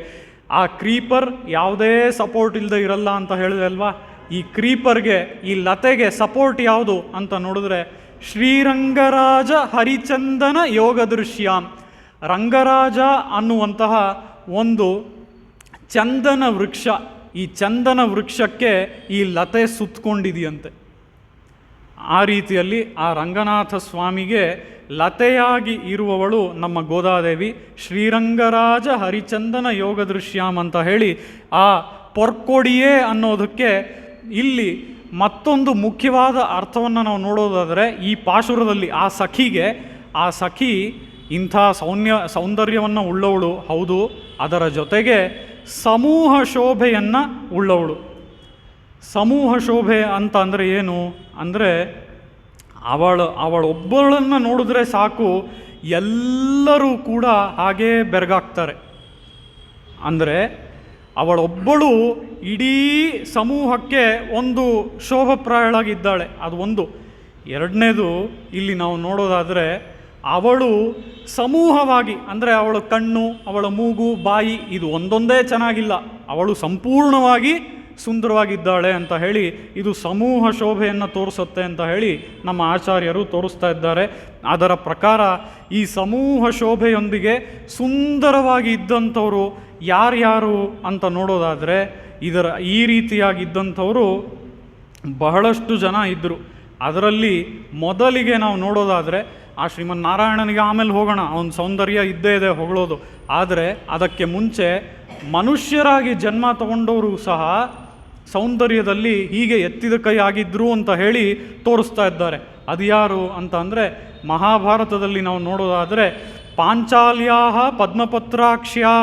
ಆ ಕ್ರೀಪರ್ ಯಾವುದೇ ಸಪೋರ್ಟ್ ಇಲ್ಲದೆ ಇರಲ್ಲ ಅಂತ ಹೇಳಿದೆ ಅಲ್ವಾ. ಈ ಕ್ರೀಪರ್ಗೆ, ಈ ಲತೆಗೆ ಸಪೋರ್ಟ್ ಯಾವುದು ಅಂತ ನೋಡಿದ್ರೆ ಶ್ರೀರಂಗರಾಜ ಹರಿಚಂದನ ಯೋಗ ದೃಶ್ಯಾಂ. ರಂಗರಾಜ ಅನ್ನುವಂತಹ ಒಂದು ಚಂದನ ವೃಕ್ಷ, ಈ ಚಂದನ ವೃಕ್ಷಕ್ಕೆ ಈ ಲತೆ ಸುತ್ತಕೊಂಡಿದೆಯಂತೆ. ಆ ರೀತಿಯಲ್ಲಿ ಆ ರಂಗನಾಥ ಸ್ವಾಮಿಗೆ ಲತೆಯಾಗಿ ಇರುವವಳು ನಮ್ಮ ಗೋದಾದೇವಿ. ಶ್ರೀರಂಗರಾಜ ಹರಿಚಂದನ ಯೋಗ ದೃಶ್ಯಾಮ್ ಅಂತ ಹೇಳಿ ಆ ಪೊರ್ಕೊಡಿಯೇ ಅನ್ನೋದಕ್ಕೆ ಇಲ್ಲಿ ಮತ್ತೊಂದು ಮುಖ್ಯವಾದ ಅರ್ಥವನ್ನು ನಾವು ನೋಡೋದಾದರೆ, ಈ ಪಾಶುರದಲ್ಲಿ ಆ ಸಖಿ ಇಂಥ ಸೌಂದರ್ಯವನ್ನು ಉಳ್ಳವಳು ಹೌದು, ಅದರ ಜೊತೆಗೆ ಸಮೂಹ ಶೋಭೆಯನ್ನು ಉಳ್ಳವಳು. ಸಮೂಹ ಶೋಭೆ ಅಂತ ಅಂದರೆ ಏನು ಅಂದರೆ, ಅವಳೊಬ್ಬಳನ್ನು ನೋಡಿದ್ರೆ ಸಾಕು ಎಲ್ಲರೂ ಕೂಡ ಹಾಗೇ ಬೆರಗಾಗ್ತಾರೆ. ಅಂದರೆ ಅವಳೊಬ್ಬಳು ಇಡೀ ಸಮೂಹಕ್ಕೆ ಒಂದು ಶೋಭಪ್ರಾಯಳಾಗಿದ್ದಾಳೆ, ಅದು ಒಂದು. 2ನೇದು ಇಲ್ಲಿ ನಾವು ನೋಡೋದಾದರೆ, ಅವಳು ಸಮೂಹವಾಗಿ ಅಂದರೆ ಅವಳ ಕಣ್ಣು, ಅವಳ ಮೂಗು, ಬಾಯಿ ಇದು ಒಂದೊಂದೇ ಚೆನ್ನಾಗಿಲ್ಲ, ಅವಳು ಸಂಪೂರ್ಣವಾಗಿ ಸುಂದರವಾಗಿದ್ದಾಳೆ ಅಂತ ಹೇಳಿ ಇದು ಸಮೂಹ ಶೋಭೆಯನ್ನು ತೋರಿಸುತ್ತೆ ಅಂತ ಹೇಳಿ ನಮ್ಮ ಆಚಾರ್ಯರು ತೋರಿಸ್ತಾ ಇದ್ದಾರೆ. ಅದರ ಪ್ರಕಾರ ಈ ಸಮೂಹ ಶೋಭೆಯೊಂದಿಗೆ ಸುಂದರವಾಗಿ ಇದ್ದಂಥವರು ಯಾರ್ಯಾರು ಅಂತ ನೋಡೋದಾದರೆ, ಈ ರೀತಿಯಾಗಿದ್ದಂಥವರು ಬಹಳಷ್ಟು ಜನ ಇದ್ದರು. ಅದರಲ್ಲಿ ಮೊದಲಿಗೆ ನಾವು ನೋಡೋದಾದರೆ ಆ ಶ್ರೀಮನ್ನಾರಾಯಣನಿಗೆ ಆಮೇಲೆ ಹೋಗೋಣ, ಅವನ ಸೌಂದರ್ಯ ಇದ್ದೇ ಇದೆ ಹೊಗಳೋದು. ಆದರೆ ಅದಕ್ಕೆ ಮುಂಚೆ ಮನುಷ್ಯರಾಗಿ ಜನ್ಮ ತಗೊಂಡವರು ಸಹ ಸೌಂದರ್ಯದಲ್ಲಿ ಹೀಗೆ ಎತ್ತಿದ ಕೈ ಆಗಿದ್ರು ಅಂತ ಹೇಳಿ ತೋರಿಸ್ತಾ ಇದ್ದಾರೆ. ಅದು ಯಾರು ಅಂತ ಅಂದರೆ, ಮಹಾಭಾರತದಲ್ಲಿ ನಾವು ನೋಡೋದಾದರೆ ಪಾಂಚಾಲ್ಯಾ ಪದ್ಮಪತ್ರಾಕ್ಷ್ಯಾ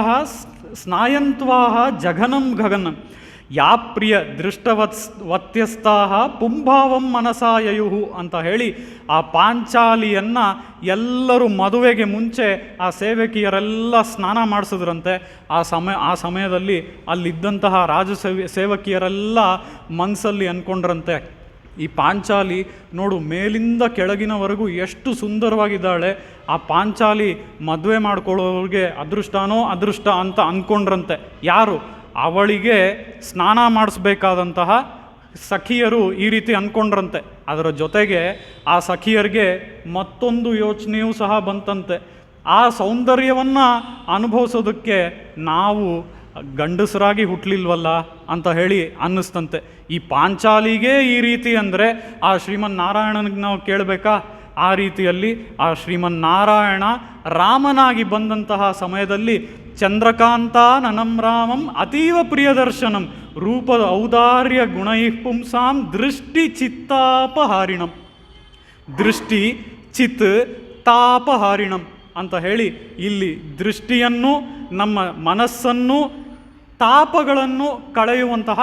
ಸ್ನಾಯಂತ್ವಾ ಜಘನಂ ಗಗನಂ ಯಾ ಪ್ರಿಯ ದೃಷ್ಟವತ್ಯಸ್ಥಾ ಪುಂಭಾವಂ ಮನಸಾಯಯುಹು ಅಂತ ಹೇಳಿ ಆ ಪಾಂಚಾಲಿಯನ್ನು ಎಲ್ಲರೂ ಮದುವೆಗೆ ಮುಂಚೆ ಆ ಸೇವಕಿಯರೆಲ್ಲ ಸ್ನಾನ ಮಾಡಿಸಿದ್ರಂತೆ. ಆ ಸಮಯದಲ್ಲಿ ಅಲ್ಲಿದ್ದಂತಹ ಸೇವಕಿಯರೆಲ್ಲ ಮನಸ್ಸಲ್ಲಿ ಅಂದ್ಕೊಂಡ್ರಂತೆ, ಈ ಪಾಂಚಾಲಿ ನೋಡು ಮೇಲಿಂದ ಕೆಳಗಿನವರೆಗೂ ಎಷ್ಟು ಸುಂದರವಾಗಿದ್ದಾಳೆ, ಆ ಪಾಂಚಾಲಿ ಮದುವೆ ಮಾಡ್ಕೊಳ್ಳೋರಿಗೆ ಅದೃಷ್ಟನೋ ಅದೃಷ್ಟ ಅಂತ ಅಂದ್ಕೊಂಡ್ರಂತೆ. ಯಾರು? ಅವಳಿಗೆ ಸ್ನಾನ ಮಾಡಿಸ್ಬೇಕಾದಂತಹ ಸಖಿಯರು ಈ ರೀತಿ ಅಂದ್ಕೊಂಡ್ರಂತೆ. ಅದರ ಜೊತೆಗೆ ಆ ಸಖಿಯರಿಗೆ ಮತ್ತೊಂದು ಯೋಚನೆಯೂ ಸಹ ಬಂತಂತೆ, ಆ ಸೌಂದರ್ಯವನ್ನು ಅನುಭವಿಸೋದಕ್ಕೆ ನಾವು ಗಂಡಸರಾಗಿ ಹುಟ್ಟಲಿಲ್ವಲ್ಲ ಅಂತ ಹೇಳಿ ಅನ್ನಿಸ್ತಂತೆ. ಈ ಪಾಂಚಾಲಿಗೆ ಈ ರೀತಿ ಅಂದರೆ ಆ ಶ್ರೀಮನ್ನಾರಾಯಣನಿಗೆ ನಾವು ಕೇಳಬೇಕಾ? ಆ ರೀತಿಯಲ್ಲಿ ಆ ಶ್ರೀಮನ್ನಾರಾಯಣ ರಾಮನಾಗಿ ಬಂದಂತಹ ಸಮಯದಲ್ಲಿ ಚಂದ್ರಕಾಂತ ನನಂ ರಾಮಂ ಅತೀವ ಪ್ರಿಯದರ್ಶನಂ ರೂಪದ ಔದಾರ್ಯ ಗುಣೈ ಪುಂಸಾಂ ದೃಷ್ಟಿ ಚಿತ್ತಾಪಹಾರಿಣಂ. ದೃಷ್ಟಿ ಚಿತ್ ತಾಪಹಾರಿಣಂ ಅಂತ ಹೇಳಿ ಇಲ್ಲಿ ದೃಷ್ಟಿಯನ್ನು, ನಮ್ಮ ಮನಸ್ಸನ್ನು, ತಾಪಗಳನ್ನು ಕಳೆಯುವಂತಹ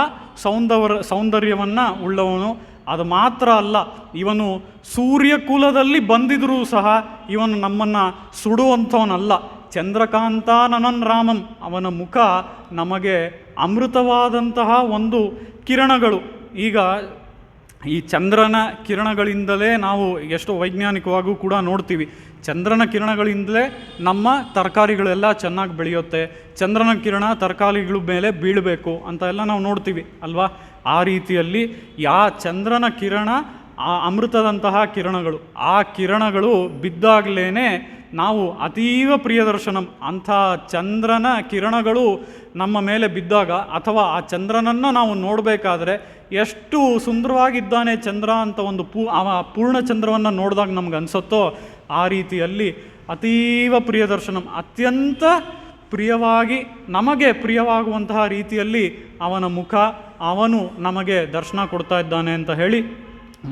ಸೌಂದರ್ಯವನ್ನು ಉಳ್ಳವನು. ಅದು ಮಾತ್ರ ಅಲ್ಲ, ಇವನು ಸೂರ್ಯಕುಲದಲ್ಲಿ ಬಂದಿದ್ರೂ ಸಹ ಇವನು ನಮ್ಮನ್ನು ಸುಡುವಂಥವನಲ್ಲ. ಚಂದ್ರಕಾಂತ ನನನ್ ರಾಮಂ, ಅವನ ಮುಖ ನಮಗೆ ಅಮೃತವಾದಂತಹ ಒಂದು ಕಿರಣಗಳು. ಈಗ ಈ ಚಂದ್ರನ ಕಿರಣಗಳಿಂದಲೇ ನಾವು ಎಷ್ಟೋ ವೈಜ್ಞಾನಿಕವಾಗೂ ಕೂಡ ನೋಡ್ತೀವಿ, ಚಂದ್ರನ ಕಿರಣಗಳಿಂದಲೇ ನಮ್ಮ ತರಕಾರಿಗಳೆಲ್ಲ ಚೆನ್ನಾಗಿ ಬೆಳೆಯುತ್ತೆ, ಚಂದ್ರನ ಕಿರಣ ತರಕಾರಿಗಳ ಮೇಲೆ ಬೀಳಬೇಕು ಅಂತ ಎಲ್ಲ ನಾವು ನೋಡ್ತೀವಿ ಅಲ್ವಾ. ಆ ರೀತಿಯಲ್ಲಿ ಚಂದ್ರನ ಕಿರಣ ಆ ಅಮೃತದಂತಹ ಕಿರಣಗಳು. ಆ ಕಿರಣಗಳು ಬಿದ್ದಾಗಲೇ ನಾವು ಅತೀವ ಪ್ರಿಯದರ್ಶನಂ ಅಂಥ ಚಂದ್ರನ ಕಿರಣಗಳು ನಮ್ಮ ಮೇಲೆ ಬಿದ್ದಾಗ, ಅಥವಾ ಆ ಚಂದ್ರನನ್ನು ನಾವು ನೋಡಬೇಕಾದ್ರೆ ಎಷ್ಟು ಸುಂದರವಾಗಿದ್ದಾನೆ ಚಂದ್ರ ಅಂತ ಒಂದು ಪೂರ್ಣ ಚಂದ್ರವನ್ನು ನೋಡಿದಾಗ ನಮ್ಗೆ ಅನಿಸುತ್ತೋ, ಆ ರೀತಿಯಲ್ಲಿ ಅತೀವ ಪ್ರಿಯದರ್ಶನಂ, ಅತ್ಯಂತ ಪ್ರಿಯವಾಗಿ ನಮಗೆ ಪ್ರಿಯವಾಗುವಂತಹ ರೀತಿಯಲ್ಲಿ ಅವನ ಮುಖ, ಅವನು ನಮಗೆ ದರ್ಶನ ಕೊಡ್ತಾ ಇದ್ದಾನೆ ಅಂತ ಹೇಳಿ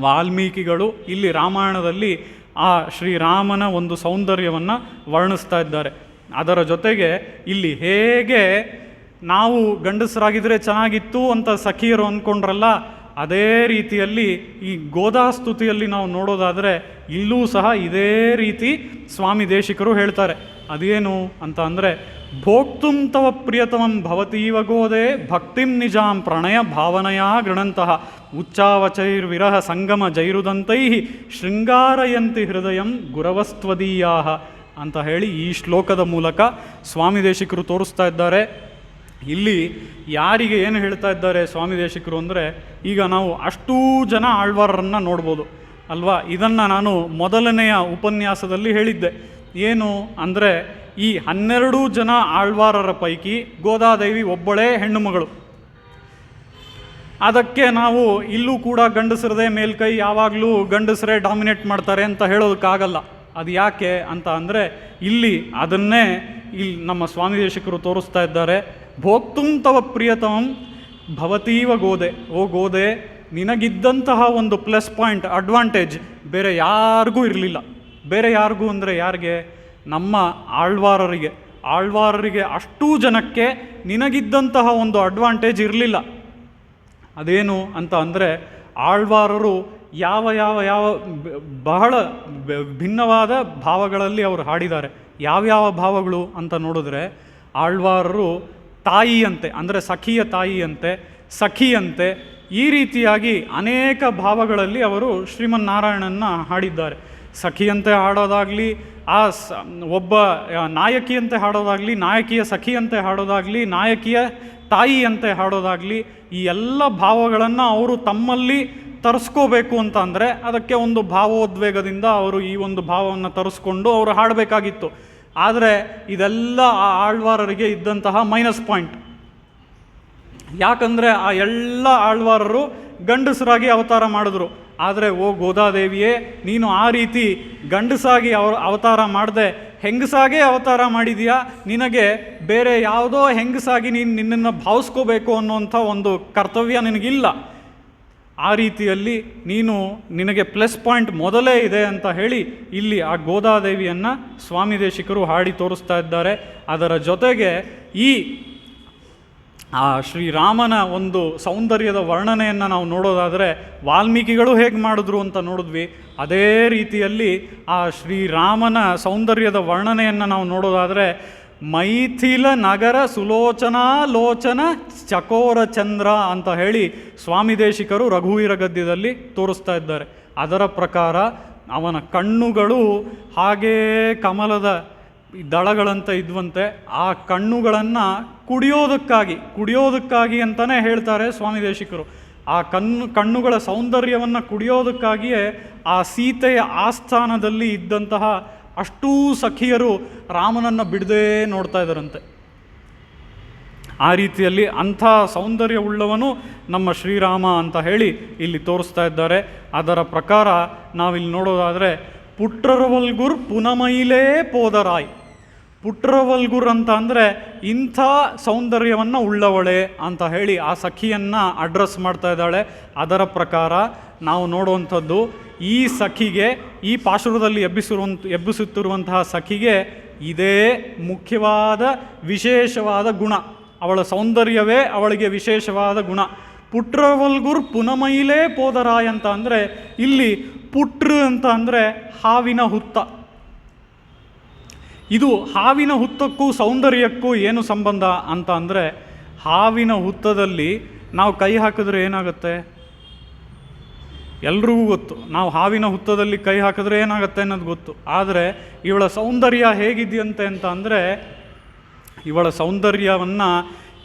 ವಾಲ್ಮೀಕಿಗಳು ಇಲ್ಲಿ ರಾಮಾಯಣದಲ್ಲಿ ಆ ಶ್ರೀರಾಮನ ಒಂದು ಸೌಂದರ್ಯವನ್ನು ವರ್ಣಿಸ್ತಾ ಇದ್ದಾರೆ. ಅದರ ಜೊತೆಗೆ ಇಲ್ಲಿ ಹೇಗೆ ನಾವು ಗಂಡಸರಾಗಿದ್ದರೆ ಚೆನ್ನಾಗಿತ್ತು ಅಂತ ಸಖಿಯರು ಅಂದ್ಕೊಂಡ್ರಲ್ಲ, ಅದೇ ರೀತಿಯಲ್ಲಿ ಈ ಗೋದಾಸ್ತುತಿಯಲ್ಲಿ ನಾವು ನೋಡೋದಾದರೆ ಇಲ್ಲೂ ಸಹ ಇದೇ ರೀತಿ ಸ್ವಾಮಿ ದೇಶಿಕರು ಹೇಳ್ತಾರೆ. ಅದೇನು ಅಂತ ಅಂದರೆ, ಭೋಕ್ತುಂ ತವ ಪ್ರಿಯತಮಂ ಭವತೀವ ಗೋದೆ ಭಕ್ತಿಂ ನಿಜಾಂ ಪ್ರಣಯ ಭಾವನೆಯ ಗೃಣಂತಹ ಉಚ್ಚಾವಚೈರ್ವಿರಹ ಸಂಗಮ ಜೈರುದಂತೈ ಶೃಂಗಾರಯಂತಿ ಹೃದಯಂ ಗುರವಸ್ತ್ವದೀಯಾ ಅಂತ ಹೇಳಿ ಈ ಶ್ಲೋಕದ ಮೂಲಕ ಸ್ವಾಮಿ ದೇಶಿಕರು ತೋರಿಸ್ತಾ ಇದ್ದಾರೆ. ಇಲ್ಲಿ ಯಾರಿಗೆ ಏನು ಹೇಳ್ತಾ ಇದ್ದಾರೆ ಸ್ವಾಮಿ ದೇಶಿಕರು ಅಂದರೆ, ಈಗ ನಾವು ಅಷ್ಟೂ ಜನ ಆಳ್ವಾರರನ್ನು ನೋಡ್ಬೋದು ಅಲ್ವಾ. ಇದನ್ನು ನಾನು ಮೊದಲನೆಯ ಉಪನ್ಯಾಸದಲ್ಲಿ ಹೇಳಿದ್ದೆ. ಏನು ಅಂದರೆ, ಈ 12 ಜನ ಆಳ್ವಾರರ ಪೈಕಿ ಗೋದಾದೇವಿ ಒಬ್ಬಳೇ ಹೆಣ್ಣು ಮಗಳು. ಅದಕ್ಕೆ ನಾವು ಇಲ್ಲೂ ಕೂಡ ಗಂಡಸರದೇ ಮೇಲ್ಕೈ, ಯಾವಾಗಲೂ ಗಂಡಸರೇ ಡಾಮಿನೇಟ್ ಮಾಡ್ತಾರೆ ಅಂತ ಹೇಳೋದಕ್ಕಾಗಲ್ಲ. ಅದು ಯಾಕೆ ಅಂತ ಅಂದರೆ, ಇಲ್ಲಿ ಅದನ್ನೇ ಇಲ್ಲಿ ನಮ್ಮ ಸ್ವಾಮಿ ದೇಶಿಕರು ತೋರಿಸ್ತಾ ಇದ್ದಾರೆ. ಭೋಕ್ತುಂ ತವ ಪ್ರಿಯತಮಂ ಭವತೀವ ಗೋದೆ, ಓ ಗೋದೆ, ನಿನಗಿದ್ದಂತಹ ಒಂದು ಪ್ಲಸ್ ಪಾಯಿಂಟ್, ಅಡ್ವಾಂಟೇಜ್ ಬೇರೆ ಯಾರಿಗೂ ಇರಲಿಲ್ಲ. ಬೇರೆ ಯಾರಿಗೂ ಅಂದರೆ ಯಾರಿಗೆ? ನಮ್ಮ ಆಳ್ವಾರರಿಗೆ ಅಷ್ಟೂ ಜನಕ್ಕೆ ನಿನಗಿದ್ದಂತಹ ಒಂದು ಅಡ್ವಾಂಟೇಜ್ ಇರಲಿಲ್ಲ. ಅದೇನು ಅಂತ ಅಂದರೆ, ಆಳ್ವಾರರು ಯಾವ ಯಾವ ಯಾವ ಬಹಳ ಭಿನ್ನವಾದ ಭಾವಗಳಲ್ಲಿ ಅವರು ಹಾಡಿದ್ದಾರೆ. ಯಾವ್ಯಾವ ಭಾವಗಳು ಅಂತ ನೋಡಿದ್ರೆ, ಆಳ್ವಾರರು ತಾಯಿಯಂತೆ ಅಂದರೆ ಸಖಿಯ ತಾಯಿಯಂತೆ, ಸಖಿಯಂತೆ, ಈ ರೀತಿಯಾಗಿ ಅನೇಕ ಭಾವಗಳಲ್ಲಿ ಅವರು ಶ್ರೀಮನ್ನಾರಾಯಣನ ಹಾಡಿದ್ದಾರೆ. ಸಖಿಯಂತೆ ಹಾಡೋದಾಗಲಿ, ಒಬ್ಬ ನಾಯಕಿಯಂತೆ ಹಾಡೋದಾಗಲಿ, ನಾಯಕಿಯ ಸಖಿಯಂತೆ ಹಾಡೋದಾಗಲಿ, ನಾಯಕಿಯ ತಾಯಿಯಂತೆ ಹಾಡೋದಾಗಲಿ, ಈ ಎಲ್ಲ ಭಾವಗಳನ್ನು ಅವರು ತಮ್ಮಲ್ಲಿ ತರಿಸ್ಕೋಬೇಕು ಅಂತ ಅಂದರೆ ಅದಕ್ಕೆ ಒಂದು ಭಾವೋದ್ವೇಗದಿಂದ ಅವರು ಈ ಒಂದು ಭಾವವನ್ನು ತರಿಸ್ಕೊಂಡು ಅವರು ಹಾಡಬೇಕಾಗಿತ್ತು. ಆದರೆ ಇದೆಲ್ಲ ಆ ಆಳ್ವಾರರಿಗೆ ಇದ್ದಂತಹ ಮೈನಸ್ ಪಾಯಿಂಟ್. ಯಾಕಂದರೆ ಆ ಎಲ್ಲ ಆಳ್ವಾರರು ಗಂಡಸರಾಗಿ ಅವತಾರ ಮಾಡಿದ್ರು. ಆದರೆ ಓ ಗೋದಾದೇವಿಯೇ, ನೀನು ಆ ರೀತಿ ಗಂಡಸಾಗಿ ಅವತಾರ ಮಾಡದೆ ಹೆಂಗಸಾಗೇ ಅವತಾರ ಮಾಡಿದೀಯಾ. ನಿನಗೆ ಬೇರೆ ಯಾವುದೋ ಹೆಂಗಸಾಗಿ ನಿನ್ನನ್ನು ಭಾವಿಸ್ಕೋಬೇಕು ಅನ್ನುವಂಥ ಒಂದು ಕರ್ತವ್ಯ ನಿನಗಿಲ್ಲ. ಆ ರೀತಿಯಲ್ಲಿ ನಿನಗೆ ಪ್ಲಸ್ ಪಾಯಿಂಟ್ ಮೊದಲೇ ಇದೆ ಅಂತ ಹೇಳಿ ಇಲ್ಲಿ ಆ ಗೋದಾದೇವಿಯನ್ನು ಸ್ವಾಮಿ ದೇಶಿಕರು ಹಾಡಿ ತೋರಿಸ್ತಾ ಇದ್ದಾರೆ. ಅದರ ಜೊತೆಗೆ ಆ ಶ್ರೀರಾಮನ ಒಂದು ಸೌಂದರ್ಯದ ವರ್ಣನೆಯನ್ನು ನಾವು ನೋಡೋದಾದರೆ ವಾಲ್ಮೀಕಿಗಳು ಹೇಗೆ ಮಾಡಿದ್ರು ಅಂತ ನೋಡಿದ್ವಿ. ಅದೇ ರೀತಿಯಲ್ಲಿ ಆ ಶ್ರೀರಾಮನ ಸೌಂದರ್ಯದ ವರ್ಣನೆಯನ್ನು ನಾವು ನೋಡೋದಾದರೆ, ಮೈಥಿಲ ನಗರ ಸುಲೋಚನಾ ಲೋಚನ ಚಕೋರ ಚಂದ್ರ ಅಂತ ಹೇಳಿ ಸ್ವಾಮಿ ದೇಶಿಕರು ರಘುವೀರ ಗದ್ಯದಲ್ಲಿ ತೋರಿಸ್ತಾ ಇದ್ದಾರೆ. ಅದರ ಪ್ರಕಾರ ಅವನ ಕಣ್ಣುಗಳು ಹಾಗೇ ಕಮಲದ ದಳಗಳಂತೆ ಇದ್ವಂತೆ. ಆ ಕಣ್ಣುಗಳನ್ನು ಕುಡಿಯೋದಕ್ಕಾಗಿ ಅಂತಲೇ ಹೇಳ್ತಾರೆ ಸ್ವಾಮಿ ದೇಶಿಕರು. ಆ ಕಣ್ಣುಗಳ ಸೌಂದರ್ಯವನ್ನು ಕುಡಿಯೋದಕ್ಕಾಗಿಯೇ ಆ ಸೀತೆಯ ಆಸ್ಥಾನದಲ್ಲಿ ಇದ್ದಂತಹ ಅಷ್ಟೂ ಸಖಿಯರು ರಾಮನನ್ನು ಬಿಡದೇ ನೋಡ್ತಾ ಇದ್ದಾರಂತೆ. ಆ ರೀತಿಯಲ್ಲಿ ಅಂಥ ಸೌಂದರ್ಯವುಳ್ಳವನು ನಮ್ಮ ಶ್ರೀರಾಮ ಅಂತ ಹೇಳಿ ಇಲ್ಲಿ ತೋರಿಸ್ತಾ ಇದ್ದಾರೆ. ಅದರ ಪ್ರಕಾರ ನಾವಿಲ್ಲಿ ನೋಡೋದಾದರೆ, ಪುಟ್ರವಲ್ಗುರ್ ಪುನಮೈಲೇ ಪೋದರಾಯ್. ಪುಟ್ರವಲ್ಗುರ್ ಅಂತ ಅಂದರೆ ಇಂಥ ಸೌಂದರ್ಯವನ್ನು ಉಳ್ಳವಳೆ ಅಂತ ಹೇಳಿ ಆ ಸಖಿಯನ್ನು ಅಡ್ರೆಸ್ ಮಾಡ್ತಾ ಇದ್ದಾಳೆ. ಅದರ ಪ್ರಕಾರ ನಾವು ನೋಡುವಂಥದ್ದು, ಈ ಸಖಿಗೆ, ಈ ಪಾಶುರದಲ್ಲಿ ಎಬ್ಬಿಸುತ್ತಿರುವಂತಹ ಸಖಿಗೆ ಇದೇ ಮುಖ್ಯವಾದ ವಿಶೇಷವಾದ ಗುಣ. ಅವಳ ಸೌಂದರ್ಯವೇ ಅವಳಿಗೆ ವಿಶೇಷವಾದ ಗುಣ. ಪುಟ್ರವಲ್ಗುರ್ ಪುನಮೈಲೇ ಪೋದರಾಯ್ ಅಂತ ಅಂದರೆ, ಇಲ್ಲಿ ಪುಟ್ರು ಅಂತ ಅಂದರೆ ಹಾವಿನ ಹುತ್ತ. ಇದು ಹಾವಿನ ಹುತ್ತಕ್ಕೂ ಸೌಂದರ್ಯಕ್ಕೂ ಏನು ಸಂಬಂಧ ಅಂತ ಅಂದರೆ, ಹಾವಿನ ಹುತ್ತದಲ್ಲಿ ನಾವು ಕೈ ಹಾಕಿದ್ರೆ ಏನಾಗುತ್ತೆ ಎಲ್ರಿಗೂ ಗೊತ್ತು. ನಾವು ಹಾವಿನ ಹುತ್ತದಲ್ಲಿ ಕೈ ಹಾಕಿದ್ರೆ ಏನಾಗುತ್ತೆ ಅನ್ನೋದು ಗೊತ್ತು. ಆದರೆ ಇವಳ ಸೌಂದರ್ಯ ಹೇಗಿದೆಯಂತೆ ಅಂತ ಅಂದರೆ, ಇವಳ ಸೌಂದರ್ಯವನ್ನು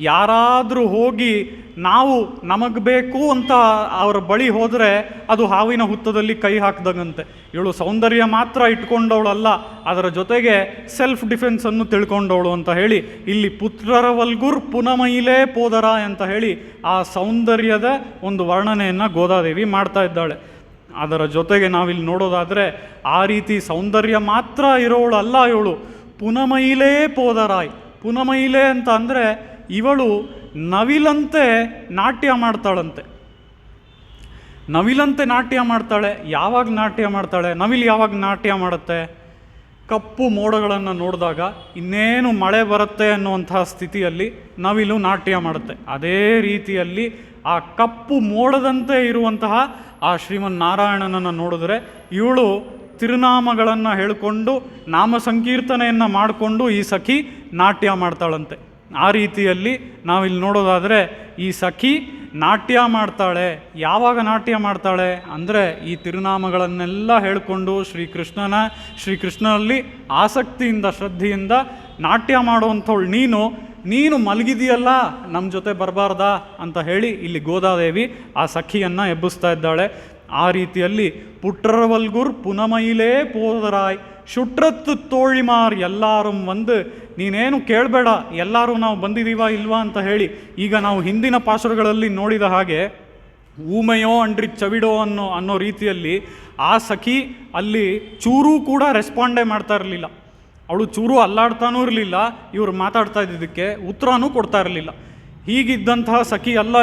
ಯಾರಾದರೂ ಹೋಗಿ ನಾವು ನಮಗೆ ಬೇಕು ಅಂತ ಅವರ ಬಳಿ ಹೋದರೆ ಅದು ಹಾವಿನ ಹುತ್ತದಲ್ಲಿ ಕೈ ಹಾಕ್ದಂಗಂತೆ. ಇವಳು ಸೌಂದರ್ಯ ಮಾತ್ರ ಇಟ್ಕೊಂಡವಳಲ್ಲ, ಅದರ ಜೊತೆಗೆ ಸೆಲ್ಫ್ ಡಿಫೆನ್ಸನ್ನು ತಿಳ್ಕೊಂಡವಳು ಅಂತ ಹೇಳಿ ಇಲ್ಲಿ ಪುತ್ರರವಲ್ಗುರ್ ಪುನಮೈಲೇ ಪೋದರ ಅಂತ ಹೇಳಿ ಆ ಸೌಂದರ್ಯದ ಒಂದು ವರ್ಣನೆಯನ್ನು ಗೋದಾದೇವಿ ಮಾಡ್ತಾ ಇದ್ದಾಳೆ. ಅದರ ಜೊತೆಗೆ ನಾವಿಲ್ಲಿ ನೋಡೋದಾದರೆ ಆ ರೀತಿ ಸೌಂದರ್ಯ ಮಾತ್ರ ಇರೋಳು ಅಲ್ಲ ಇವಳು, ಪುನಮೈಲೇ ಪೋದರಾಯ್. ಪುನಮೈಲೆ ಅಂತ ಅಂದರೆ ಇವಳು ನವಿಲಂತೆ ನಾಟ್ಯ ಮಾಡ್ತಾಳಂತೆ. ನವಿಲಂತೆ ನಾಟ್ಯ ಮಾಡ್ತಾಳೆ. ಯಾವಾಗ ನಾಟ್ಯ ಮಾಡ್ತಾಳೆ? ನವಿಲು ಯಾವಾಗ ನಾಟ್ಯ ಮಾಡುತ್ತೆ? ಕಪ್ಪು ಮೋಡಗಳನ್ನು ನೋಡಿದಾಗ ಇನ್ನೇನು ಮಳೆ ಬರುತ್ತೆ ಅನ್ನುವಂತಹ ಸ್ಥಿತಿಯಲ್ಲಿ ನವಿಲು ನಾಟ್ಯ ಮಾಡುತ್ತೆ. ಅದೇ ರೀತಿಯಲ್ಲಿ ಆ ಕಪ್ಪು ಮೋಡದಂತೆ ಇರುವಂತಹ ಆ ಶ್ರೀಮನ್ನಾರಾಯಣನನ್ನು ನೋಡಿದ್ರೆ ಇವಳು ತಿರುನಾಮಗಳನ್ನು ಹೇಳಿಕೊಂಡು ನಾಮ ಸಂಕೀರ್ತನೆಯನ್ನು ಮಾಡಿಕೊಂಡು ಈ ಸಖಿ ನಾಟ್ಯ ಮಾಡ್ತಾಳಂತೆ. ಆ ರೀತಿಯಲ್ಲಿ ನಾವಿಲ್ಲಿ ನೋಡೋದಾದರೆ ಈ ಸಖಿ ನಾಟ್ಯ ಮಾಡ್ತಾಳೆ. ಯಾವಾಗ ನಾಟ್ಯ ಮಾಡ್ತಾಳೆ ಅಂದರೆ ಈ ತಿರುನಾಮಗಳನ್ನೆಲ್ಲ ಹೇಳಿಕೊಂಡು ಶ್ರೀಕೃಷ್ಣನಲ್ಲಿ ಆಸಕ್ತಿಯಿಂದ ಶ್ರದ್ಧೆಯಿಂದ ನಾಟ್ಯ ಮಾಡುವಂಥವಳು ನೀನು ಮಲಗಿದೆಯಲ್ಲ, ನಮ್ಮ ಜೊತೆ ಬರಬಾರ್ದಾ ಅಂತ ಹೇಳಿ ಇಲ್ಲಿ ಗೋದಾದೇವಿ ಆ ಸಖಿಯನ್ನು ಎಬ್ಬಿಸ್ತಾ ಇದ್ದಾಳೆ. ಆ ರೀತಿಯಲ್ಲಿ ಪುಟ್ರವಲ್ಗುರ್ ಪುನಮೈಲೇ ಪೋದರಾಯ್ ಶುಟ್ರತ್ತು ತೋಳಿಮಾರ್ ಎಲ್ಲಾரும் வந்து ನೀನೇನು ಕೇಳಬೇಡ, ಎಲ್ಲರೂ ನಾವು ಬಂದಿದ್ದೀವಾ ಇಲ್ವಾ ಅಂತ ಹೇಳಿ. ಈಗ ನಾವು ಹಿಂದಿನ ಪಾಶುರಗಳಲ್ಲಿ ನೋಡಿದ ಹಾಗೆ ಊಮೆಯೋ ಅಂಡ್ರಿ ಚವಿಡೋ ಅನ್ನೋ ರೀತಿಯಲ್ಲಿ ಆ ಸಖಿ ಅಲ್ಲಿ ಚೂರೂ ಕೂಡ ರೆಸ್ಪಾಂಡೇ ಮಾಡ್ತಾ ಇರಲಿಲ್ಲ. ಅವಳು ಚೂರು ಅಲ್ಲಾಡ್ತಾನೂ ಇರಲಿಲ್ಲ, ಇವರು ಮಾತಾಡ್ತಾ ಇದ್ದಿದ್ದಕ್ಕೆ ಉತ್ತರನೂ ಕೊಡ್ತಾ ಇರಲಿಲ್ಲ. ಹೀಗಿದ್ದಂತಹ ಸಖಿ ಅಲ್ಲ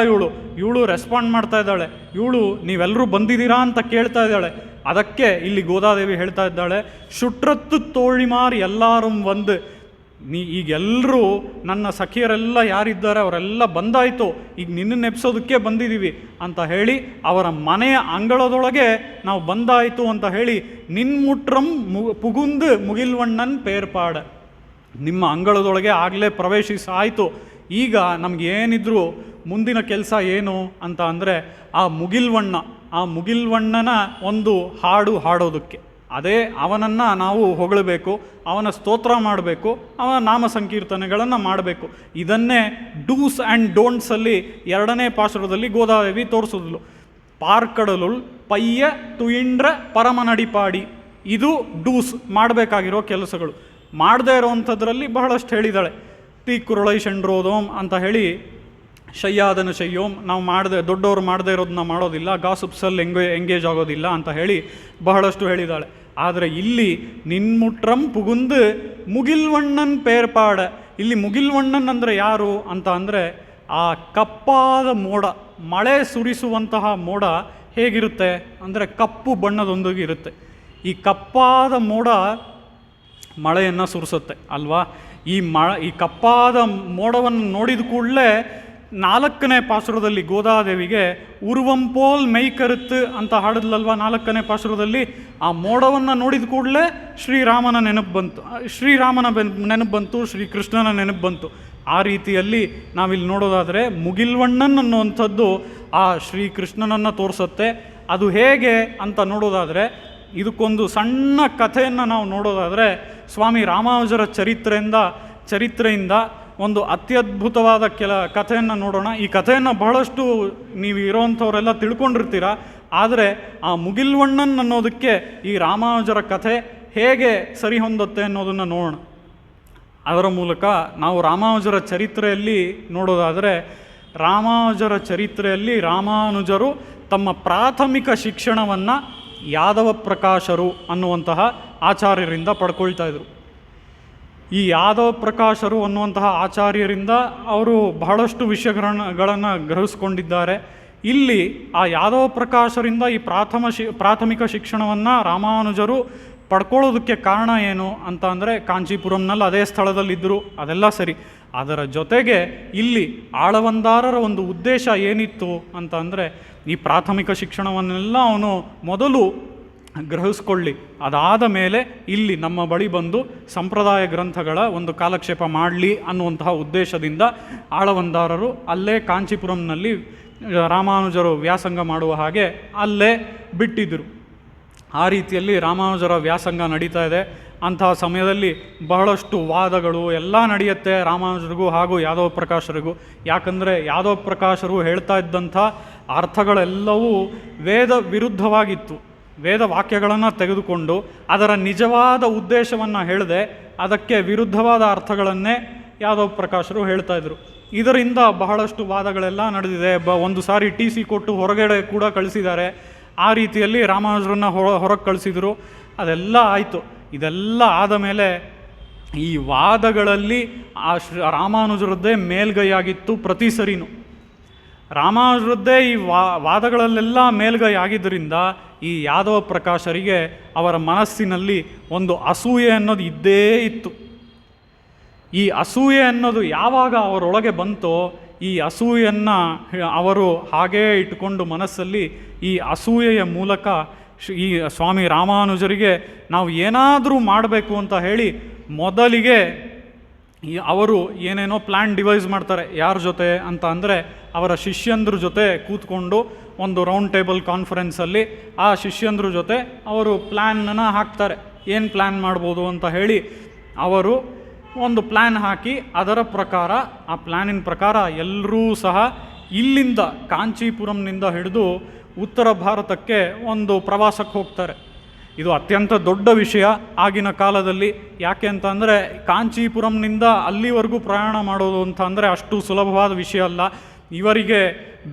ಇವಳು ರೆಸ್ಪಾಂಡ್ ಮಾಡ್ತಾ ಇದ್ದಾಳೆ. ಇವಳು ನೀವೆಲ್ಲರೂ ಬಂದಿದ್ದೀರಾ ಅಂತ ಕೇಳ್ತಾ ಇದ್ದಾಳೆ. ಅದಕ್ಕೆ ಇಲ್ಲಿ ಗೋದಾದೇವಿ ಹೇಳ್ತಾ ಇದ್ದಾಳೆ, ಶುಟ್ರತ್ತು ತೋಳಿಮಾರ್ ಎಲ್ಲಾரும் வந்து ಈಗೆಲ್ಲರೂ ನನ್ನ ಸಖಿಯರೆಲ್ಲ ಯಾರಿದ್ದಾರೆ ಅವರೆಲ್ಲ ಬಂದಾಯಿತು, ಈಗ ನಿನ್ನನ್ನು ಎಬ್ಸೋದಕ್ಕೆ ಬಂದಿದ್ದೀವಿ ಅಂತ ಹೇಳಿ ಅವರ ಮನೆಯ ಅಂಗಳದೊಳಗೆ ನಾವು ಬಂದಾಯಿತು ಅಂತ ಹೇಳಿ ನಿನ್ಮುಟ್ರಂ ಪುಗುಂದು ಮುಗಿಲ್ವಣ್ಣನ್ ಪೇರ್ಪಾಡ, ನಿಮ್ಮ ಅಂಗಳದೊಳಗೆ ಆಗಲೇ ಪ್ರವೇಶಿಸಾಯಿತು. ಈಗ ನಮಗೇನಿದ್ರು ಮುಂದಿನ ಕೆಲಸ ಏನು ಅಂತ ಅಂದರೆ ಆ ಮುಗಿಲ್ವಣ್ಣನ ಒಂದು ಹಾಡು ಹಾಡೋದಕ್ಕೆ, ಅದೇ ಅವನನ್ನು ನಾವು ಹೊಗಳಬೇಕು, ಅವನ ಸ್ತೋತ್ರ ಮಾಡಬೇಕು, ಅವನ ನಾಮ ಸಂಕೀರ್ತನೆಗಳನ್ನು ಮಾಡಬೇಕು. ಇದನ್ನೇ ಡೂಸ್ ಆ್ಯಂಡ್ ಡೋಂಟ್ಸಲ್ಲಿ 2ನೇ ಪಾಶುರದಲ್ಲಿ ಗೋದಾದೇವಿ ತೋರಿಸಿದ್ಲು. ಪಾರ್ಕಡಲುಲ್ ಪಯ್ಯ ತುಯಿಂಡ್ರ ಪರಮನಡಿಪಾಡಿ, ಇದು ಡೂಸ್ ಮಾಡಬೇಕಾಗಿರೋ ಕೆಲಸಗಳು. ಮಾಡದೇ ಇರೋವಂಥದ್ರಲ್ಲಿ ಬಹಳಷ್ಟು ಹೇಳಿದ್ದಾಳೆ. ತೀಕುರುಳೈ ಶಂಡ್ರೋದೋಮ್ ಅಂತ ಹೇಳಿ ಶಯ್ಯಾದನ ಶಯ್ಯೋಮ್, ನಾವು ದೊಡ್ಡವರು ಮಾಡದೇ ಇರೋದನ್ನ ಮಾಡೋದಿಲ್ಲ, ಗಾಸಿಪ್ಸಲ್ಲಿ ಎಂಗೇಜ್ ಆಗೋದಿಲ್ಲ ಅಂತ ಹೇಳಿ ಬಹಳಷ್ಟು ಹೇಳಿದ್ದಾಳೆ. ಆದರೆ ಇಲ್ಲಿ ನಿನ್ಮುಟ್ರಂ ಪುಗುಂದು ಮುಗಿಲ್ವಣ್ಣನ್ ಪೇರ್ಪಾಡ, ಇಲ್ಲಿ ಮುಗಿಲ್ವಣ್ಣನ್ ಅಂದರೆ ಯಾರು ಅಂತ ಅಂದರೆ ಆ ಕಪ್ಪಾದ ಮೋಡ, ಮಳೆ ಸುರಿಸುವಂತಹ ಮೋಡ ಹೇಗಿರುತ್ತೆ ಅಂದರೆ ಕಪ್ಪು ಬಣ್ಣದೊಂದಿಗೆ ಇರುತ್ತೆ. ಈ ಕಪ್ಪಾದ ಮೋಡ ಮಳೆಯನ್ನು ಸುರಿಸುತ್ತೆ ಅಲ್ವಾ. ಈ ಕಪ್ಪಾದ ಮೋಡವನ್ನು ನೋಡಿದ ಕೂಡಲೇ 4ನೇ ಪಾಶುರದಲ್ಲಿ ಗೋದಾದೇವಿಗೆ ಉರುವಂಪೋಲ್ ಮೈ ಕರುತ್ತು ಅಂತ ಹಾಡಿದ್ಲಲ್ವ 4ನೇ ಪಾಶುರದಲ್ಲಿ. ಆ ಮೋಡವನ್ನು ನೋಡಿದ ಕೂಡಲೇ ಶ್ರೀರಾಮನ ನೆನಪು ಬಂತು, ಶ್ರೀಕೃಷ್ಣನ ನೆನಪು ಬಂತು. ಆ ರೀತಿಯಲ್ಲಿ ನಾವಿಲ್ಲಿ ನೋಡೋದಾದರೆ ಮುಗಿಲ್ವಣ್ಣನ್ ಅನ್ನುವಂಥದ್ದು ಆ ಶ್ರೀಕೃಷ್ಣನನ್ನು ತೋರಿಸುತ್ತೆ. ಅದು ಹೇಗೆ ಅಂತ ನೋಡೋದಾದರೆ ಇದಕ್ಕೊಂದು ಸಣ್ಣ ಕಥೆಯನ್ನು ನಾವು ನೋಡೋದಾದರೆ ಸ್ವಾಮಿ ರಾಮಾನುಜರ ಚರಿತ್ರೆಯಿಂದ ಒಂದು ಅತ್ಯದ್ಭುತವಾದ ಕಥೆಯನ್ನು ನೋಡೋಣ. ಈ ಕಥೆಯನ್ನು ಬಹಳಷ್ಟು ನೀವು ಇರೋವಂಥವರೆಲ್ಲ ತಿಳ್ಕೊಂಡಿರ್ತೀರ. ಆದರೆ ಆ ಮುಗಿಲ್ವಣ್ಣನ್ ಅನ್ನೋದಕ್ಕೆ ಈ ರಾಮಾನುಜರ ಕಥೆ ಹೇಗೆ ಸರಿ ಹೊಂದುತ್ತೆ ಅನ್ನೋದನ್ನು ನೋಡೋಣ. ಅದರ ಮೂಲಕ ನಾವು ರಾಮಾನುಜರ ಚರಿತ್ರೆಯಲ್ಲಿ ನೋಡೋದಾದರೆ ರಾಮಾನುಜರು ತಮ್ಮ ಪ್ರಾಥಮಿಕ ಶಿಕ್ಷಣವನ್ನು ಯಾದವ ಪ್ರಕಾಶರು ಅನ್ನುವಂತಹ ಆಚಾರ್ಯರಿಂದ ಪಡ್ಕೊಳ್ತಾ ಇದ್ರು. ಈ ಯಾದವ ಪ್ರಕಾಶರು ಅನ್ನುವಂತಹ ಆಚಾರ್ಯರಿಂದ ಅವರು ಬಹಳಷ್ಟು ವಿಷಯಗಳನ್ನು ಗ್ರಹಿಸ್ಕೊಂಡಿದ್ದಾರೆ. ಇಲ್ಲಿ ಆ ಯಾದವ ಪ್ರಕಾಶರಿಂದ ಈ ಪ್ರಾಥಮಿಕ ಶಿಕ್ಷಣವನ್ನು ರಾಮಾನುಜರು ಪಡ್ಕೊಳ್ಳೋದಕ್ಕೆ ಕಾರಣ ಏನು ಅಂತ ಅಂದರೆ ಕಾಂಚೀಪುರಂನಲ್ಲಿ ಅದೇ ಸ್ಥಳದಲ್ಲಿದ್ದರು, ಅದೆಲ್ಲ ಸರಿ. ಅದರ ಜೊತೆಗೆ ಇಲ್ಲಿ ಆಳವಂದಾರರ ಒಂದು ಉದ್ದೇಶ ಏನಿತ್ತು ಅಂತ ಅಂದರೆ ಈ ಪ್ರಾಥಮಿಕ ಶಿಕ್ಷಣವನ್ನೆಲ್ಲ ಅವನು ಮೊದಲು ಗ್ರಹಿಸ್ಕೊಳ್ಳಿ, ಅದಾದ ಮೇಲೆ ಇಲ್ಲಿ ನಮ್ಮ ಬಳಿ ಬಂದು ಸಂಪ್ರದಾಯ ಗ್ರಂಥಗಳ ಒಂದು ಕಾಲಕ್ಷೇಪ ಮಾಡಲಿ ಅನ್ನುವಂತಹ ಉದ್ದೇಶದಿಂದ ಆಳವಂದಾರರು ಅಲ್ಲೇ ಕಾಂಚೀಪುರಂನಲ್ಲಿ ರಾಮಾನುಜರು ವ್ಯಾಸಂಗ ಮಾಡುವ ಹಾಗೆ ಅಲ್ಲೇ ಬಿಟ್ಟಿದ್ದರು. ಆ ರೀತಿಯಲ್ಲಿ ರಾಮಾನುಜರ ವ್ಯಾಸಂಗ ನಡೀತಾ ಇದೆ. ಅಂತಹ ಸಮಯದಲ್ಲಿ ಬಹಳಷ್ಟು ವಾದಗಳು ಎಲ್ಲ ನಡೆಯುತ್ತೆ ರಾಮಾನುಜರಿಗೂ ಹಾಗೂ ಯಾದವ ಪ್ರಕಾಶರಿಗೂ. ಯಾಕಂದರೆ ಯಾದವ ಪ್ರಕಾಶರು ಹೇಳ್ತಾ ಇದ್ದಂಥ ಅರ್ಥಗಳೆಲ್ಲವೂ ವೇದ ವಿರುದ್ಧವಾಗಿತ್ತು. ವೇದ ವಾಕ್ಯಗಳನ್ನು ತೆಗೆದುಕೊಂಡು ಅದರ ನಿಜವಾದ ಉದ್ದೇಶವನ್ನು ಹೇಳದೆ ಅದಕ್ಕೆ ವಿರುದ್ಧವಾದ ಅರ್ಥಗಳನ್ನೇ ಯಾದವ ಪ್ರಕಾಶರು ಹೇಳ್ತಾ ಇದ್ರು. ಇದರಿಂದ ಬಹಳಷ್ಟು ವಾದಗಳೆಲ್ಲ ನಡೆದಿದೆ. ಒಂದು ಸಾರಿ TC ಕೊಟ್ಟು ಹೊರಗಡೆ ಕೂಡ ಕಳಿಸಿದ್ದಾರೆ. ಆ ರೀತಿಯಲ್ಲಿ ರಾಮಾನುಜರನ್ನು ಹೊರಗೆ ಕಳಿಸಿದರು. ಅದೆಲ್ಲ ಆಯಿತು. ಇದೆಲ್ಲ ಆದ ಮೇಲೆ ಈ ವಾದಗಳಲ್ಲಿ ರಾಮಾನುಜರದ್ದೇ ಮೇಲ್ಗೈಯಾಗಿತ್ತು. ಪ್ರತಿ ಸರಿನೂ ರಾಮಾನುಜರದ್ದೇ ಈ ವಾದಗಳಲ್ಲೆಲ್ಲ ಮೇಲ್ಗೈ ಆಗಿದ್ದರಿಂದ ಈ ಯಾದವ ಪ್ರಕಾಶರಿಗೆ ಅವರ ಮನಸ್ಸಿನಲ್ಲಿ ಒಂದು ಅಸೂಯೆ ಅನ್ನೋದು ಇದ್ದೇ ಇತ್ತು. ಈ ಅಸೂಯೆ ಅನ್ನೋದು ಯಾವಾಗ ಅವರೊಳಗೆ ಬಂತೋ ಈ ಅಸೂಯೆಯನ್ನು ಅವರು ಹಾಗೇ ಇಟ್ಟುಕೊಂಡು ಮನಸ್ಸಲ್ಲಿ ಈ ಅಸೂಯೆಯ ಮೂಲಕ ಈ ಸ್ವಾಮಿ ರಾಮಾನುಜರಿಗೆ ನಾವು ಏನಾದರೂ ಮಾಡಬೇಕು ಅಂತ ಹೇಳಿ ಮೊದಲಿಗೆ ಅವರು ಏನೇನೋ ಪ್ಲ್ಯಾನ್ ಡಿವೈಸ್ ಮಾಡ್ತಾರೆ. ಯಾರ ಜೊತೆ ಅಂತ ಅಂದರೆ ಅವರ ಶಿಷ್ಯಂದ್ರ ಜೊತೆ ಕೂತ್ಕೊಂಡು ಒಂದು ರೌಂಡ್ ಟೇಬಲ್ ಕಾನ್ಫರೆನ್ಸಲ್ಲಿ ಆ ಶಿಷ್ಯಂದ್ರ ಜೊತೆ ಅವರು ಪ್ಲ್ಯಾನನ್ನು ಹಾಕ್ತಾರೆ. ಏನು ಪ್ಲ್ಯಾನ್ ಮಾಡ್ಬೋದು ಅಂತ ಹೇಳಿ ಅವರು ಒಂದು ಪ್ಲ್ಯಾನ್ ಹಾಕಿ ಅದರ ಪ್ರಕಾರ ಆ ಪ್ಲ್ಯಾನಿನ ಪ್ರಕಾರ ಎಲ್ಲರೂ ಸಹ ಇಲ್ಲಿಂದ ಕಾಂಚೀಪುರಂನಿಂದ ಹಿಡಿದು ಉತ್ತರ ಭಾರತಕ್ಕೆ ಒಂದು ಪ್ರವಾಸಕ್ಕೆ ಹೋಗ್ತಾರೆ. ಇದು ಅತ್ಯಂತ ದೊಡ್ಡ ವಿಷಯ ಆಗಿನ ಕಾಲದಲ್ಲಿ. ಯಾಕೆ ಅಂತ ಅಂದರೆ ಕಾಂಚೀಪುರಂನಿಂದ ಅಲ್ಲಿವರೆಗೂ ಪ್ರಯಾಣ ಮಾಡೋದು ಅಂತ ಅಂದರೆ ಅಷ್ಟು ಸುಲಭವಾದ ವಿಷಯ ಅಲ್ಲ. ಇವರಿಗೆ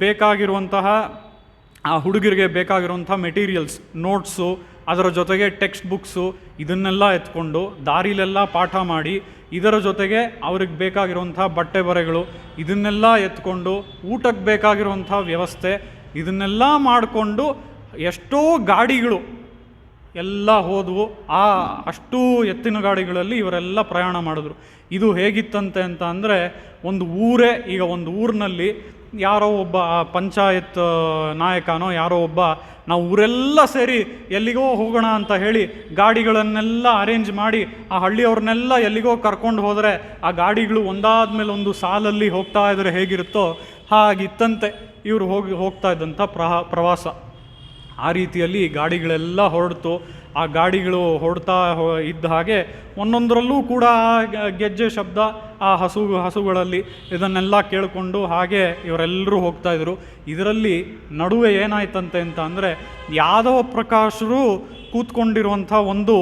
ಬೇಕಾಗಿರುವಂತಹ ಆ ಹುಡುಗರಿಗೆ ಬೇಕಾಗಿರುವಂಥ ಮೆಟೀರಿಯಲ್ಸ್, ನೋಟ್ಸು, ಅದರ ಜೊತೆಗೆ ಟೆಕ್ಸ್ಟ್ ಬುಕ್ಸು ಇದನ್ನೆಲ್ಲ ಎತ್ಕೊಂಡು ದಾರಿಲೆಲ್ಲ ಪಾಠ ಮಾಡಿ, ಇದರ ಜೊತೆಗೆ ಅವ್ರಿಗೆ ಬೇಕಾಗಿರುವಂಥ ಬಟ್ಟೆ ಬರೆಗಳು ಇದನ್ನೆಲ್ಲ ಎತ್ಕೊಂಡು ಊಟಕ್ಕೆ ಬೇಕಾಗಿರುವಂಥ ವ್ಯವಸ್ಥೆ ಇದನ್ನೆಲ್ಲ ಮಾಡಿಕೊಂಡು ಎಷ್ಟೋ ಗಾಡಿಗಳು ಎಲ್ಲ ಹೋದವು. ಅಷ್ಟೂ ಎತ್ತಿನ ಗಾಡಿಗಳಲ್ಲಿ ಇವರೆಲ್ಲ ಪ್ರಯಾಣ ಮಾಡಿದ್ರು. ಇದು ಹೇಗಿತ್ತಂತೆ ಅಂತ ಅಂದರೆ ಒಂದು ಊರೇ, ಈಗ ಒಂದು ಊರಿನಲ್ಲಿ ಯಾರೋ ಒಬ್ಬ ಪಂಚಾಯತ್ ನಾಯಕನೋ ಯಾರೋ ಒಬ್ಬ ನಾವು ಊರೆಲ್ಲ ಸೇರಿ ಎಲ್ಲಿಗೋ ಹೋಗೋಣ ಅಂತ ಹೇಳಿ ಗಾಡಿಗಳನ್ನೆಲ್ಲ ಅರೇಂಜ್ ಮಾಡಿ ಆ ಹಳ್ಳಿಯವ್ರನ್ನೆಲ್ಲ ಎಲ್ಲಿಗೋ ಕರ್ಕೊಂಡು ಹೋದರೆ ಆ ಗಾಡಿಗಳು ಒಂದಾದ ಮೇಲೆ ಒಂದು ಸಾಲಲ್ಲಿ ಹೋಗ್ತಾ ಇದ್ದರೆ ಹೇಗಿರುತ್ತೋ ಹಾಗಿತ್ತಂತೆ ಇವರು ಹೋಗ್ತಾ ಇದ್ದಂಥ ಪ್ರವಾಸ. ಆ ರೀತಿಯಲ್ಲಿ ಗಾಡಿಗಳೆಲ್ಲ ಹೊರಡ್ತು. ಆ ಗಾಡಿಗಳು ಹೊರಡ್ತಾ ಇದ್ದ ಹಾಗೆ ಒಂದೊಂದರಲ್ಲೂ ಕೂಡ ಗೆಜ್ಜೆ ಶಬ್ದ ಆ ಹಸುಗಳಲ್ಲಿ ಇದನ್ನೆಲ್ಲ ಕೇಳಿಕೊಂಡು ಹಾಗೆ ಇವರೆಲ್ಲರೂ ಹೋಗ್ತಾಯಿದ್ರು. ಇದರಲ್ಲಿ ನಡುವೆ ಏನಾಯ್ತಂತೆ ಅಂತ ಅಂದರೆ ಯಾದವ ಪ್ರಕಾಶರು ಕೂತ್ಕೊಂಡಿರುವಂಥ ಒಂದು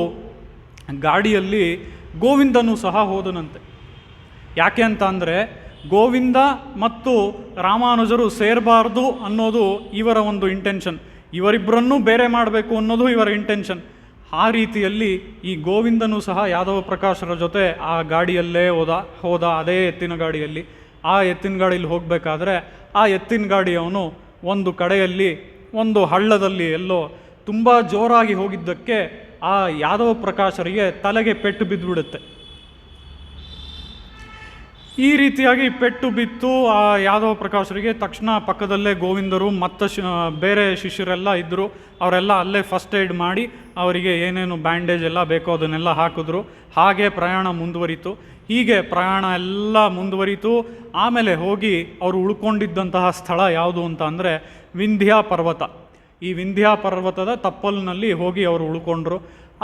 ಗಾಡಿಯಲ್ಲಿ ಗೋವಿಂದನೂ ಸಹ ಹೋದನಂತೆ. ಯಾಕೆ ಅಂತ ಅಂದರೆ ಗೋವಿಂದ ಮತ್ತು ರಾಮಾನುಜರು ಸೇರಬಾರ್ದು ಅನ್ನೋದು ಇವರ ಒಂದು ಇಂಟೆನ್ಷನ್. ಇವರಿಬ್ಬರನ್ನೂ ಬೇರೆ ಮಾಡಬೇಕು ಅನ್ನೋದು ಇವರ ಇಂಟೆನ್ಷನ್. ಆ ರೀತಿಯಲ್ಲಿ ಈ ಗೋವಿಂದನೂ ಸಹ ಯಾದವ ಪ್ರಕಾಶರ ಜೊತೆ ಆ ಗಾಡಿಯಲ್ಲೇ ಹೋದ ಅದೇ ಎತ್ತಿನ ಗಾಡಿಯಲ್ಲಿ. ಆ ಎತ್ತಿನ ಗಾಡಿಯಲ್ಲಿ ಹೋಗಬೇಕಾದ್ರೆ ಆ ಎತ್ತಿನ ಗಾಡಿಯವನು ಒಂದು ಕಡೆಯಲ್ಲಿ ಒಂದು ಹಳ್ಳದಲ್ಲಿ ಎಲ್ಲೋ ತುಂಬ ಜೋರಾಗಿ ಹೋಗಿದ್ದಕ್ಕೆ ಆ ಯಾದವ ಪ್ರಕಾಶರಿಗೆ ತಲೆಗೆ ಪೆಟ್ಟು ಬಿದ್ದುಬಿಡುತ್ತೆ. ಈ ರೀತಿಯಾಗಿ ಪೆಟ್ಟು ಬಿತ್ತು ಆ ಯಾದವ ಪ್ರಕಾಶರಿಗೆ. ತಕ್ಷಣ ಪಕ್ಕದಲ್ಲೇ ಗೋವಿಂದರು ಮತ್ತು ಬೇರೆ ಶಿಷ್ಯರೆಲ್ಲ ಇದ್ದರು. ಅವರೆಲ್ಲ ಅಲ್ಲೇ ಫಸ್ಟ್ ಏಡ್ ಮಾಡಿ ಅವರಿಗೆ ಏನೇನು ಬ್ಯಾಂಡೇಜ್ ಎಲ್ಲ ಬೇಕೋ ಅದನ್ನೆಲ್ಲ ಹಾಕಿದ್ರು. ಹಾಗೆ ಪ್ರಯಾಣ ಮುಂದುವರಿತು. ಹೀಗೆ ಪ್ರಯಾಣ ಎಲ್ಲ ಮುಂದುವರಿತು. ಆಮೇಲೆ ಹೋಗಿ ಅವರು ಉಳ್ಕೊಂಡಿದ್ದಂತಹ ಸ್ಥಳ ಯಾವುದು ಅಂತ ಅಂದರೆ ವಿಂಧ್ಯ ಪರ್ವತ. ಈ ವಿಂಧ್ಯ ಪರ್ವತದ ತಪ್ಪಲಿನಲ್ಲಿ ಹೋಗಿ ಅವರು ಉಳ್ಕೊಂಡ್ರು.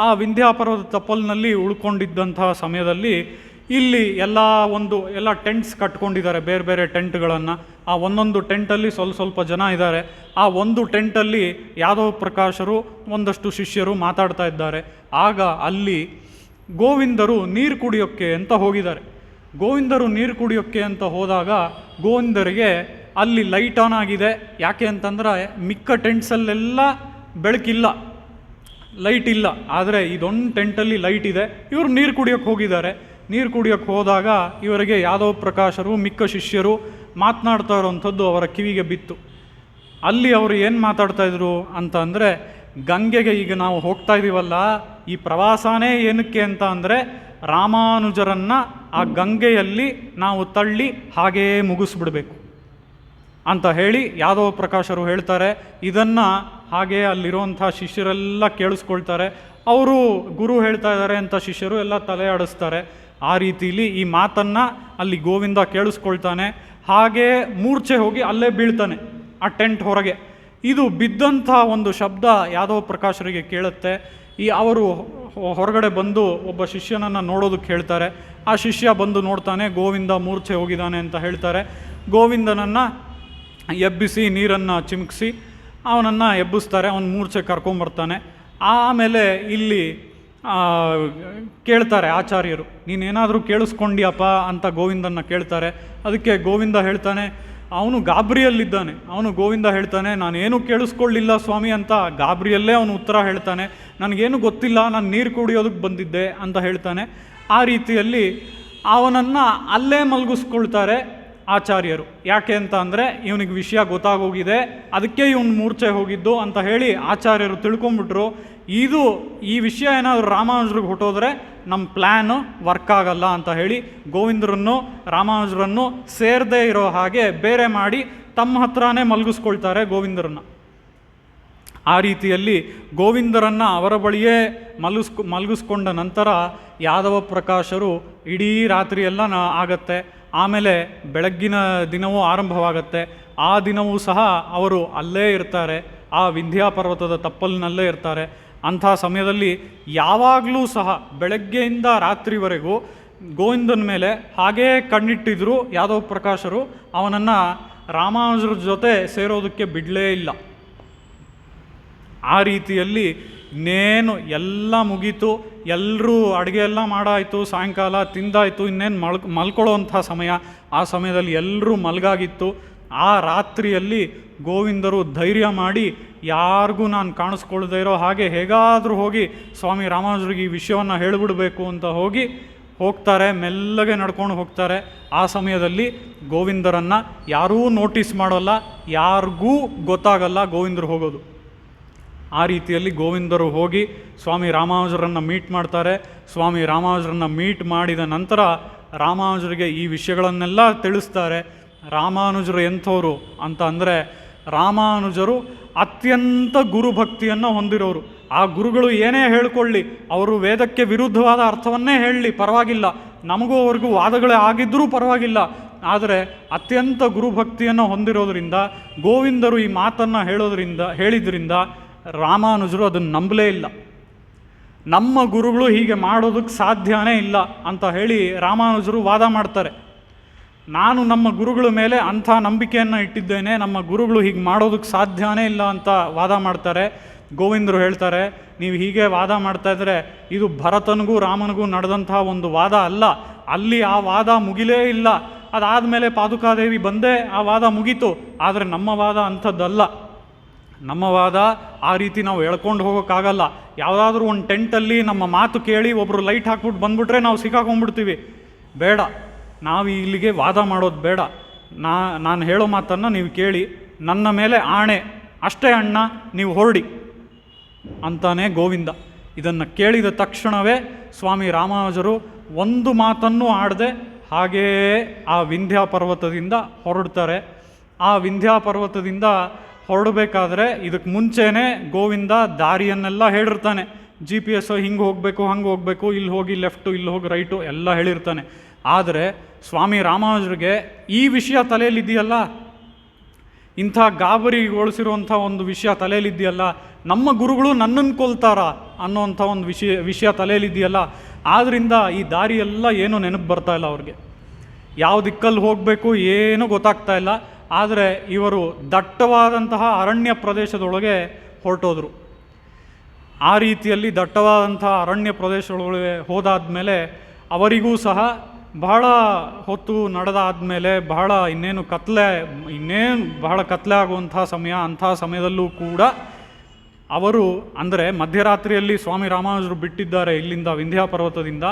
ಆ ವಿಂಧ್ಯ ಪರ್ವತ ತಪ್ಪಲಿನಲ್ಲಿ ಉಳ್ಕೊಂಡಿದ್ದಂತಹ ಸಮಯದಲ್ಲಿ ಇಲ್ಲಿ ಎಲ್ಲ ಟೆಂಟ್ಸ್ ಕಟ್ಕೊಂಡಿದ್ದಾರೆ, ಬೇರೆ ಬೇರೆ ಟೆಂಟ್ಗಳನ್ನು. ಆ ಒಂದೊಂದು ಟೆಂಟಲ್ಲಿ ಸ್ವಲ್ಪ ಜನ ಇದ್ದಾರೆ. ಆ ಒಂದು ಟೆಂಟಲ್ಲಿ ಯಾದವ ಪ್ರಕಾಶರು ಒಂದಷ್ಟು ಶಿಷ್ಯರು ಮಾತಾಡ್ತಾ ಇದ್ದಾರೆ. ಆಗ ಅಲ್ಲಿ ಗೋವಿಂದರು ನೀರು ಕುಡಿಯೋಕ್ಕೆ ಅಂತ ಹೋಗಿದ್ದಾರೆ. ಗೋವಿಂದರು ನೀರು ಕುಡಿಯೋಕ್ಕೆ ಅಂತ ಹೋದಾಗ ಗೋವಿಂದರಿಗೆ ಅಲ್ಲಿ ಲೈಟ್ ಆನ್ ಆಗಿದೆ. ಯಾಕೆ ಅಂತಂದರೆ ಮಿಕ್ಕ ಟೆಂಟ್ಸಲ್ಲೆಲ್ಲ ಬೆಳಕಿಲ್ಲ, ಲೈಟ್ ಇಲ್ಲ. ಆದರೆ ಇದೊಂದು ಟೆಂಟಲ್ಲಿ ಲೈಟ್ ಇದೆ. ಇವರು ನೀರು ಕುಡಿಯೋಕ್ಕೆ ಹೋಗಿದ್ದಾರೆ. ನೀರು ಕುಡಿಯೋಕ್ಕೆ ಹೋದಾಗ ಇವರಿಗೆ ಯಾದವ ಪ್ರಕಾಶರು ಮಿಕ್ಕ ಶಿಷ್ಯರು ಮಾತನಾಡ್ತಾ ಇರೋವಂಥದ್ದು ಅವರ ಕಿವಿಗೆ ಬಿತ್ತು. ಅಲ್ಲಿ ಅವರು ಏನು ಮಾತಾಡ್ತಾಯಿದ್ರು ಅಂತ ಅಂದರೆ, ಗಂಗೆಗೆ ಈಗ ನಾವು ಹೋಗ್ತಾ ಇದ್ದೀವಲ್ಲ, ಈ ಪ್ರವಾಸನೇ ಏನಕ್ಕೆ ಅಂತ ಅಂದರೆ ರಾಮಾನುಜರನ್ನು ಆ ಗಂಗೆಯಲ್ಲಿ ನಾವು ತಳ್ಳಿ ಹಾಗೇ ಮುಗಿಸ್ಬಿಡ್ಬೇಕು ಅಂತ ಹೇಳಿ ಯಾದವ ಪ್ರಕಾಶರು ಹೇಳ್ತಾರೆ. ಇದನ್ನು ಹಾಗೆ ಅಲ್ಲಿರುವಂಥ ಶಿಷ್ಯರೆಲ್ಲ ಕೇಳಿಸ್ಕೊಳ್ತಾರೆ. ಅವರು ಗುರು ಹೇಳ್ತಾ ಇದ್ದಾರೆ ಅಂತ ಶಿಷ್ಯರು ಎಲ್ಲ ತಲೆ ಆಡಿಸ್ತಾರೆ. ಆ ರೀತಿಯಲ್ಲಿ ಈ ಮಾತನ್ನು ಅಲ್ಲಿ ಗೋವಿಂದ ಕೇಳಿಸ್ಕೊಳ್ತಾನೆ. ಹಾಗೇ ಮೂರ್ಛೆ ಹೋಗಿ ಅಲ್ಲೇ ಬೀಳ್ತಾನೆ ಆ ಟೆಂಟ್ ಹೊರಗೆ. ಇದು ಬಿದ್ದಂಥ ಒಂದು ಶಬ್ದ ಯಾದವ ಪ್ರಕಾಶರಿಗೆ ಕೇಳುತ್ತೆ. ಅವರು ಹೊರಗಡೆ ಬಂದು ಒಬ್ಬ ಶಿಷ್ಯನನ್ನು ನೋಡೋದಕ್ಕೆ ಹೇಳ್ತಾರೆ. ಆ ಶಿಷ್ಯ ಬಂದು ನೋಡ್ತಾನೆ, ಗೋವಿಂದ ಮೂರ್ಛೆ ಹೋಗಿದ್ದಾನೆ ಅಂತ ಹೇಳ್ತಾರೆ. ಗೋವಿಂದನನ್ನು ಎಬ್ಬಿಸಿ ನೀರನ್ನು ಚಿಮುಕಿಸಿ ಅವನನ್ನು ಎಬ್ಬಿಸ್ತಾರೆ. ಅವನ ಮೂರ್ಛೆ ಕರ್ಕೊಂಬರ್ತಾನೆ. ಆಮೇಲೆ ಇಲ್ಲಿ ಕೇಳ್ತಾರೆ ಆಚಾರ್ಯರು, ನೀನೇನಾದರೂ ಕೇಳಿಸ್ಕೊಂಡಿಯಪ್ಪ ಅಂತ ಗೋವಿಂದನ ಕೇಳ್ತಾರೆ. ಅದಕ್ಕೆ ಗೋವಿಂದ ಹೇಳ್ತಾನೆ, ಅವನು ಗಾಬರಿಯಲ್ಲಿದ್ದಾನೆ. ಗೋವಿಂದ ಹೇಳ್ತಾನೆ, ನಾನೇನು ಕೇಳಿಸ್ಕೊಳ್ಳಿಲ್ಲ ಸ್ವಾಮಿ ಅಂತ ಗಾಬರಿಯಲ್ಲೇ ಅವನು ಉತ್ತರ ಹೇಳ್ತಾನೆ. ನನಗೇನು ಗೊತ್ತಿಲ್ಲ, ನಾನು ನೀರು ಕುಡಿಯೋದಕ್ಕೆ ಬಂದಿದ್ದೆ ಅಂತ ಹೇಳ್ತಾನೆ. ಆ ರೀತಿಯಲ್ಲಿ ಅವನನ್ನು ಅಲ್ಲೇ ಮಲಗಿಸ್ಕೊಳ್ತಾರೆ ಆಚಾರ್ಯರು. ಯಾಕೆ ಅಂತ ಅಂದರೆ ಇವನಿಗೆ ವಿಷಯ ಗೊತ್ತಾಗೋಗಿದೆ, ಅದಕ್ಕೆ ಇವನು ಮೂರ್ಛೆ ಹೋಗಿದ್ದು ಅಂತ ಹೇಳಿ ಆಚಾರ್ಯರು ತಿಳ್ಕೊಂಬಿಟ್ರು. ಈ ವಿಷಯ ಏನಾದರೂ ರಾಮಾನುಜರಿಗೆ ಹೊಟ್ಟೋದ್ರೆ ನಮ್ಮ ಪ್ಲ್ಯಾನು ವರ್ಕ್ ಆಗಲ್ಲ ಅಂತ ಹೇಳಿ ಗೋವಿಂದರನ್ನು ರಾಮಾನುಜರನ್ನು ಸೇರದೇ ಇರೋ ಹಾಗೆ ಬೇರೆ ಮಾಡಿ ತಮ್ಮ ಹತ್ರನೇ ಮಲಗಿಸ್ಕೊಳ್ತಾರೆ ಗೋವಿಂದರನ್ನು. ಆ ರೀತಿಯಲ್ಲಿ ಗೋವಿಂದರನ್ನು ಅವರ ಬಳಿಯೇ ಮಲಗಿಸ್ಕೊಂಡ ನಂತರ ಯಾದವ ಪ್ರಕಾಶರು ಇಡೀ ರಾತ್ರಿಯೆಲ್ಲ ಆಗತ್ತೆ. ಆಮೇಲೆ ಬೆಳಗ್ಗಿನ ದಿನವೂ ಆರಂಭವಾಗತ್ತೆ. ಆ ದಿನವೂ ಸಹ ಅವರು ಅಲ್ಲೇ ಇರ್ತಾರೆ, ಆ ವಿಂಧ್ಯ ಪರ್ವತದ ತಪ್ಪಲಿನಲ್ಲೇ ಇರ್ತಾರೆ. ಅಂಥ ಸಮಯದಲ್ಲಿ ಯಾವಾಗಲೂ ಸಹ ಬೆಳಗ್ಗೆಯಿಂದ ರಾತ್ರಿವರೆಗೂ ಗೋವಿಂದನ ಮೇಲೆ ಹಾಗೇ ಕಣ್ಣಿಟ್ಟಿದ್ರು ಯಾದವ ಪ್ರಕಾಶರು. ಅವನನ್ನು ರಾಮಾನುಜರ ಜೊತೆ ಸೇರೋದಕ್ಕೆ ಬಿಡಲೇ ಇಲ್ಲ. ಆ ರೀತಿಯಲ್ಲಿ ಇನ್ನೇನು ಎಲ್ಲ ಮುಗೀತು, ಎಲ್ಲರೂ ಅಡುಗೆ ಎಲ್ಲ ಮಾಡಾಯಿತು, ಸಾಯಂಕಾಲ ತಿಂದಾಯಿತು, ಇನ್ನೇನು ಮಲ್ಕೊಳ್ಳೋವಂಥ ಸಮಯ. ಆ ಸಮಯದಲ್ಲಿ ಎಲ್ಲರೂ ಮಲಗಾಗಿತ್ತು. ಆ ರಾತ್ರಿಯಲ್ಲಿ ಗೋವಿಂದರು ಧೈರ್ಯ ಮಾಡಿ ಯಾರಿಗೂ ನಾನು ಕಾಣಿಸ್ಕೊಳ್ದೇ ಇರೋ ಹಾಗೆ ಹೇಗಾದರೂ ಹೋಗಿ ಸ್ವಾಮಿ ರಾಮಾನುಜರಿಗೆ ಈ ವಿಷಯವನ್ನು ಹೇಳಿಬಿಡಬೇಕು ಅಂತ ಹೋಗ್ತಾರೆ. ಮೆಲ್ಲಗೆ ನಡ್ಕೊಂಡು ಹೋಗ್ತಾರೆ. ಆ ಸಮಯದಲ್ಲಿ ಗೋವಿಂದರನ್ನು ಯಾರೂ ನೋಟಿಸ್ ಮಾಡೋಲ್ಲ, ಯಾರಿಗೂ ಗೊತ್ತಾಗಲ್ಲ ಗೋವಿಂದರು ಹೋಗೋದು. ಆ ರೀತಿಯಲ್ಲಿ ಗೋವಿಂದರು ಹೋಗಿ ಸ್ವಾಮಿ ರಾಮಾನುಜರನ್ನು ಮೀಟ್ ಮಾಡ್ತಾರೆ. ಸ್ವಾಮಿ ರಾಮಾನುಜರನ್ನು ಮೀಟ್ ಮಾಡಿದ ನಂತರ ರಾಮಾನುಜರಿಗೆ ಈ ವಿಷಯಗಳನ್ನೆಲ್ಲ ತಿಳಿಸ್ತಾರೆ. ರಾಮಾನುಜರು ಎಂಥವರು ಅಂತ ಅಂದರೆ, ರಾಮಾನುಜರು ಅತ್ಯಂತ ಗುರುಭಕ್ತಿಯನ್ನು ಹೊಂದಿರೋರು. ಆ ಗುರುಗಳು ಏನೇ ಹೇಳ್ಕೊಳ್ಳಿ, ಅವರು ವೇದಕ್ಕೆ ವಿರುದ್ಧವಾದ ಅರ್ಥವನ್ನೇ ಹೇಳಲಿ ಪರವಾಗಿಲ್ಲ, ನಮಗೂ ಅವ್ರಿಗೂ ವಾದಗಳೇ ಆಗಿದ್ದರೂ ಪರವಾಗಿಲ್ಲ, ಆದರೆ ಅತ್ಯಂತ ಗುರುಭಕ್ತಿಯನ್ನು ಹೊಂದಿರೋದ್ರಿಂದ ಗೋವಿಂದರು ಈ ಮಾತನ್ನು ಹೇಳಿದ್ರಿಂದ ರಾಮಾನುಜರು ಅದನ್ನು ನಂಬಲೇ ಇಲ್ಲ. ನಮ್ಮ ಗುರುಗಳು ಹೀಗೆ ಮಾಡೋದಕ್ಕೆ ಸಾಧ್ಯನೇ ಇಲ್ಲ ಅಂತ ಹೇಳಿ ರಾಮಾನುಜರು ವಾದ ಮಾಡ್ತಾರೆ. ನಾನು ನಮ್ಮ ಗುರುಗಳ ಮೇಲೆ ಅಂಥ ನಂಬಿಕೆಯನ್ನು ಇಟ್ಟಿದ್ದೇನೆ, ನಮ್ಮ ಗುರುಗಳು ಹೀಗೆ ಮಾಡೋದಕ್ಕೆ ಸಾಧ್ಯನೇ ಇಲ್ಲ ಅಂತ ವಾದ ಮಾಡ್ತಾರೆ. ಗೋವಿಂದರು ಹೇಳ್ತಾರೆ, ನೀವು ಹೀಗೆ ವಾದ ಮಾಡ್ತಾಯಿದ್ರೆ ಇದು ಭರತನಿಗೂ ರಾಮನಿಗೂ ನಡೆದಂತಹ ಒಂದು ವಾದ ಅಲ್ಲ, ಅಲ್ಲಿ ಆ ವಾದ ಮುಗಿಲೇ ಇಲ್ಲ. ಅದಾದಮೇಲೆ ಪಾದುಕಾದೇವಿ ಬಂದೇ ಆ ವಾದ ಮುಗೀತು. ಆದರೆ ನಮ್ಮ ವಾದ ಅಂಥದ್ದಲ್ಲ. ನಮ್ಮ ವಾದ ಆ ರೀತಿ ನಾವು ಎಳ್ಕೊಂಡು ಹೋಗೋಕ್ಕಾಗಲ್ಲ. ಯಾವುದಾದ್ರೂ ಒಂದು ಟೆಂಟಲ್ಲಿ ನಮ್ಮ ಮಾತು ಕೇಳಿ ಒಬ್ಬರು ಲೈಟ್ ಹಾಕ್ಬಿಟ್ಟು ಬಂದ್ಬಿಟ್ರೆ ನಾವು ಸಿಕ್ಕಾಕೊಂಡ್ಬಿಡ್ತೀವಿ. ಬೇಡ, ನಾವು ಇಲ್ಲಿಗೆ ವಾದ ಮಾಡೋದು ಬೇಡ. ನಾನು ಹೇಳೋ ಮಾತನ್ನು ನೀವು ಕೇಳಿ, ನನ್ನ ಮೇಲೆ ಆಣೆ, ಅಷ್ಟೇ ಅಣ್ಣ, ನೀವು ಹೊರಡಿ ಅಂತಾನೆ ಗೋವಿಂದ. ಇದನ್ನು ಕೇಳಿದ ತಕ್ಷಣವೇ ಸ್ವಾಮಿ ರಾಮಾನುಜರು ಒಂದು ಮಾತನ್ನು ಆಡದೆ ಹಾಗೆಯೇ ಆ ವಿಂಧ್ಯ ಪರ್ವತದಿಂದ ಹೊರಡ್ತಾರೆ. ಆ ವಿಂಧ್ಯ ಪರ್ವತದಿಂದ ಹೊರಡಬೇಕಾದ್ರೆ ಇದಕ್ಕೆ ಮುಂಚೆನೇ ಗೋವಿಂದ ದಾರಿಯನ್ನೆಲ್ಲ ಹೇಳಿರ್ತಾನೆ. GPS ಹಿಂಗೆ ಹೋಗಬೇಕು, ಹಂಗೆ ಹೋಗಬೇಕು, ಇಲ್ಲಿ ಹೋಗಿ ಲೆಫ್ಟು, ಇಲ್ಲಿ ಹೋಗಿ ರೈಟು ಎಲ್ಲ ಹೇಳಿರ್ತಾನೆ. ಆದರೆ ಸ್ವಾಮಿ ರಾಮಾನುಜರಿಗೆ ಈ ವಿಷಯ ತಲೆಯಲ್ಲಿದೆಯಲ್ಲ, ಇಂಥ ಗಾಬರಿಗೊಳಿಸಿರುವಂಥ ಒಂದು ವಿಷಯ ತಲೆಯಲ್ಲಿದೆಯಲ್ಲ, ನಮ್ಮ ಗುರುಗಳು ನನ್ನನ್ನು ಕೊಲ್ತಾರ ಅನ್ನೋವಂಥ ಒಂದು ವಿಷಯ ತಲೆಯಲ್ಲಿದೆಯಲ್ಲ, ಆದ್ದರಿಂದ ಈ ದಾರಿಯೆಲ್ಲ ಏನೂ ನೆನಪು ಬರ್ತಾ ಇಲ್ಲ ಅವ್ರಿಗೆ. ಯಾವ ದಿಕ್ಕಲ್ಲಿ ಹೋಗಬೇಕು ಏನೂ ಗೊತ್ತಾಗ್ತಾ ಇಲ್ಲ. ಆದರೆ ಇವರು ದಟ್ಟವಾದಂತಹ ಅರಣ್ಯ ಪ್ರದೇಶದೊಳಗೆ ಹೊರಟೋದ್ರು. ಆ ರೀತಿಯಲ್ಲಿ ದಟ್ಟವಾದಂತಹ ಅರಣ್ಯ ಪ್ರದೇಶದೊಳಗೆ ಹೋದಾದ್ಮೇಲೆ ಅವರಿಗೂ ಸಹ ಬಹಳ ಹೊತ್ತು ನಡೆದಾದ್ಮೇಲೆ ಇನ್ನೇನು ಬಹಳ ಕತ್ಲೆ ಆಗುವಂಥ ಸಮಯ. ಅಂಥ ಸಮಯದಲ್ಲೂ ಕೂಡ ಅವರು, ಅಂದರೆ ಮಧ್ಯರಾತ್ರಿಯಲ್ಲಿ ಸ್ವಾಮಿ ರಾಮಾನುಜರು ಬಿಟ್ಟಿದ್ದಾರೆ ಇಲ್ಲಿಂದ ವಿಂಧ್ಯ ಪರ್ವತದಿಂದ.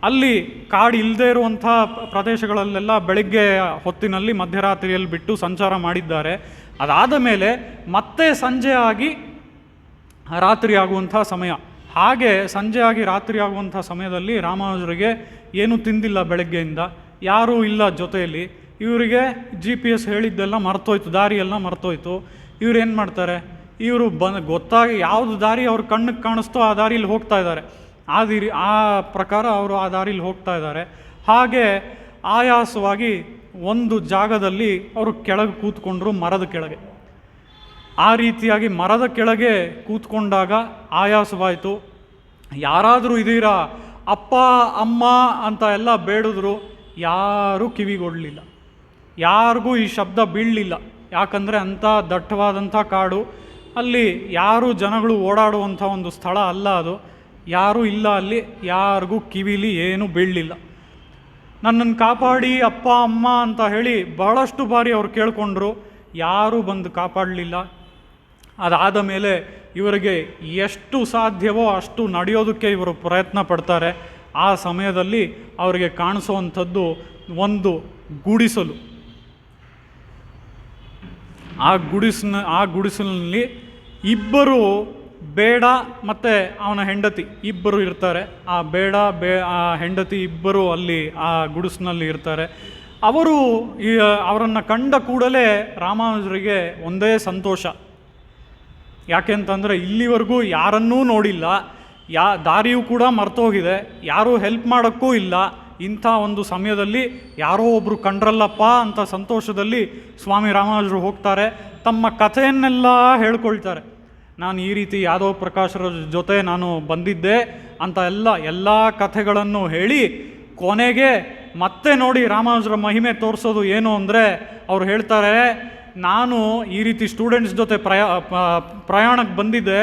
ಅಲ್ಲಿ ಕಾಡು ಇಲ್ಲದೇ ಇರುವಂಥ ಪ್ರದೇಶಗಳಲ್ಲೆಲ್ಲ ಬೆಳಗ್ಗೆ ಹೊತ್ತಿನಲ್ಲಿ ಮಧ್ಯರಾತ್ರಿಯಲ್ಲಿ ಬಿಟ್ಟು ಸಂಚಾರ ಮಾಡಿದ್ದಾರೆ. ಅದಾದ ಮೇಲೆ ಮತ್ತೆ ಸಂಜೆ ಆಗಿ ರಾತ್ರಿ ಆಗುವಂಥ ಸಮಯ. ಹಾಗೆ ಸಂಜೆ ಆಗಿ ರಾತ್ರಿ ಆಗುವಂಥ ಸಮಯದಲ್ಲಿ ರಾಮಾನುಜರಿಗೆ ಏನೂ ತಿಂದಿಲ್ಲ, ಬೆಳಗ್ಗೆಯಿಂದ ಯಾರೂ ಇಲ್ಲ ಜೊತೆಯಲ್ಲಿ. ಇವರಿಗೆ GPS ಹೇಳಿದ್ದೆಲ್ಲ ಮರ್ತೋಯ್ತು, ದಾರಿಯೆಲ್ಲ ಮರ್ತೋಯ್ತು. ಇವ್ರು ಏನು ಮಾಡ್ತಾರೆ, ಇವರು ಗೊತ್ತಾಗಿ ಯಾವುದು ದಾರಿ ಅವ್ರ ಕಣ್ಣಿಗೆ ಕಾಣಿಸ್ತೋ ಆ ದಾರಿಯಲ್ಲಿ ಹೋಗ್ತಾ ಇದ್ದಾರೆ. ಆ ಪ್ರಕಾರ ಅವರು ಆ ದಾರಿಯಲ್ಲಿ ಹೋಗ್ತಾ ಇದ್ದಾರೆ. ಹಾಗೆ ಆಯಾಸವಾಗಿ ಒಂದು ಜಾಗದಲ್ಲಿ ಅವರು ಕೆಳಗೆ ಕೂತ್ಕೊಂಡ್ರು, ಮರದ ಕೆಳಗೆ. ಆ ರೀತಿಯಾಗಿ ಮರದ ಕೆಳಗೆ ಕೂತ್ಕೊಂಡಾಗ ಆಯಾಸವಾಯಿತು. ಯಾರಾದರೂ ಇದೀರಾ ಅಪ್ಪ ಅಮ್ಮ ಅಂತ ಎಲ್ಲ ಬೇಡಿದ್ರು, ಯಾರೂ ಕಿವಿಗೊಡಲಿಲ್ಲ, ಯಾರಿಗೂ ಈ ಶಬ್ದ ಬೀಳಲಿಲ್ಲ. ಯಾಕಂದರೆ ಅಂಥ ದಟ್ಟವಾದಂಥ ಕಾಡು, ಅಲ್ಲಿ ಯಾರೂ ಜನಗಳು ಓಡಾಡುವಂಥ ಒಂದು ಸ್ಥಳ ಅಲ್ಲ ಅದು. ಯಾರೂ ಇಲ್ಲ ಅಲ್ಲಿ, ಯಾರಿಗೂ ಕಿವಿಲಿ ಏನೂ ಬೀಳಲಿಲ್ಲ. ನನ್ನನ್ನು ಕಾಪಾಡಿ ಅಪ್ಪ ಅಮ್ಮ ಅಂತ ಹೇಳಿ ಬಹಳಷ್ಟು ಬಾರಿ ಅವ್ರು ಕೇಳಿಕೊಂಡ್ರು, ಯಾರೂ ಬಂದು ಕಾಪಾಡಲಿಲ್ಲ. ಅದಾದ ಮೇಲೆ ಇವರಿಗೆ ಎಷ್ಟು ಸಾಧ್ಯವೋ ಅಷ್ಟು ನಡೆಯೋದಕ್ಕೆ ಇವರು ಪ್ರಯತ್ನ ಪಡ್ತಾರೆ. ಆ ಸಮಯದಲ್ಲಿ ಅವರಿಗೆ ಕಾಣಿಸುವಂಥದ್ದು ಒಂದು ಗುಡಿಸಲು. ಆ ಗುಡಿಸಲಿನಲ್ಲಿ ಇಬ್ಬರು ಬೇಡ ಮತ್ತು ಅವನ ಹೆಂಡತಿ ಇಬ್ಬರು ಇರ್ತಾರೆ. ಆ ಹೆಂಡತಿ ಇಬ್ಬರು ಅಲ್ಲಿ ಆ ಗುಡಿಸಿನಲ್ಲಿ ಇರ್ತಾರೆ. ಅವರನ್ನು ಕಂಡ ಕೂಡಲೇ ರಾಮಾನುಜರಿಗೆ ಒಂದೇ ಸಂತೋಷ. ಯಾಕೆಂತಂದರೆ ಇಲ್ಲಿವರೆಗೂ ಯಾರನ್ನೂ ನೋಡಿಲ್ಲ, ದಾರಿಯೂ ಕೂಡ ಮರ್ತೋಗಿದೆ, ಯಾರೂ ಹೆಲ್ಪ್ ಮಾಡೋಕ್ಕೂ ಇಲ್ಲ. ಇಂಥ ಒಂದು ಸಮಯದಲ್ಲಿ ಯಾರೋ ಒಬ್ಬರು ಕಂಡ್ರಲ್ಲಪ್ಪ ಅಂತ ಸಂತೋಷದಲ್ಲಿ ಸ್ವಾಮಿ ರಾಮಾನುಜರು ಹೋಗ್ತಾರೆ. ತಮ್ಮ ಕಥೆಯನ್ನೆಲ್ಲ ಹೇಳ್ಕೊಳ್ತಾರೆ. ನಾನು ಈ ರೀತಿ ಯಾದವ ಪ್ರಕಾಶರ ಜೊತೆ ನಾನು ಬಂದಿದ್ದೆ ಅಂತ ಎಲ್ಲ ಕಥೆಗಳನ್ನು ಹೇಳಿ ಕೊನೆಗೆ ಮತ್ತೆ ನೋಡಿ ರಾಮಾನುಜರ ಮಹಿಮೆ ತೋರಿಸೋದು ಏನು ಅಂದರೆ, ಅವ್ರು ಹೇಳ್ತಾರೆ, ನಾನು ಈ ರೀತಿ ಸ್ಟೂಡೆಂಟ್ಸ್ ಜೊತೆ ಪ್ರಯಾಣಕ್ಕೆ ಬಂದಿದ್ದೆ.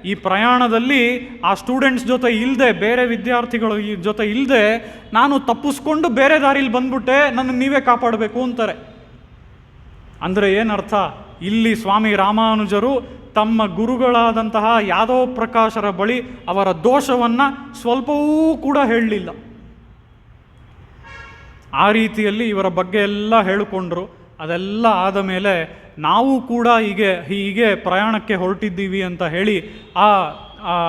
ಈ ಪ್ರಯಾಣದಲ್ಲಿ ಆ ಸ್ಟೂಡೆಂಟ್ಸ್ ಜೊತೆ ಇಲ್ಲದೆ, ಬೇರೆ ವಿದ್ಯಾರ್ಥಿಗಳು ಈ ಜೊತೆ ಇಲ್ಲದೆ ನಾನು ತಪ್ಪಿಸ್ಕೊಂಡು ಬೇರೆ ದಾರಿಲಿ ಬಂದ್ಬಿಟ್ಟೆ, ನನ್ನ ನೀವೇ ಕಾಪಾಡಬೇಕು ಅಂತಾರೆ. ಅಂದರೆ ಏನರ್ಥ? ಇಲ್ಲಿ ಸ್ವಾಮಿ ರಾಮಾನುಜರು ತಮ್ಮ ಗುರುಗಳಾದಂತಹ ಯಾದವ ಪ್ರಕಾಶರ ಬಳಿ ಅವರ ದೋಷವನ್ನು ಸ್ವಲ್ಪವೂ ಕೂಡ ಹೇಳಲಿಲ್ಲ. ಆ ರೀತಿಯಲ್ಲಿ ಇವರ ಬಗ್ಗೆ ಎಲ್ಲ ಹೇಳಿಕೊಂಡ್ರು. ಅದೆಲ್ಲ ಆದ ಮೇಲೆ ನಾವು ಕೂಡ ಹೀಗೆ ಪ್ರಯಾಣಕ್ಕೆ ಹೊರಟಿದ್ದೀವಿ ಅಂತ ಹೇಳಿ ಆ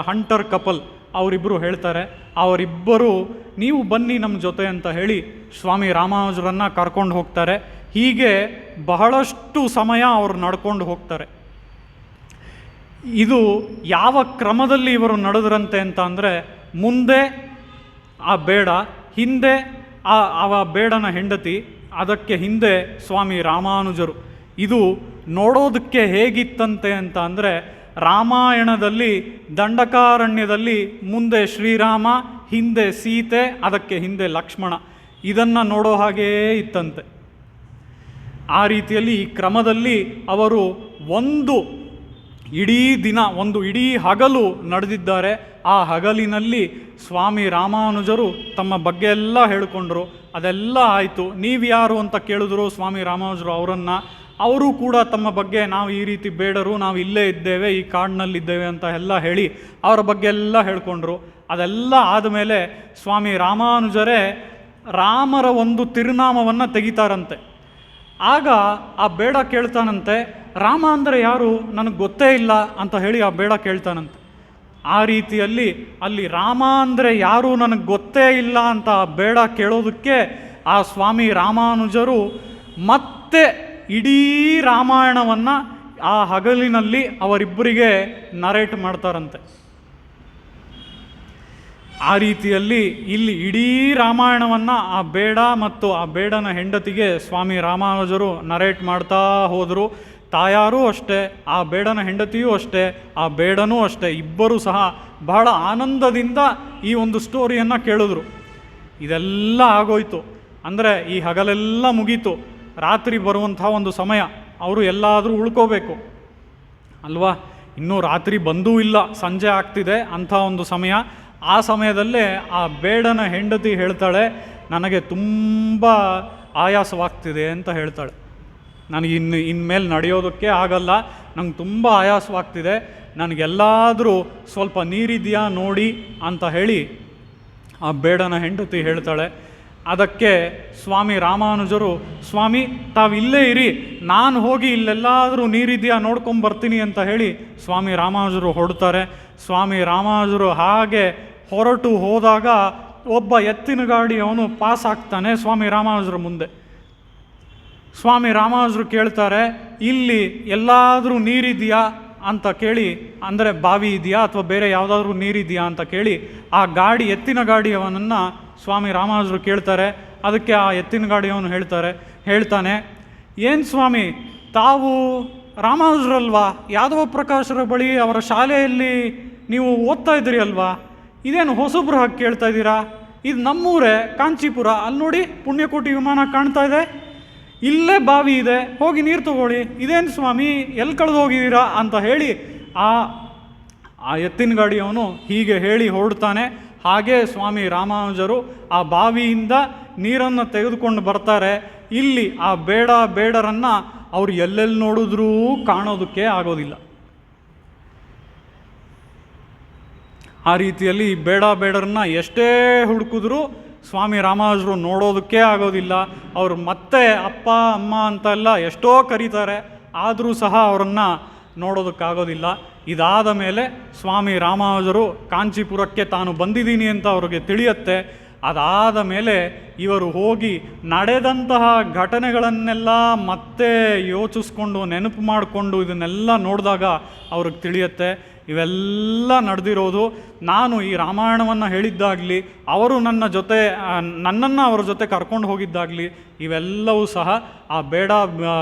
ಹಂಟರ್ ಕಪಲ್ ಅವರಿಬ್ಬರು ಹೇಳ್ತಾರೆ. ಅವರಿಬ್ಬರು ನೀವು ಬನ್ನಿ ನಮ್ಮ ಜೊತೆ ಅಂತ ಹೇಳಿ ಸ್ವಾಮಿ ರಾಮಾನುಜರನ್ನು ಕರ್ಕೊಂಡು ಹೋಗ್ತಾರೆ. ಹೀಗೆ ಬಹಳಷ್ಟು ಸಮಯ ಅವರು ನಡ್ಕೊಂಡು ಹೋಗ್ತಾರೆ. ಇದು ಯಾವ ಕ್ರಮದಲ್ಲಿ ಇವರು ನಡೆದ್ರಂತೆ ಅಂತ ಅಂದರೆ, ಮುಂದೆ ಆ ಬೇಡ, ಹಿಂದೆ ಆ ಬೇಡನ ಹೆಂಡತಿ, ಅದಕ್ಕೆ ಹಿಂದೆ ಸ್ವಾಮಿ ರಾಮಾನುಜರು. ಇದು ನೋಡೋದಕ್ಕೆ ಹೇಗಿತ್ತಂತೆ ಅಂತ ಅಂದರೆ, ರಾಮಾಯಣದಲ್ಲಿ ದಂಡಕಾರಣ್ಯದಲ್ಲಿ ಮುಂದೆ ಶ್ರೀರಾಮ, ಹಿಂದೆ ಸೀತೆ, ಅದಕ್ಕೆ ಹಿಂದೆ ಲಕ್ಷ್ಮಣ, ಇದನ್ನು ನೋಡೋ ಹಾಗೇ ಇತ್ತಂತೆ. ಆ ರೀತಿಯಲ್ಲಿ ಈ ಕ್ರಮದಲ್ಲಿ ಅವರು ಒಂದು ಇಡೀ ಹಗಲು ನಡೆದಿದ್ದಾರೆ. ಆ ಹಗಲಿನಲ್ಲಿ ಸ್ವಾಮಿ ರಾಮಾನುಜರು ತಮ್ಮ ಬಗ್ಗೆ ಎಲ್ಲ ಹೇಳಿಕೊಂಡ್ರು. ಅದೆಲ್ಲ ಆಯಿತು. ನೀವು ಯಾರು ಅಂತ ಕೇಳಿದ್ರು ಸ್ವಾಮಿ ರಾಮಾನುಜರು ಅವರನ್ನು. ಅವರು ಕೂಡ ತಮ್ಮ ಬಗ್ಗೆ, ನಾವು ಈ ರೀತಿ ಬೇಡರು, ನಾವು ಇಲ್ಲೇ ಇದ್ದೇವೆ, ಈ ಕಾಡಿನಲ್ಲಿದ್ದೇವೆ ಅಂತ ಎಲ್ಲ ಹೇಳಿ ಅವರ ಬಗ್ಗೆ ಎಲ್ಲ ಹೇಳಿಕೊಂಡ್ರು. ಅದೆಲ್ಲ ಆದಮೇಲೆ ಸ್ವಾಮಿ ರಾಮಾನುಜರೇ ರಾಮರ ಒಂದು ತಿರುನಾಮವನ್ನು ತೆಗಿತಾರಂತೆ. ಆಗ ಆ ಬೇಡ ಕೇಳ್ತಾನಂತೆ, ರಾಮ ಅಂದರೆ ಯಾರು, ನನಗೆ ಗೊತ್ತೇ ಇಲ್ಲ ಅಂತ ಹೇಳಿ ಆ ಬೇಡ ಕೇಳ್ತಾನಂತೆ. ಆ ರೀತಿಯಲ್ಲಿ ಅಲ್ಲಿ ರಾಮ ಅಂದರೆ ಯಾರು ನನಗೆ ಗೊತ್ತೇ ಇಲ್ಲ ಅಂತ ಆ ಬೇಡ ಕೇಳೋದಕ್ಕೆ ಆ ಸ್ವಾಮಿ ರಾಮಾನುಜರು ಮತ್ತೆ ಇಡೀ ರಾಮಾಯಣವನ್ನು ಆ ಹಗಲಿನಲ್ಲಿ ಅವರಿಬ್ಬರಿಗೆ ನರೇಟ್ ಮಾಡ್ತಾರಂತೆ. ಆ ರೀತಿಯಲ್ಲಿ ಇಲ್ಲಿ ಇಡೀ ರಾಮಾಯಣವನ್ನು ಆ ಬೇಡ ಮತ್ತು ಆ ಬೇಡನ ಹೆಂಡತಿಗೆ ಸ್ವಾಮಿ ರಾಮಾನುಜರು ನರೇಟ್ ಮಾಡ್ತಾ ಹೋದರು. ತಾಯಾರೂ ಅಷ್ಟೇ, ಆ ಬೇಡನ ಹೆಂಡತಿಯೂ ಅಷ್ಟೇ, ಆ ಬೇಡನೂ ಅಷ್ಟೇ, ಇಬ್ಬರೂ ಸಹ ಬಹಳ ಆನಂದದಿಂದ ಈ ಒಂದು ಸ್ಟೋರಿಯನ್ನು ಕೇಳಿದ್ರು. ಇದೆಲ್ಲ ಆಗೋಯ್ತು. ಅಂದರೆ ಈ ಹಗಲೆಲ್ಲ ಮುಗೀತು. ರಾತ್ರಿ ಬರುವಂಥ ಒಂದು ಸಮಯ, ಅವರು ಎಲ್ಲಾದರೂ ಉಳ್ಕೋಬೇಕು ಅಲ್ವಾ. ಇನ್ನೂ ರಾತ್ರಿ ಬಂದೂ ಇಲ್ಲ, ಸಂಜೆ ಆಗ್ತಿದೆ ಅಂಥ ಒಂದು ಸಮಯ. ಆ ಸಮಯದಲ್ಲೇ ಆ ಬೇಡನ ಹೆಂಡತಿ ಹೇಳ್ತಾಳೆ, ನನಗೆ ತುಂಬ ಆಯಾಸವಾಗ್ತಿದೆ ಅಂತ ಹೇಳ್ತಾಳೆ. ನನಗೆ ಇನ್ಮೇಲೆ ನಡೆಯೋದಕ್ಕೆ ಆಗಲ್ಲ, ನಂಗೆ ತುಂಬ ಆಯಾಸವಾಗ್ತಿದೆ, ನನಗೆಲ್ಲಾದರೂ ಸ್ವಲ್ಪ ನೀರಿದೆಯಾ ನೋಡಿ ಅಂತ ಹೇಳಿ ಆ ಬೇಡನ ಹೆಂಡತಿ ಹೇಳ್ತಾಳೆ. ಅದಕ್ಕೆ ಸ್ವಾಮಿ ರಾಮಾನುಜರು, ಸ್ವಾಮಿ ತಾವಿಲ್ಲೇ ಇರಿ, ನಾನು ಹೋಗಿ ಇಲ್ಲೆಲ್ಲಾದರೂ ನೀರಿದೆಯಾ ನೋಡ್ಕೊಂಬರ್ತೀನಿ ಅಂತ ಹೇಳಿ ಸ್ವಾಮಿ ರಾಮಾನುಜರು ಹೊರಡ್ತಾರೆ. ಸ್ವಾಮಿ ರಾಮಾನುಜರು ಹಾಗೆ ಹೊರಟು ಹೋದಾಗ ಒಬ್ಬ ಎತ್ತಿನ ಗಾಡಿ ಅವನು ಪಾಸ್ ಆಗ್ತಾನೆ ಸ್ವಾಮಿ ರಾಮಾನುಜರ ಮುಂದೆ. ಸ್ವಾಮಿ ರಾಮಾನುಜರು ಕೇಳ್ತಾರೆ, ಇಲ್ಲಿ ಎಲ್ಲಾದರೂ ನೀರಿದೆಯಾ ಅಂತ ಕೇಳಿ, ಅಂದರೆ ಬಾವಿ ಇದೆಯಾ ಅಥವಾ ಬೇರೆ ಯಾವುದಾದ್ರೂ ನೀರಿದೆಯಾ ಅಂತ ಕೇಳಿ ಆ ಗಾಡಿ, ಎತ್ತಿನ ಗಾಡಿಯವನನ್ನು ಸ್ವಾಮಿ ರಾಮಾನುಜರು ಕೇಳ್ತಾರೆ. ಅದಕ್ಕೆ ಆ ಎತ್ತಿನ ಗಾಡಿಯವನು ಹೇಳ್ತಾನೆ, ಏನು ಸ್ವಾಮಿ, ತಾವು ರಾಮಾನುಜರಲ್ವಾ, ಯಾದವ ಪ್ರಕಾಶರ ಬಳಿ ಅವರ ಶಾಲೆಯಲ್ಲಿ ನೀವು ಓದ್ತಾ ಇದ್ದೀರಿ ಅಲ್ವಾ, ಇದೇನು ಹೊಸಬ್ರು ಹಾಕಿ ಕೇಳ್ತಾ ಇದ್ದೀರಾ? ಇದು ನಮ್ಮೂರೇ, ಕಾಂಚೀಪುರ. ಅಲ್ಲಿ ನೋಡಿ ಪುಣ್ಯಕೋಟಿ ವಿಮಾನ ಕಾಣ್ತಾ ಇದೆ, ಇಲ್ಲೇ ಬಾವಿ ಇದೆ, ಹೋಗಿ ನೀರು ತಗೊಳ್ಳಿ. ಇದೇನು ಸ್ವಾಮಿ, ಎಲ್ಲಿ ಕಳೆದು ಹೋಗಿದ್ದೀರಾ ಅಂತ ಹೇಳಿ ಆ ಎತ್ತಿನ ಗಾಡಿಯವನು ಹೀಗೆ ಹೇಳಿ ಹೊರಡ್ತಾನೆ. ಹಾಗೆ ಸ್ವಾಮಿ ರಾಮಾನುಜರು ಆ ಬಾವಿಯಿಂದ ನೀರನ್ನು ತೆಗೆದುಕೊಂಡು ಬರ್ತಾರೆ. ಇಲ್ಲಿ ಆ ಬೇಡರನ್ನು ಅವ್ರು ಎಲ್ಲೆಲ್ಲಿ ನೋಡಿದ್ರೂ ಕಾಣೋದಕ್ಕೆ ಆಗೋದಿಲ್ಲ. ಆ ರೀತಿಯಲ್ಲಿ ಬೇಡರನ್ನ ಎಷ್ಟೇ ಹುಡುಕಿದ್ರೂ ಸ್ವಾಮಿ ರಾಮಾನುಜರು ನೋಡೋದಕ್ಕೆ ಆಗೋದಿಲ್ಲ. ಅವರು ಮತ್ತೆ ಅಪ್ಪ ಅಮ್ಮ ಅಂತೆಲ್ಲ ಎಷ್ಟೋ ಕರೀತಾರೆ, ಆದರೂ ಸಹ ಅವರನ್ನು ನೋಡೋದಕ್ಕಾಗೋದಿಲ್ಲ. ಇದಾದ ಮೇಲೆ ಸ್ವಾಮಿ ರಾಮಾನುಜರು ಕಾಂಚೀಪುರಕ್ಕೆ ತಾನು ಬಂದಿದ್ದೀನಿ ಅಂತ ಅವ್ರಿಗೆ ತಿಳಿಯುತ್ತೆ. ಅದಾದ ಮೇಲೆ ಇವರು ಹೋಗಿ ನಡೆದಂತಹ ಘಟನೆಗಳನ್ನೆಲ್ಲ ಮತ್ತೆ ಯೋಚಿಸ್ಕೊಂಡು ನೆನಪು ಮಾಡಿಕೊಂಡು ಇದನ್ನೆಲ್ಲ ನೋಡಿದಾಗ ಅವ್ರಿಗೆ ತಿಳಿಯುತ್ತೆ, ಇವೆಲ್ಲ ನಡೆದಿರೋದು ನಾನು ಈ ರಾಮಾಯಣವನ್ನು ಹೇಳಿದ್ದಾಗಲಿ, ಅವರು ನನ್ನನ್ನು ಅವರ ಜೊತೆ ಕರ್ಕೊಂಡು ಹೋಗಿದ್ದಾಗಲಿ, ಇವೆಲ್ಲವೂ ಸಹ ಆ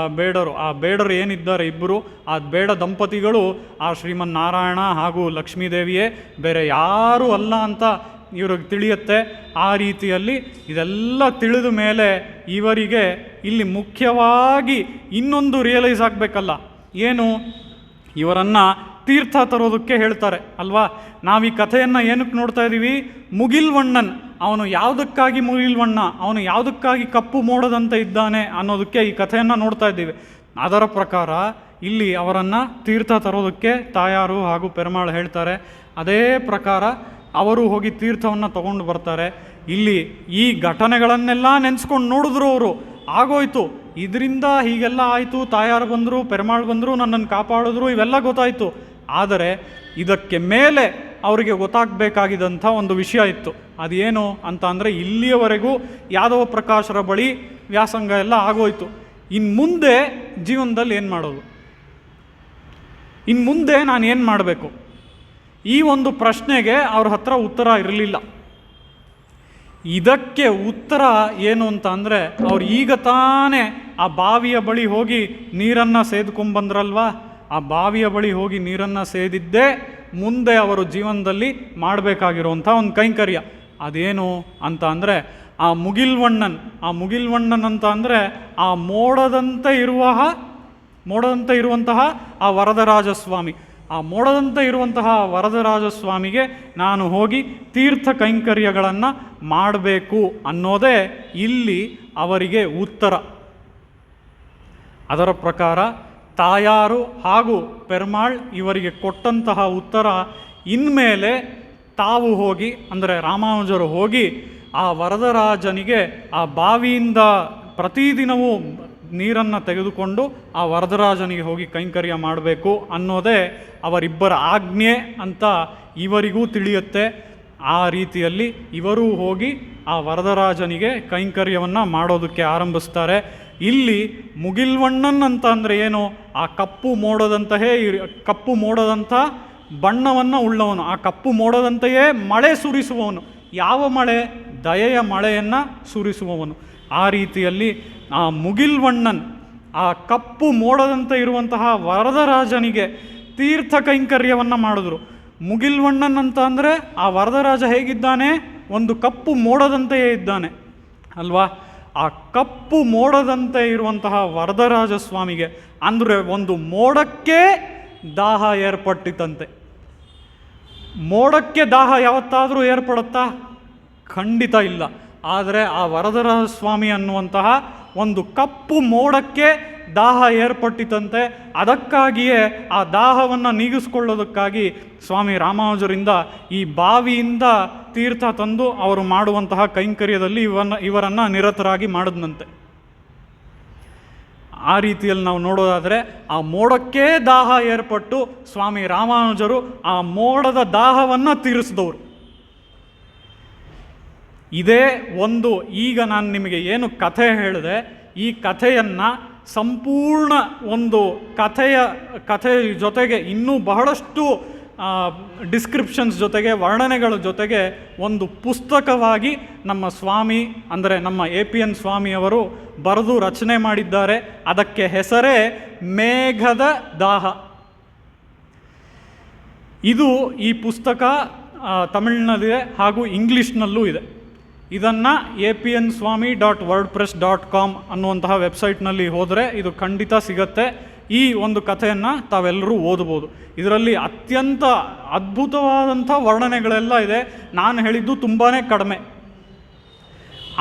ಬೇಡರು ಏನಿದ್ದಾರೆ ಇಬ್ಬರು, ಆ ಬೇಡ ದಂಪತಿಗಳು ಆ ಶ್ರೀಮನ್ನಾರಾಯಣ ಹಾಗೂ ಲಕ್ಷ್ಮೀದೇವಿಯೇ, ಬೇರೆ ಯಾರೂ ಅಲ್ಲ ಅಂತ ಇವ್ರಿಗೆ ತಿಳಿಯುತ್ತೆ. ಆ ರೀತಿಯಲ್ಲಿ ಇದೆಲ್ಲ ತಿಳಿದ ಮೇಲೆ ಇವರಿಗೆ ಇಲ್ಲಿ ಮುಖ್ಯವಾಗಿ ಇನ್ನೊಂದು ರಿಯಲೈಸ್ ಆಗಬೇಕಲ್ಲ, ಏನು, ಇವರನ್ನು ತೀರ್ಥ ತರೋದಕ್ಕೆ ಹೇಳ್ತಾರೆ ಅಲ್ವಾ. ನಾವು ಈ ಕಥೆಯನ್ನು ಏನಕ್ಕೆ ನೋಡ್ತಾ ಇದ್ದೀವಿ? ಮುಗಿಲ್ವಣ್ಣನ್ ಅವನು ಯಾವುದಕ್ಕಾಗಿ ಮುಗಿಲ್ವಣ್ಣ, ಅವನು ಯಾವುದಕ್ಕಾಗಿ ಕಪ್ಪು ಮೋಡದಂತೆ ಇದ್ದಾನೆ ಅನ್ನೋದಕ್ಕೆ ಈ ಕಥೆಯನ್ನು ನೋಡ್ತಾ ಇದ್ದೀವಿ. ಅದರ ಪ್ರಕಾರ ಇಲ್ಲಿ ಅವರನ್ನು ತೀರ್ಥ ತರೋದಕ್ಕೆ ತಾಯಾರು ಹಾಗೂ ಪೆರುಮಾಳು ಹೇಳ್ತಾರೆ. ಅದೇ ಪ್ರಕಾರ ಅವರು ಹೋಗಿ ತೀರ್ಥವನ್ನು ತಗೊಂಡು ಬರ್ತಾರೆ. ಇಲ್ಲಿ ಈ ಘಟನೆಗಳನ್ನೆಲ್ಲ ನೆನೆಸ್ಕೊಂಡು ನೋಡಿದ್ರು ಅವರು, ಆಗೋಯ್ತು, ಇದರಿಂದ ಹೀಗೆಲ್ಲ ಆಯಿತು, ತಾಯಾರು ಬಂದರು, ಪೆರುಮಾಳು ಬಂದರು, ನನ್ನನ್ನು ಕಾಪಾಡಿದ್ರು, ಇವೆಲ್ಲ ಗೊತ್ತಾಯಿತು. ಆದರೆ ಇದಕ್ಕೆ ಮೇಲೆ ಅವರಿಗೆ ಗೊತ್ತಾಗಬೇಕಾಗಿದ್ದಂಥ ಒಂದು ವಿಷಯ ಇತ್ತು. ಅದೇನು ಅಂತ ಅಂದರೆ, ಇಲ್ಲಿಯವರೆಗೂ ಯಾದವ ಪ್ರಕಾಶರ ಬಳಿ ವ್ಯಾಸಂಗ ಎಲ್ಲ ಆಗೋಯ್ತು. ಇನ್ನು ಮುಂದೆ ಜೀವನದಲ್ಲಿ ಏನು ಮಾಡೋದು, ಇನ್ನು ಮುಂದೆ ನಾನು ಏನು ಮಾಡಬೇಕು, ಈ ಒಂದು ಪ್ರಶ್ನೆಗೆ ಅವ್ರ ಹತ್ರ ಉತ್ತರ ಇರಲಿಲ್ಲ. ಇದಕ್ಕೆ ಉತ್ತರ ಏನು ಅಂತ ಅಂದರೆ, ಅವ್ರು ಈಗ ತಾನೇ ಆ ಬಾವಿಯ ಬಳಿ ಹೋಗಿ ನೀರನ್ನು ಸೇದ್ಕೊಂಡ್ಬಂದ್ರಲ್ವ, ಆ ಬಾವಿಯ ಬಳಿ ಹೋಗಿ ನೀರನ್ನು ಸೇದಿದ್ದೇ ಮುಂದೆ ಅವರು ಜೀವನದಲ್ಲಿ ಮಾಡಬೇಕಾಗಿರುವಂಥ ಒಂದು ಕೈಂಕರ್ಯ. ಅದೇನು ಅಂತ ಅಂದರೆ, ಆ ಮುಗಿಲ್ವಣ್ಣನ್ ಅಂತ ಅಂದರೆ ಆ ಮೋಡದಂತೆ ಇರುವಂತಹ ಆ ವರದರಾಜಸ್ವಾಮಿ. ಆ ಮೋಡದಂತೆ ಇರುವಂತಹ ವರದರಾಜಸ್ವಾಮಿಗೆ ನಾನು ಹೋಗಿ ತೀರ್ಥ ಕೈಂಕರ್ಯಗಳನ್ನು ಮಾಡಬೇಕು ಅನ್ನೋದೇ ಇಲ್ಲಿ ಅವರಿಗೆ ಉತ್ತರ. ಅದರ ಪ್ರಕಾರ ತಾಯಾರು ಹಾಗೂ ಪೆರುಮಾಳ್ ಇವರಿಗೆ ಕೊಟ್ಟಂತಹ ಉತ್ತರ, ಇನ್ಮೇಲೆ ತಾವು ಹೋಗಿ, ಅಂದರೆ ರಾಮಾನುಜರು ಹೋಗಿ ಆ ವರದರಾಜನಿಗೆ ಆ ಬಾವಿಯಿಂದ ಪ್ರತಿದಿನವೂ ನೀರನ್ನು ತೆಗೆದುಕೊಂಡು ಆ ವರದರಾಜನಿಗೆ ಹೋಗಿ ಕೈಂಕರ್ಯ ಮಾಡಬೇಕು ಅನ್ನೋದೇ ಅವರಿಬ್ಬರ ಆಜ್ಞೆ ಅಂತ ಇವರಿಗೂ ತಿಳಿಯುತ್ತೆ. ಆ ರೀತಿಯಲ್ಲಿ ಇವರೂ ಹೋಗಿ ಆ ವರದರಾಜನಿಗೆ ಕೈಂಕರ್ಯವನ್ನು ಮಾಡೋದಕ್ಕೆ ಆರಂಭಿಸ್ತಾರೆ. ಇಲ್ಲಿ ಮುಗಿಲ್ವಣ್ಣನ್ ಅಂತ ಅಂದರೆ ಏನು, ಆ ಕಪ್ಪು ಮೋಡದಂಥ ಬಣ್ಣವನ್ನು ಉಳ್ಳವನು, ಆ ಕಪ್ಪು ಮೋಡದಂತೆಯೇ ಮಳೆ ಸುರಿಸುವವನು. ಯಾವ ಮಳೆ? ದಯೆಯ ಮಳೆಯನ್ನು ಸುರಿಸುವವನು. ಆ ರೀತಿಯಲ್ಲಿ ಆ ಮುಗಿಲ್ವಣ್ಣನ್ ಆ ಕಪ್ಪು ಮೋಡದಂತೆ ಇರುವಂತಹ ವರದರಾಜನಿಗೆ ತೀರ್ಥ ಕೈಂಕರ್ಯವನ್ನು ಮಾಡಿದ್ರು. ಮುಗಿಲ್ವಣ್ಣನ್ ಅಂತ ಅಂದರೆ ಆ ವರದರಾಜ ಹೇಗಿದ್ದಾನೆ? ಒಂದು ಕಪ್ಪು ಮೋಡದಂತೆಯೇ ಇದ್ದಾನೆ ಅಲ್ವಾ. ಆ ಕಪ್ಪು ಮೋಡದಂತೆ ಇರುವಂತಹ ವರದರಾಜ ಸ್ವಾಮಿಗೆ, ಅಂದರೆ ಒಂದು ಮೋಡಕ್ಕೆ ದಾಹ ಏರ್ಪಟ್ಟಿತಂತೆ. ಮೋಡಕ್ಕೆ ದಾಹ ಯಾವತ್ತಾದರೂ ಏರ್ಪಡುತ್ತಾ? ಖಂಡಿತ ಇಲ್ಲ. ಆದರೆ ಆ ವರದರಾಜ ಸ್ವಾಮಿ ಅನ್ನುವಂತಹ ಒಂದು ಕಪ್ಪು ಮೋಡಕ್ಕೆ ದಾಹ ಏರ್ಪಟ್ಟಿತಂತೆ. ಅದಕ್ಕಾಗಿಯೇ ಆ ದಾಹವನ್ನು ನೀಗಿಸ್ಕೊಳ್ಳೋದಕ್ಕಾಗಿ ಸ್ವಾಮಿ ರಾಮಾನುಜರಿಂದ ಈ ಬಾವಿಯಿಂದ ತೀರ್ಥ ತಂದು ಅವರು ಮಾಡುವಂತಹ ಕೈಂಕರ್ಯದಲ್ಲಿ ಇವರನ್ನು ನಿರತರಾಗಿ ಮಾಡಿದ್ನಂತೆ. ಆ ರೀತಿಯಲ್ಲಿ ನಾವು ನೋಡೋದಾದರೆ ಆ ಮೋಡಕ್ಕೆ ದಾಹ ಏರ್ಪಟ್ಟು ಸ್ವಾಮಿ ರಾಮಾನುಜರು ಆ ಮೋಡದ ದಾಹವನ್ನು ತೀರಿಸಿದವರು. ಇದೇ ಒಂದು, ಈಗ ನಾನು ನಿಮಗೆ ಏನು ಕಥೆ ಹೇಳಿದೆ, ಈ ಕಥೆಯನ್ನು ಸಂಪೂರ್ಣ ಒಂದು ಕಥೆಯ ಜೊತೆಗೆ ಇನ್ನೂ ಬಹಳಷ್ಟು ಡಿಸ್ಕ್ರಿಪ್ಷನ್ಸ್ ಜೊತೆಗೆ, ವರ್ಣನೆಗಳ ಜೊತೆಗೆ ಒಂದು ಪುಸ್ತಕವಾಗಿ ನಮ್ಮ ಸ್ವಾಮಿ, ಅಂದರೆ ನಮ್ಮ APN ಸ್ವಾಮಿಯವರು ಬರೆದು ರಚನೆ ಮಾಡಿದ್ದಾರೆ. ಅದಕ್ಕೆ ಹೆಸರೇ ಮೇಘದ ದಾಹ. ಇದು ಈ ಪುಸ್ತಕ ತಮಿಳಿನಲ್ಲಿದೆ ಹಾಗೂ ಇಂಗ್ಲೀಷ್ನಲ್ಲೂ ಇದೆ. ಇದನ್ನು apnswami.wordpress.com ಅನ್ನುವಂತಹ ವೆಬ್ಸೈಟ್ನಲ್ಲಿ ಹೋದರೆ ಇದು ಖಂಡಿತ ಸಿಗತ್ತೆ. ಈ ಒಂದು ಕಥೆಯನ್ನು ತಾವೆಲ್ಲರೂ ಓದ್ಬೋದು. ಇದರಲ್ಲಿ ಅತ್ಯಂತ ಅದ್ಭುತವಾದಂಥ ವರ್ಣನೆಗಳೆಲ್ಲ ಇದೆ. ನಾನು ಹೇಳಿದ್ದು ತುಂಬಾ ಕಡಿಮೆ.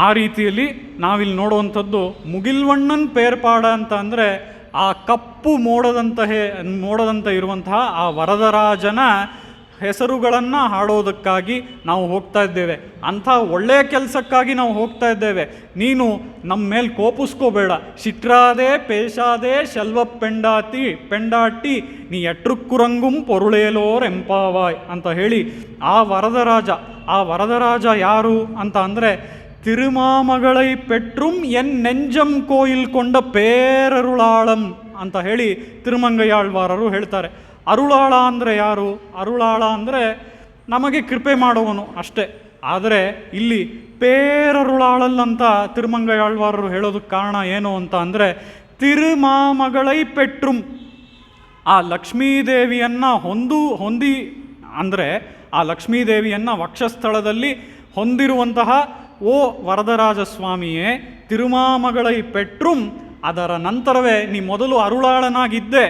ಆ ರೀತಿಯಲ್ಲಿ ನಾವಿಲ್ಲಿ ನೋಡುವಂಥದ್ದು ಮುಗಿಲ್ವಣ್ಣನ ಪೇರ್ಪಾಡ ಅಂತ ಅಂದರೆ ಆ ಕಪ್ಪು ಮೋಡದಂತೆ ಇರುವಂತಹ ಆ ವರದರಾಜನ ಹೆಸರುಗಳನ್ನು ಹಾಡೋದಕ್ಕಾಗಿ ನಾವು ಹೋಗ್ತಾ ಇದ್ದೇವೆ. ಅಂಥ ಒಳ್ಳೆಯ ಕೆಲಸಕ್ಕಾಗಿ ನಾವು ಹೋಗ್ತಾ ಇದ್ದೇವೆ. ನೀನು ನಮ್ಮ ಮೇಲೆ ಕೋಪಿಸ್ಕೋಬೇಡ. ಶಿಟ್ರಾದೆ ಪೇಶಾದೆ ಶೆಲ್ವ ಪೆಂಡಾಟಿ ನೀ ಎಟ್ರುಕ್ಕುರಂಗುಂ ಪೊರುಳೇಲೋರ್ ಎಂಪಾವಾಯ್ ಅಂತ ಹೇಳಿ ಆ ವರದರಾಜ ಯಾರು ಅಂತ ಅಂದರೆ ತಿರುಮಾಮಗಳೈ ಪೆಟ್ರುಂ ಎನ್ ನೆಂಜಂ ಕೋಯಿಲ್ ಕೊಂಡ ಪೇರರುಳಾಳಂ ಅಂತ ಹೇಳಿ ತಿರುಮಂಗಯಾಳ್ವಾರರು ಹೇಳ್ತಾರೆ. ಅರುಳಾಳ ಅಂದರೆ ಯಾರು? ಅರುಳಾಳ ಅಂದರೆ ನಮಗೆ ಕೃಪೆ ಮಾಡುವನು ಅಷ್ಟೇ. ಆದರೆ ಇಲ್ಲಿ ಪೇರರುಳಾಳಲ್ ಅಂತ ತಿರುಮಂಗಯಾಳ್ವಾರರು ಹೇಳೋದಕ್ಕೆ ಕಾರಣ ಏನು ಅಂತ ಅಂದರೆ ತಿರುಮಾಮಗಳೈ ಪೆಟ್ರುಂ ಆ ಲಕ್ಷ್ಮೀದೇವಿಯನ್ನು ಹೊಂದಿ ಅಂದರೆ ಆ ಲಕ್ಷ್ಮೀದೇವಿಯನ್ನು ವಕ್ಷಸ್ಥಳದಲ್ಲಿ ಹೊಂದಿರುವಂತಹ ಓ ವರದರಾಜ ಸ್ವಾಮಿಯೇ ತಿರುಮಾಮಗಳೈ ಪೆಟ್ರುಂ, ಅದರ ನಂತರವೇ ನೀ ಮೊದಲು ಅರುಳಾಳನಾಗಿದ್ದೆ.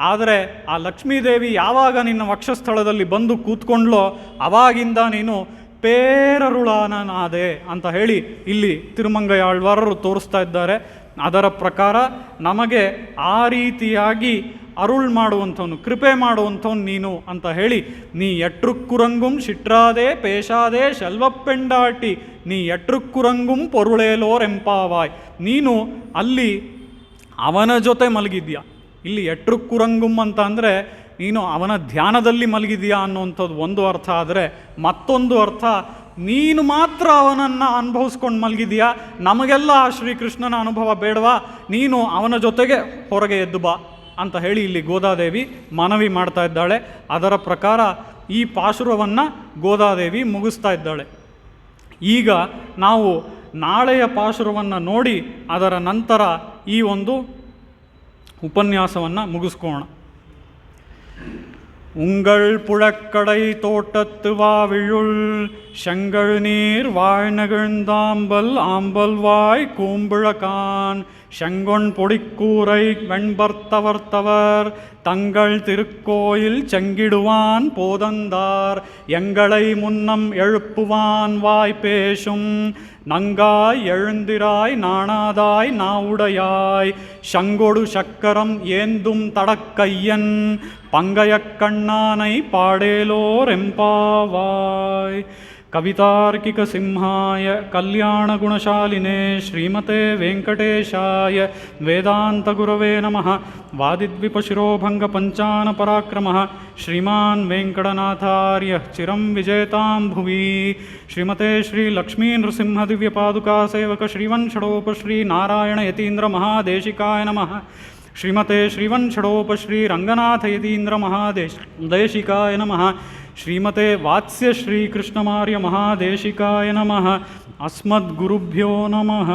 ಆದರೆ ಆ ಲಕ್ಷ್ಮೀದೇವಿ ಯಾವಾಗ ನಿನ್ನ ವಕ್ಷಸ್ಥಳದಲ್ಲಿ ಬಂದು ಕೂತ್ಕೊಂಡ್ಲೋ ಅವಾಗಿಂದ ನೀನು ಪೇರರುಳಾನನಾದೆ ಅಂತ ಹೇಳಿ ಇಲ್ಲಿ ತಿರುಮಂಗಯಾಳ್ವಾರರು ತೋರಿಸ್ತಾ ಇದ್ದಾರೆ. ಅದರ ಪ್ರಕಾರ ನಮಗೆ ಆ ರೀತಿಯಾಗಿ ಅರುಳ್ ಮಾಡುವಂಥವನು, ಕೃಪೆ ಮಾಡುವಂಥವನು ನೀನು ಅಂತ ಹೇಳಿ ನೀ ಎಟ್ರುಕ್ಕುರಂಗುಂ ಶಿಟ್ರಾದೆ ಪೇಶಾದೆ ಶೆಲ್ವಪ್ಪೆಂಡಾಟಿ ನೀ ಎಟ್ರುಕ್ಕುರಂಗುಂ ಪೊರುಳೇಲೋರ್ ಎಂಪಾವಾಯ್, ನೀನು ಅಲ್ಲಿ ಅವನ ಜೊತೆ ಮಲಗಿದ್ಯಾ. ಇಲ್ಲಿ ಎಟ್ರುಕ್ಕುರಂಗುಂ ಅಂತ ಅಂದರೆ ನೀನು ಅವನ ಧ್ಯಾನದಲ್ಲಿ ಮಲಗಿದೆಯಾ ಅನ್ನುವಂಥದ್ದು ಒಂದು ಅರ್ಥ. ಆದರೆ ಮತ್ತೊಂದು ಅರ್ಥ, ನೀನು ಮಾತ್ರ ಅವನನ್ನು ಅನುಭವಿಸ್ಕೊಂಡು ಮಲಗಿದೆಯಾ, ನಮಗೆಲ್ಲ ಆ ಶ್ರೀಕೃಷ್ಣನ ಅನುಭವ ಬೇಡವಾ, ನೀನು ಅವನ ಜೊತೆಗೆ ಹೊರಗೆ ಎದ್ದು ಬಾ ಅಂತ ಹೇಳಿ ಇಲ್ಲಿ ಗೋದಾದೇವಿ ಮನವಿ ಮಾಡ್ತಾ ಇದ್ದಾಳೆ. ಅದರ ಪ್ರಕಾರ ಈ ಪಾಶುರವನ್ನು ಗೋದಾದೇವಿ ಮುಗಿಸ್ತಾ ಇದ್ದಾಳೆ. ಈಗ ನಾವು ನಾಳೆಯ ಪಾಶುರವನ್ನು ನೋಡಿ ಅದರ ನಂತರ ಈ ಒಂದು ಉಪನ್ಯಾಸವನ್ನು ಮುಗಿಸ್ಕೋಣ. உங்கள் புழக்கடை தோட்டத்து வாவிழுள் செங்கழ் நீர் வாழ்நகிழ்ந்தாம்பல் ஆம்பல் வாய் கூம்பிழகான் செங்கொன் பொடிக்கூரை வெண்பர்த்தவர்த்தவர் தங்கள் திருக்கோயில் செங்கிடுவான் போதந்தார் எங்களை முன்னம் எழுப்புவான் வாய் பேசும் நங்காய் எழுந்திராய் நாணாதாய் நாவுடையாய் சங்கொடு சக்கரம் ஏந்தும் தடக்கையன் பங்கயக் கண்ணானை பாடேலோர் எம்பாவாய். ಕವಿತಾರ್ಕಿಕ ಸಿಂಹಾಯ ಕಲ್ಯಾಣ ಗುಣಶಾಲಿನೇ ಶ್ರೀಮತೆ ವೆಂಕಟೇಶಾಯ ವೇದಾಂತ ಗುರವೇ ನಮಃ. ವಾದಿದ್ವಿಪಶಿರೋಭಂಗ ಪಂಚಾನ ಪರಾಕ್ರಮಃ ಶ್ರೀಮಾನ್ ವೆಂಕಟನಾಥಾರ್ಯ ಚಿರಂ ವಿಜೇತಾಂ ಭುವಿ. ಶ್ರೀಮತೆ ಶ್ರೀ ಲಕ್ಷ್ಮೀ ನೃಸಿಂಹ ದಿವ್ಯ ಪಾದುಕಾ ಸೇವಕ ಶ್ರೀವನ್ಷಡೋಪ ಶ್ರೀ ನಾರಾಯಣ ಯತೀಂದ್ರ ಮಹಾದೇಶಿಕಾಯ ನಮಃ. ಶ್ರೀಮತೆ ಶ್ರೀವನ್ಷಡೋಪ ಶ್ರೀ ರಂಗನಾಥ ಯತೀಂದ್ರ ಮಹಾದೇಶಿಕಾಯ ನಮಃ. ಶ್ರೀಮತೆ ವಾತ್ಸ್ಯ ಶ್ರೀಕೃಷ್ಣಮಾರ್ಯ ಮಹಾದೇಶಿಕಾಯ ನಮಃ. ಅಸ್ಮದ್ಗುರುಭ್ಯೋ ನಮಃ.